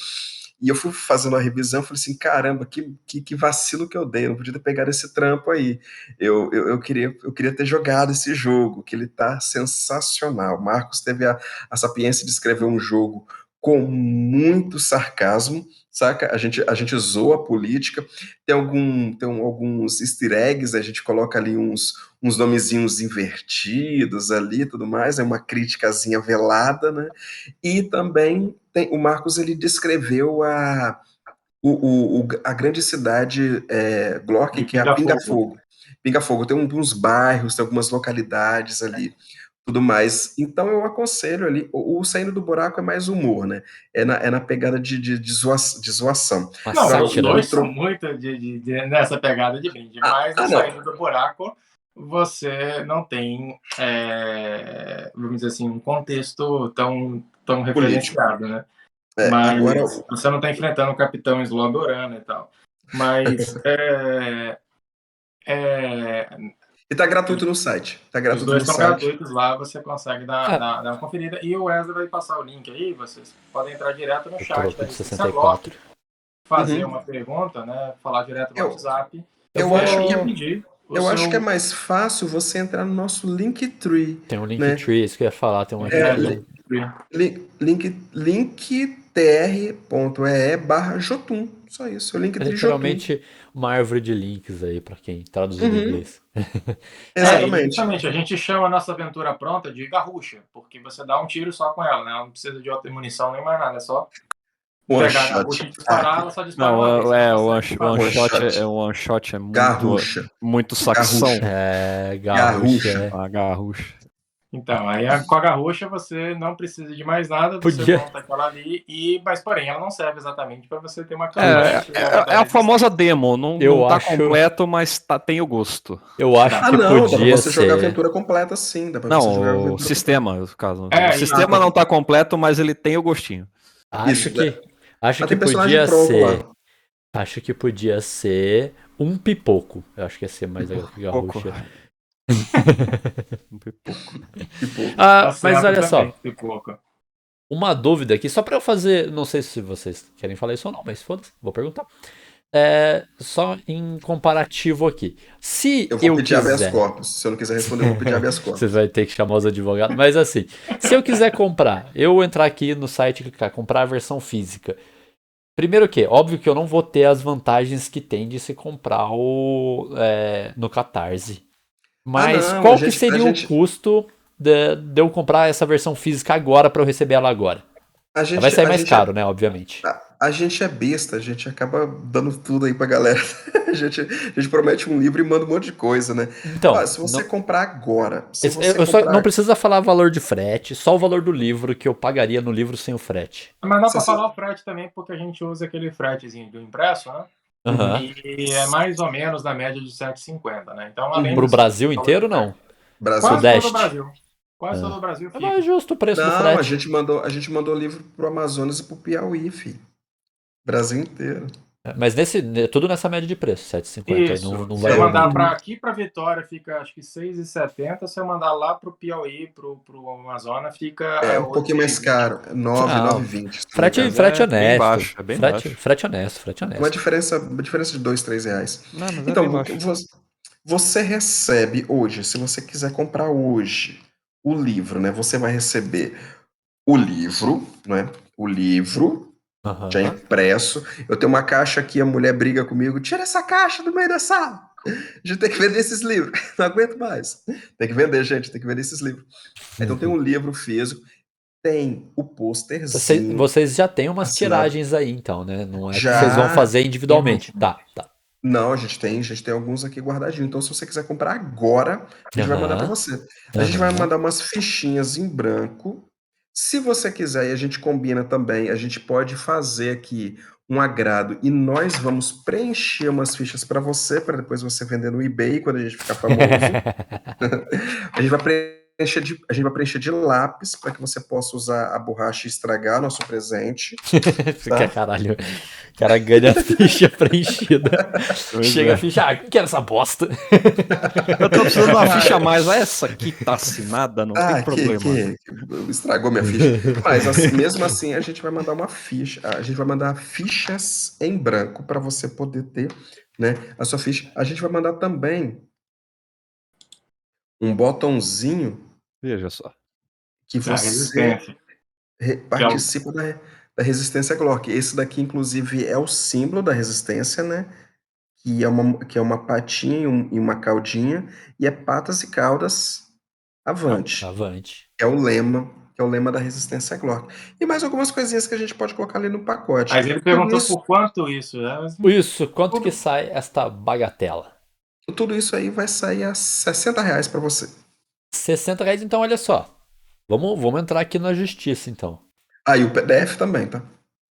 E eu fui fazendo a revisão, falei assim, caramba, que vacilo que eu dei, eu não podia ter pegado esse trampo aí. Eu queria ter jogado esse jogo, que ele tá sensacional. O Marcos teve a sapiência de escrever um jogo com muito sarcasmo, saca? A gente zoa a política, tem alguns easter eggs, a gente coloca ali uns nomezinhos invertidos ali, tudo mais, é uma criticazinha velada, né? E também o Marcos, ele descreveu a grande cidade Glorken, que é a Pinga Fogo. Pinga Fogo tem uns bairros, tem algumas localidades ali, tudo mais. Então eu aconselho ali, o Saindo do Buraco é mais humor, né? É na pegada de zoação. Uma Não, os sátira. dois são muito nessa pegada de brinde, mas no Saindo do Buraco você não tem, vamos dizer assim, um contexto tão referenciado, né? Mas agora, você não está enfrentando o Capitão Slodorana e tal. Mas e tá gratuito no site. Tá os gratuito dois no estão site. gratuitos lá, você consegue dar uma conferida. E o Wesley vai passar o link aí, vocês podem entrar direto no chat da Receita 64. fazer uma pergunta, né? Falar direto no WhatsApp. Eu acho que é seu... mais fácil você entrar no nosso Linktree. Tem um né? Linktree, isso que eu ia falar. Tem um linktr.ee/Jotun. Só isso, o É Linktree Jotun. literalmente uma árvore de links aí, pra quem traduzir do inglês. Exatamente. A gente chama a nossa aventura pronta de garrucha, porque você dá um tiro só com ela, né? Ela não precisa de outra munição nem mais nada, é só pegar a garrucha e disparar, ela só dispara uma vez. O one shot é Garrucha. muito saxão. Garrucha. A garrucha. Então, aí com a garrucha você não precisa de mais nada, você monta aquela ali, mas porém ela não serve exatamente para você ter uma câmera. É a famosa demo, não tá completo, mas tem o gosto. Eu acho que dá podia pra você ser. jogar aventura completa sim, dá pra você jogar o sistema, no caso. O sistema exato. não tá completo, mas ele tem o gostinho. Acho que tem podia pronto ser. lá. Acho que podia ser um pipoco. Eu acho que ia ser mais legal que garrucha. Um pipoco. Mas olha só. Pipoco. Uma dúvida aqui, só pra eu fazer. Não sei se vocês querem falar isso ou não, mas foda-se, vou perguntar. Só em comparativo aqui. Se eu vou pedir quiser... habeas corpus. Se eu não quiser responder, eu vou pedir habeas corpus. Você vai ter que chamar os advogados. Mas assim, se eu quiser comprar, eu entrar aqui no site e clicar comprar a versão física. Primeiro que, óbvio que eu não vou ter as vantagens que tem de se comprar no Catarse. Mas qual que seria o custo de eu comprar essa versão física agora para eu receber ela agora? Vai sair mais caro, né? Obviamente. A gente é besta, a gente acaba dando tudo aí pra galera. A gente promete um livro e manda um monte de coisa, né? Então, se você comprar agora. Só não precisa falar valor de frete, só o valor do livro que eu pagaria no livro sem o frete. Mas não pra falar o frete também, porque a gente usa aquele fretezinho do impresso, né? E é mais ou menos na média de R$7,50, né? Então, além pro Brasil inteiro, não? Quase todo o Brasil. Quase todo o Brasil fica. Não é justo o preço do frete. Não, a gente mandou livro pro Amazonas e pro Piauí, filho. Brasil inteiro. Mas tudo nessa média de preço, R$7,50. Não vai se eu mandar aqui pra Vitória, fica acho que R$6,70. Se eu mandar lá pro Piauí, pro Amazonas, fica... um pouquinho mais caro. R$9,20. Frete honesto. Baixo, é bem baixo. Frete honesto. Uma diferença de R$2-3. Não, mas então, você recebe hoje, se você quiser comprar hoje o livro, né? Você vai receber o livro, né? O livro... já impresso. Eu tenho uma caixa aqui, a mulher briga comigo, tira essa caixa do meio da sala. A gente tem que vender esses livros. Não aguento mais. Tem que vender, gente, tem que vender esses livros. Então tem um livro físico, tem o pôsterzinho. Vocês já têm umas tiragens aí, então, né? Não é que vocês vão fazer individualmente. Tá. Não, a gente tem alguns aqui guardadinhos. Então, se você quiser comprar agora, a gente vai mandar para você. A gente vai mandar umas fichinhas em branco. Se você quiser, e a gente combina também, a gente pode fazer aqui um agrado e nós vamos preencher umas fichas para você, para depois você vender no eBay quando a gente ficar famoso. A gente vai preencher de lápis para que você possa usar a borracha e estragar nosso presente. Tá? Caralho, o cara ganha a ficha preenchida. Chega a ficha, quero essa bosta. Eu tô precisando de uma ficha a mais. Essa aqui tá assinada, não tem problema. Estragou minha ficha. Mas assim, mesmo assim, a gente vai mandar uma ficha. A gente vai mandar fichas em branco para você poder ter, né, a sua ficha. A gente vai mandar também um botãozinho. Veja só. Que você participa da da Resistência Glork. Esse daqui, inclusive, é o símbolo da resistência, né? Que é uma patinha e uma caudinha, e é patas e caudas avante, Avante. que é o lema da Resistência Glork. E mais algumas coisinhas que a gente pode colocar ali no pacote. Mas ele perguntou por quanto isso, né? Isso, quanto que sai esta bagatela? Tudo isso aí vai sair a R$60 para você. R$60, então olha só. Vamos entrar aqui na justiça, então. E o PDF também, tá?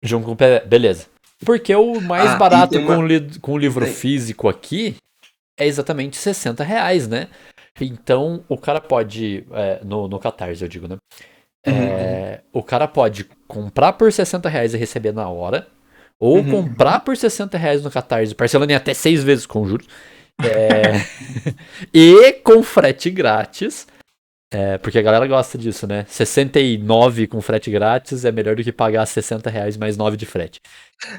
Junto com o PDF. Beleza. Porque o mais e barato tem com o livro tem- físico aqui é exatamente R$60, né? Então o cara pode. No Catarse, eu digo, né? O cara pode comprar por R$60 e receber na hora. Ou comprar por R$60 no Catarse, parcelando em até 6 vezes com juros. E com frete grátis. Porque a galera gosta disso, né? 69 com frete grátis é melhor do que pagar R$60 mais 9 de frete.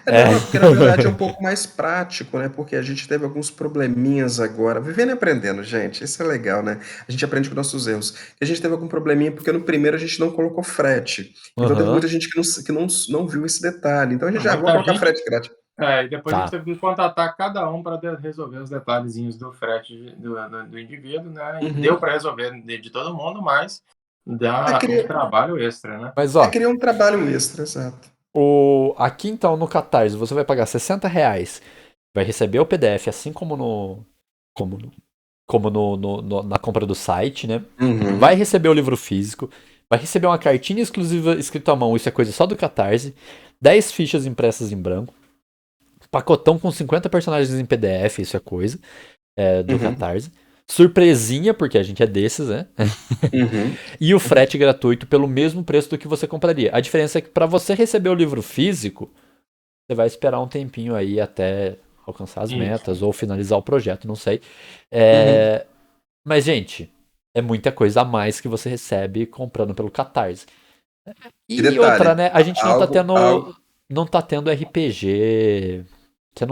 Não, porque na verdade é um pouco mais prático, né? Porque a gente teve alguns probleminhas agora. Vivendo e aprendendo, gente. Isso é legal, né? A gente aprende com nossos erros. A gente teve algum probleminha porque no primeiro a gente não colocou frete. Então teve muita gente que não viu esse detalhe. Então a gente já vai colocar frete grátis. E depois a gente teve que contatar cada um para resolver os detalhezinhos do frete do indivíduo, né? E deu para resolver de todo mundo, mas dá um trabalho extra, né? Mas ó, cria um trabalho extra, exato. Aqui então no Catarse você vai pagar R$60, vai receber o PDF, assim como na compra do site, né? Vai receber o livro físico, vai receber uma cartinha exclusiva escrita à mão, isso é coisa só do Catarse, 10 fichas impressas em branco, pacotão com 50 personagens em PDF, isso é coisa do Catarse. Surpresinha, porque a gente é desses, né? E o frete gratuito pelo mesmo preço do que você compraria. A diferença é que para você receber o livro físico, você vai esperar um tempinho aí até alcançar as metas ou finalizar o projeto, não sei. Mas, gente, é muita coisa a mais que você recebe comprando pelo Catarse. E detalhe, outra, né? A gente não tá tendo RPG. Você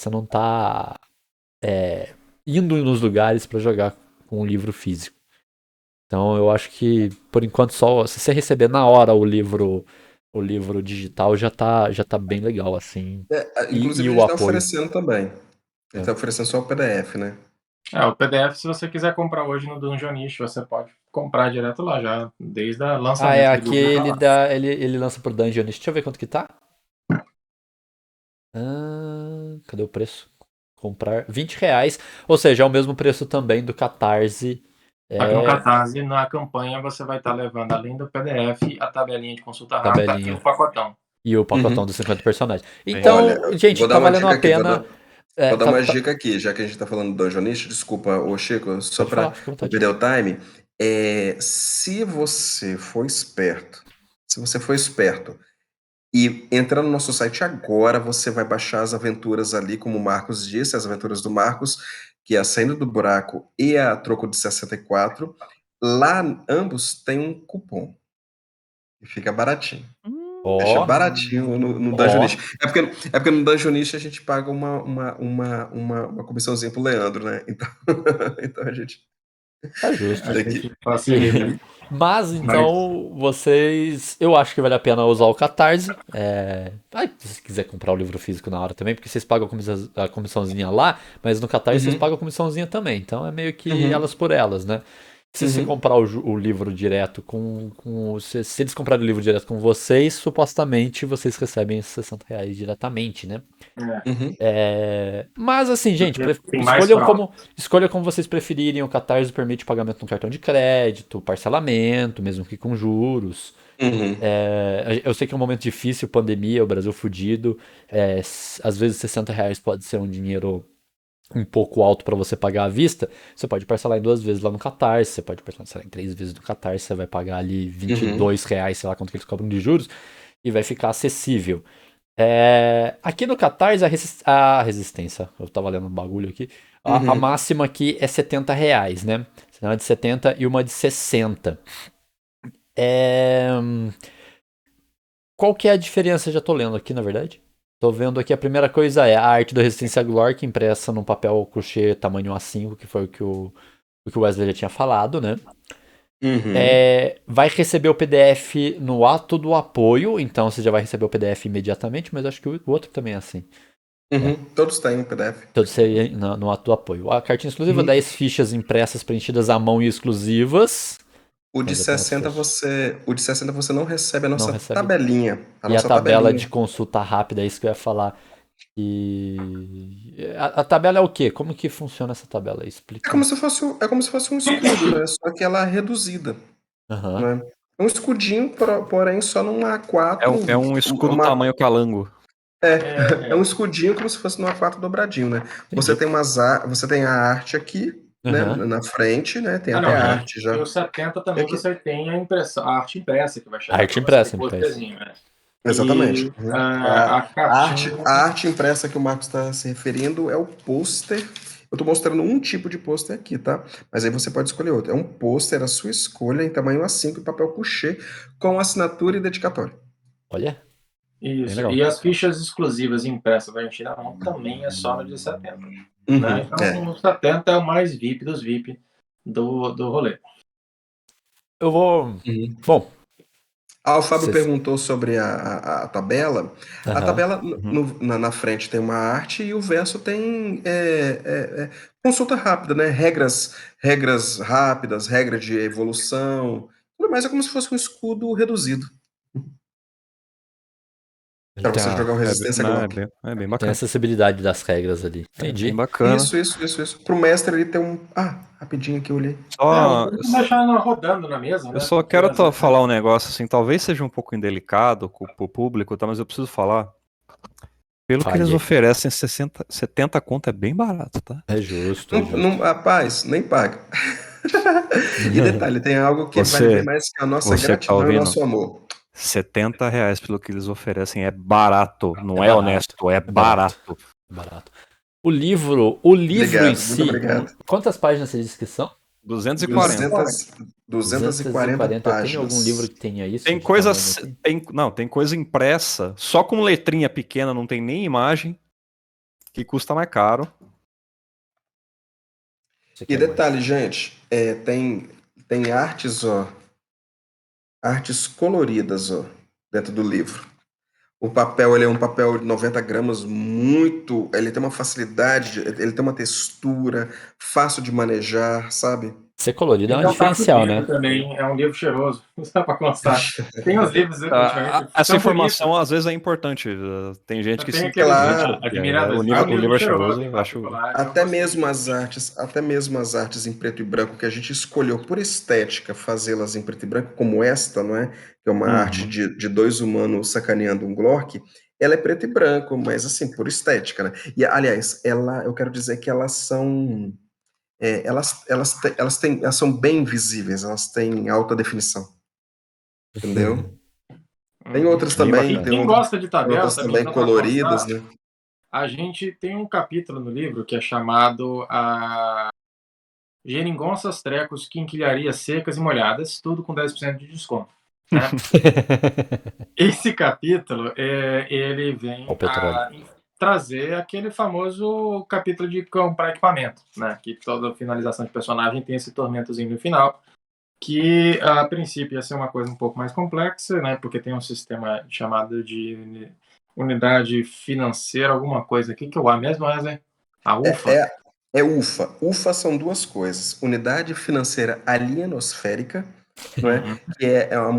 não tá indo nos lugares para jogar com o livro físico. Então eu acho que por enquanto só se você receber na hora o livro digital já tá bem legal assim. Inclusive e a o gente está apoio. oferecendo também. A gente está oferecendo só o PDF, né? O PDF, se você quiser comprar hoje no Dungeonish, você pode comprar direto lá já, desde o lançamento. Aqui ele lança por Dungeonish. Deixa eu ver quanto que tá. Cadê o preço? Comprar R$20, ou seja, é o mesmo preço também do Catarse. Aqui no Catarse, na campanha, você vai estar levando, além do PDF, a tabelinha de consulta rápida e o pacotão. E o pacotão dos 50 personagens. Então, olha, gente, tá valendo a pena. Vou dar uma dica aqui, já que a gente está falando do Dungeonist, desculpa, Chico, só para perder o time. Se você for esperto e entrar no nosso site agora, você vai baixar as aventuras ali, como o Marcos disse, as aventuras do Marcos, que é a Saindo do Buraco e a Troco de 64. Lá, ambos têm um cupom. E fica baratinho. Deixa baratinho no Dungeonist. É porque no Dungeonist a gente paga uma comissãozinha pro Leandro, né? Então a gente... Tá justo. Facilita. Mas então, vocês. Eu acho que vale a pena usar o Catarse. Se você quiser comprar o livro físico na hora também, porque vocês pagam a comissãozinha lá, mas no Catarse vocês pagam a comissãozinha também. Então é meio que elas por elas, né? Se você comprar o livro direto se eles comprarem o livro direto com vocês, supostamente vocês recebem esses R$60 diretamente, né? Mas assim, gente, escolha como vocês preferirem. O Catarse permite pagamento no cartão de crédito, parcelamento, mesmo que com juros. Eu sei que é um momento difícil, pandemia, o Brasil fudido. Às vezes R$60 pode ser um dinheiro um pouco alto para você pagar à vista. Você pode parcelar em 2 vezes lá no Catarse, você pode parcelar em 3 vezes no Catarse, você vai pagar ali R$22, sei lá quanto que eles cobram de juros, e vai ficar acessível. Aqui no Catarse a resistência, eu tava lendo um bagulho aqui, a máxima aqui é R$70, né? Uma de 70 e uma de 60. Qual que é a diferença? Já tô lendo aqui, na verdade. Tô vendo aqui, a primeira coisa é a arte do Resistência Glork impressa num papel crochê tamanho A5, que foi o que o Wesley já tinha falado, né? vai receber o PDF no ato do apoio, então você já vai receber o PDF imediatamente, mas acho que o outro também é assim. Todos têm PDF. Todos no ato do apoio. A cartinha exclusiva, 10 fichas impressas preenchidas à mão e exclusivas. O de 60 você não recebe a nossa recebe. tabelinha. A tabela de consulta rápida, é isso que eu ia falar. A tabela é o quê? Como que funciona essa tabela? Explica. É como se fosse um escudo, né? Só que ela é reduzida. Né? É um escudinho, porém só num A4. É um escudo tamanho calango. É um escudinho como se fosse num A4 dobradinho, né? Você tem a arte aqui, né? Na frente, né? Tem até a arte já. E o 70 também você tem a arte impressa que vai chegar. A arte impressa, né? Exatamente. A arte impressa que o Marcos está se referindo é o pôster. Eu estou mostrando um tipo de pôster aqui, tá? Mas aí você pode escolher outro. É um pôster à sua escolha, em tamanho A5 e papel couché, com assinatura e dedicatória. Olha. Isso. E as fichas exclusivas impressas da gente na mão também é só no dia 70. Né? Então, o 70 é o mais VIP dos VIP do rolê. Eu vou... Bom... O Fábio perguntou sobre a tabela. A tabela, na frente tem uma arte e o verso tem consulta rápida, né? Regras rápidas, regra de evolução. Tudo mais é como se fosse um escudo reduzido. Para você jogar o Resistência Glock. É bem bacana. Tem a acessibilidade das regras ali. Entendi. Bem bacana. Isso. Pro mestre ele tem um... rapidinho aqui eu olhei. Vamos deixar rodando na mesa, né? Eu só quero falar um negócio assim, talvez seja um pouco indelicado pro público, tá? Mas eu preciso falar. Pelo que eles oferecem, 70 conto é bem barato, tá? É justo. Rapaz, nem paga. E detalhe, tem algo que vale bem mais que a nossa gratidão e o nosso amor. R$70 pelo que eles oferecem é barato, não é honesto, é barato. Barato. O livro em si. Muito obrigado. Quantas páginas você disse que são? 240 páginas. Tem algum livro que tenha isso? Tem coisa, tem coisa impressa, só com letrinha pequena, não tem nem imagem, que custa mais caro. E detalhe, gente, tem artes, artes coloridas, dentro do livro. O papel, ele é um papel de 90 gramas, ele tem uma facilidade, ele tem uma textura, fácil de manejar, sabe? Ser colorido é um diferencial, né? Também é um livro cheiroso, só para constar. Tem os livros... essa informação, às vezes, é importante. Tem gente que se... Claro. O livro é cheiroso, eu acho... Até mesmo as artes em preto e branco, que a gente escolheu por estética fazê-las em preto e branco, como esta, não é? Que é uma arte de dois humanos sacaneando um Glock. Ela é preto e branco, mas assim, por estética, né? E, aliás, eu quero dizer que elas são... elas são bem visíveis, elas têm alta definição. Entendeu? Tem outras também. Quem gosta de tabela, outras também coloridas, né? A gente tem um capítulo no livro que é chamado Geringonças, Trecos, Quinquilharias Secas e Molhadas, tudo com 10% de desconto. Né? Esse capítulo, ele vem trazer aquele famoso capítulo de comprar equipamento, né? Que toda finalização de personagem tem esse tormentozinho no final, que a princípio ia ser uma coisa um pouco mais complexa, né? Porque tem um sistema chamado de unidade financeira, alguma coisa aqui, que é o mesmo, Wesley? A UFA? É UFA. UFA são duas coisas. Unidade financeira alienosférica, não é? Que é uma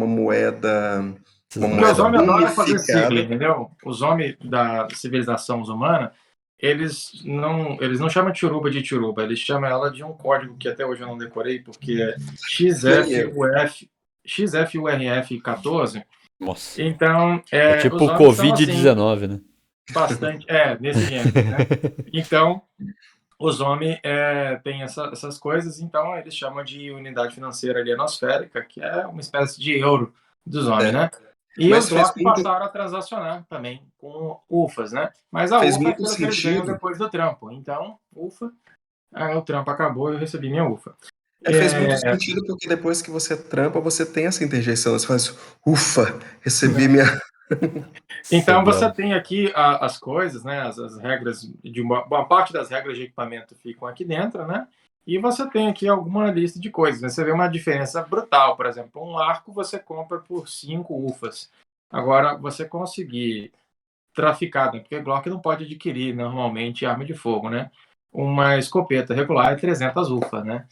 moeda... Os homens adoram fazer sigla, entendeu? Os homens da civilização humana, eles não chamam Tiruba de Tiruba, eles chamam ela de um código que até hoje eu não decorei, porque é XFURF14. Nossa. Então, é tipo o Covid-19, assim, né? Bastante, nesse gênero, né? Então, os homens têm essas coisas, então eles chamam de unidade financeira alienosférica, que é uma espécie de euro dos homens, né? E os blocos passaram a transacionar também com UFAs, né? Mas a UFA é aquilo que eles ganham depois do trampo. Então, UFA, o trampo acabou e eu recebi minha UFA. Fez muito sentido, porque depois que você trampa, você tem essa interjeição. Você faz, ufa, recebi minha... Então, você tem aqui as coisas, né? As regras, uma parte das regras de equipamento ficam aqui dentro, né? E você tem aqui alguma lista de coisas, né? Você vê uma diferença brutal, por exemplo, um arco você compra por 5 UFAs. Agora, você conseguir traficar, né? Porque Glock não pode adquirir normalmente arma de fogo, né? Uma escopeta regular é 300 UFAs, né?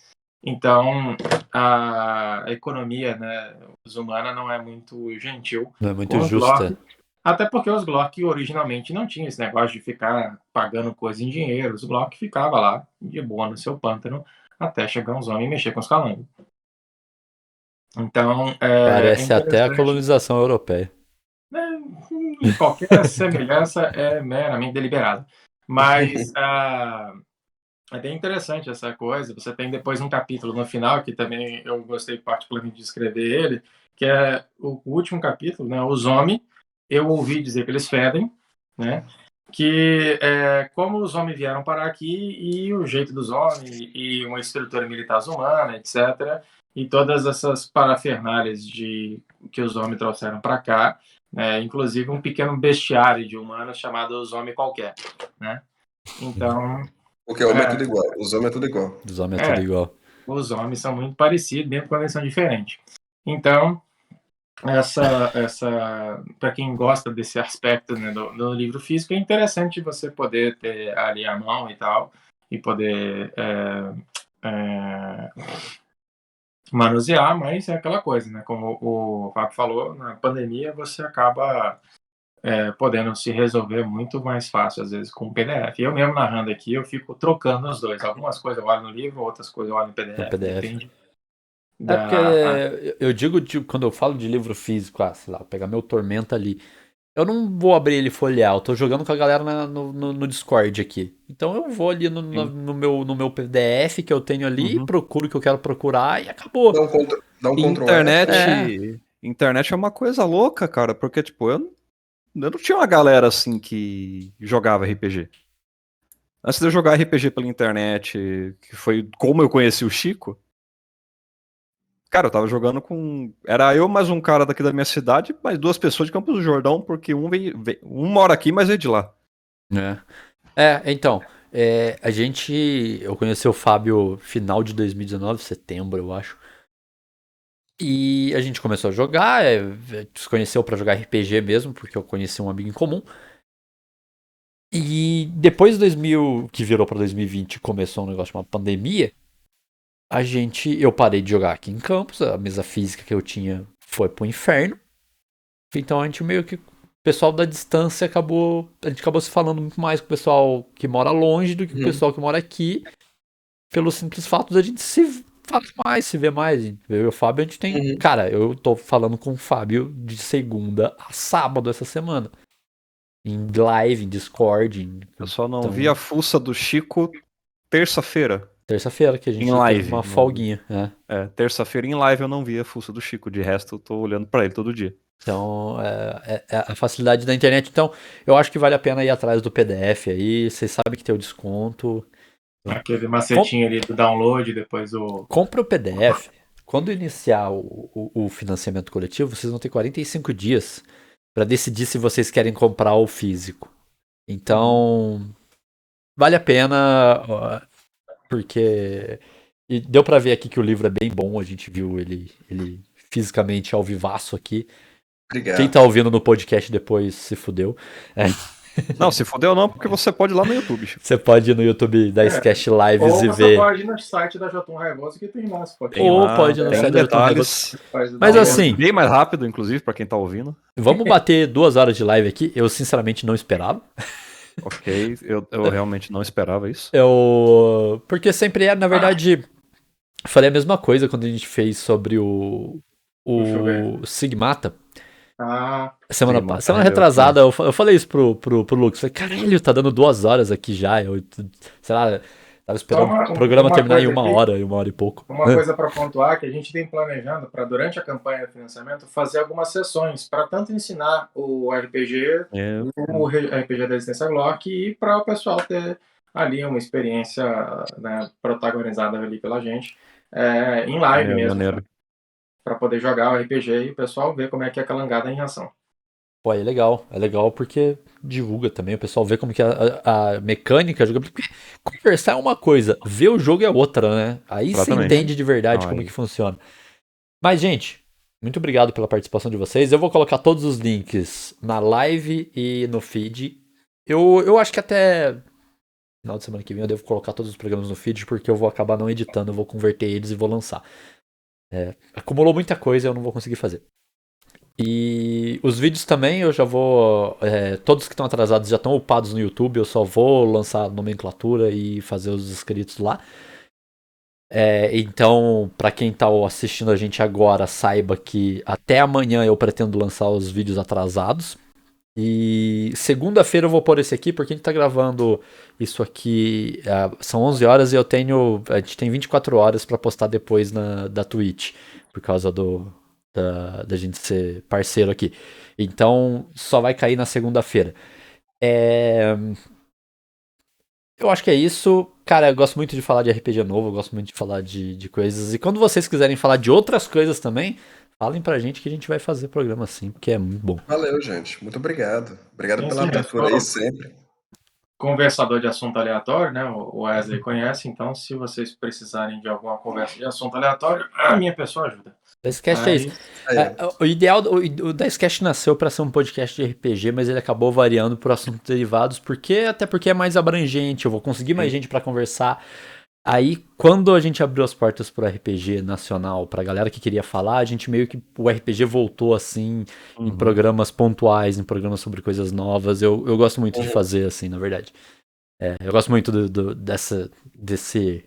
Então, a economia, né, humana não é muito gentil. Não é muito justa. Glock, até porque os Glock originalmente não tinham esse negócio de ficar pagando coisa em dinheiro. Os Glock ficava lá, de boa, no seu pântano, até chegar uns homens e mexer com os calangos. Então, Parece até a colonização europeia. Qualquer semelhança é meramente deliberada. Mas é bem interessante essa coisa. Você tem depois um capítulo no final, que também eu gostei particularmente de escrever ele, que é o último capítulo, né? Os homens. Eu ouvi dizer que eles fedem, né? Que como os homens vieram parar aqui e o jeito dos homens e uma estrutura militar humana, etc. E todas essas parafernálias que os homens trouxeram para cá, né? Inclusive um pequeno bestiário de humanos chamado os homens qualquer, né? Então... Porque o homem é tudo igual, os homens é tudo igual. Os homens é tudo igual. Os homens são muito parecidos, mesmo quando eles são diferentes. Então, para quem gosta desse aspecto, né, do livro físico, é interessante você poder ter ali a mão e tal, e poder manusear, mas é aquela coisa, né? Como o Fábio falou, na pandemia você acaba podendo se resolver muito mais fácil, às vezes, com o PDF. Eu mesmo narrando aqui, eu fico trocando os dois. Algumas coisas eu olho no livro, outras coisas eu olho no PDF. Depende. Porque eu digo, quando eu falo de livro físico, sei lá, pegar meu Tormenta ali, eu não vou abrir ele e folhear, eu tô jogando com a galera no Discord aqui. Então eu vou ali no meu PDF que eu tenho ali, procuro o que eu quero procurar e acabou. Dá um control. Internet é uma coisa louca, cara, porque, tipo, eu não tinha uma galera assim que jogava RPG. Antes de eu jogar RPG pela internet, que foi como eu conheci o Chico, cara, eu tava jogando com... Era eu mais um cara daqui da minha cidade, mais 2 pessoas de Campos do Jordão, porque um mora aqui, mas é de lá. Então, eu conheci o Fábio final de 2019, setembro, eu acho. E a gente começou a jogar, se conheceu pra jogar RPG mesmo, porque eu conheci um amigo em comum. E depois de 2000, que virou pra 2020, começou um negócio de uma pandemia, eu parei de jogar aqui em Campos, a mesa física que eu tinha foi pro inferno. Então a gente meio que, o pessoal da distância a gente acabou se falando muito mais com o pessoal que mora longe do que com o pessoal que mora aqui, pelo simples fato da gente se falar mais, se ver mais. Eu e o Fábio, a gente tem... Cara, eu tô falando com o Fábio de segunda a sábado essa semana. Em live, em Discord. Eu só não vi a fuça do Chico terça-feira. Terça-feira que a gente teve uma folguinha. Terça-feira em live eu não vi a fuça do Chico. De resto, eu tô olhando pra ele todo dia. Então, a facilidade da internet. Então, eu acho que vale a pena ir atrás do PDF aí. Vocês sabem que tem o desconto. Aquele macetinho ali do download, depois o... Compre o PDF. Quando iniciar o financiamento coletivo, vocês vão ter 45 dias para decidir se vocês querem comprar o físico. Então, vale a pena, porque... E deu para ver aqui que o livro é bem bom. A gente viu ele fisicamente ao vivaço aqui. Obrigado. Quem tá ouvindo no podcast depois se fudeu. Não, se fudeu não, porque você pode ir lá no YouTube. Você pode ir no YouTube da Sketch Lives e ver. Ou você pode ir no site da Jotun Raivoso que tem lá. Ou pode ir no site da Jotun Raivoso. Mas assim... Bem mais rápido, inclusive, pra quem tá ouvindo. Vamos bater 2 horas de live aqui. Eu sinceramente não esperava. Ok, eu realmente não esperava isso. Porque sempre na verdade... Falei a mesma coisa quando a gente fez sobre o Sigmata. Semana retrasada, eu falei isso pro Lucas. Falei, caralho, tá dando 2 horas aqui já. Sei lá, tava esperando o programa terminar em 1 hora, 1 hora e pouco. Uma coisa para pontuar, que a gente tem planejando para, durante a campanha de financiamento, fazer algumas sessões para tanto ensinar o RPG, o RPG da Resistência Glock, e para o pessoal ter ali uma experiência, né, protagonizada ali pela gente, em live mesmo. Para poder jogar o RPG e o pessoal ver como é que é a calangada em ação. Pô, é legal porque divulga também, o pessoal vê como que a mecânica joga. Porque conversar é uma coisa, ver o jogo é outra, né? Aí você entende de verdade como que funciona. Mas, gente, muito obrigado pela participação de vocês. Eu vou colocar todos os links na live e no feed. Eu acho que até final de semana que vem eu devo colocar todos os programas no feed, porque eu vou acabar não editando, eu vou converter eles e vou lançar. Acumulou muita coisa, eu não vou conseguir fazer. E os vídeos também eu já vou. Todos que estão atrasados já estão upados no YouTube, eu só vou lançar a nomenclatura e fazer os inscritos lá. Então, pra quem tá assistindo a gente agora, saiba que até amanhã eu pretendo lançar os vídeos atrasados. E segunda-feira eu vou pôr esse aqui, porque a gente tá gravando isso aqui. São 11 horas e a gente tem 24 horas pra postar depois da Twitch, por causa da gente ser parceiro aqui. Então, só vai cair na segunda-feira. Eu acho que é isso. Cara, eu gosto muito de falar de RPG novo, eu gosto muito de falar de coisas. E quando vocês quiserem falar de outras coisas também, falem pra gente que a gente vai fazer programa assim, porque é muito bom. Valeu, gente. Muito obrigado. Obrigado pela abertura aí sempre. Conversador de assunto aleatório, né? O Wesley conhece, então se vocês precisarem de alguma conversa de assunto aleatório, a minha pessoa ajuda. O Dicecast é isso. O ideal, o Dicecast nasceu para ser um podcast de RPG, mas ele acabou variando por assuntos derivados, até porque é mais abrangente, eu vou conseguir mais gente para conversar. Aí, quando a gente abriu as portas pro RPG nacional, pra galera que queria falar, a gente meio que, o RPG voltou assim, em programas pontuais, em programas sobre coisas novas. Eu gosto muito de fazer assim, na verdade. Eu gosto muito desse...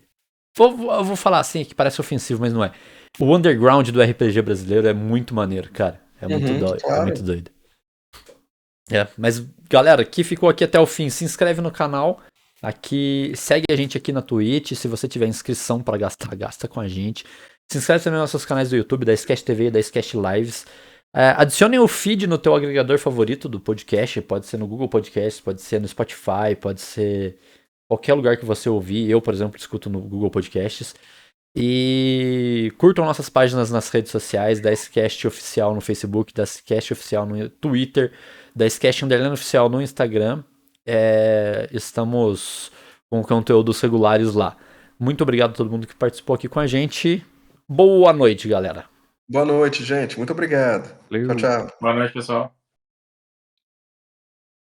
Eu vou falar assim, que parece ofensivo, mas não é. O underground do RPG brasileiro é muito maneiro, cara. É muito doido. Claro. É muito doido. Mas, galera, que ficou aqui até o fim, se inscreve no canal. Aqui, segue a gente aqui na Twitch. Se você tiver inscrição pra gastar, gasta com a gente. Se inscreve também nos nossos canais do YouTube, da Sketch TV e da Sketch Lives. Adicionem o feed no teu agregador favorito do podcast. Pode ser no Google Podcast, pode ser no Spotify, pode ser qualquer lugar que você ouvir. Eu, por exemplo, escuto no Google Podcasts. E curtam nossas páginas nas redes sociais, da Sketch Oficial no Facebook, da Sketch Oficial no Twitter, da Sketch Underline Oficial no Instagram. Estamos com conteúdos regulares lá. Muito obrigado a todo mundo que participou aqui com a gente. Boa noite, galera. Boa noite, gente. Muito obrigado. Valeu. Tchau, tchau. Boa noite, pessoal.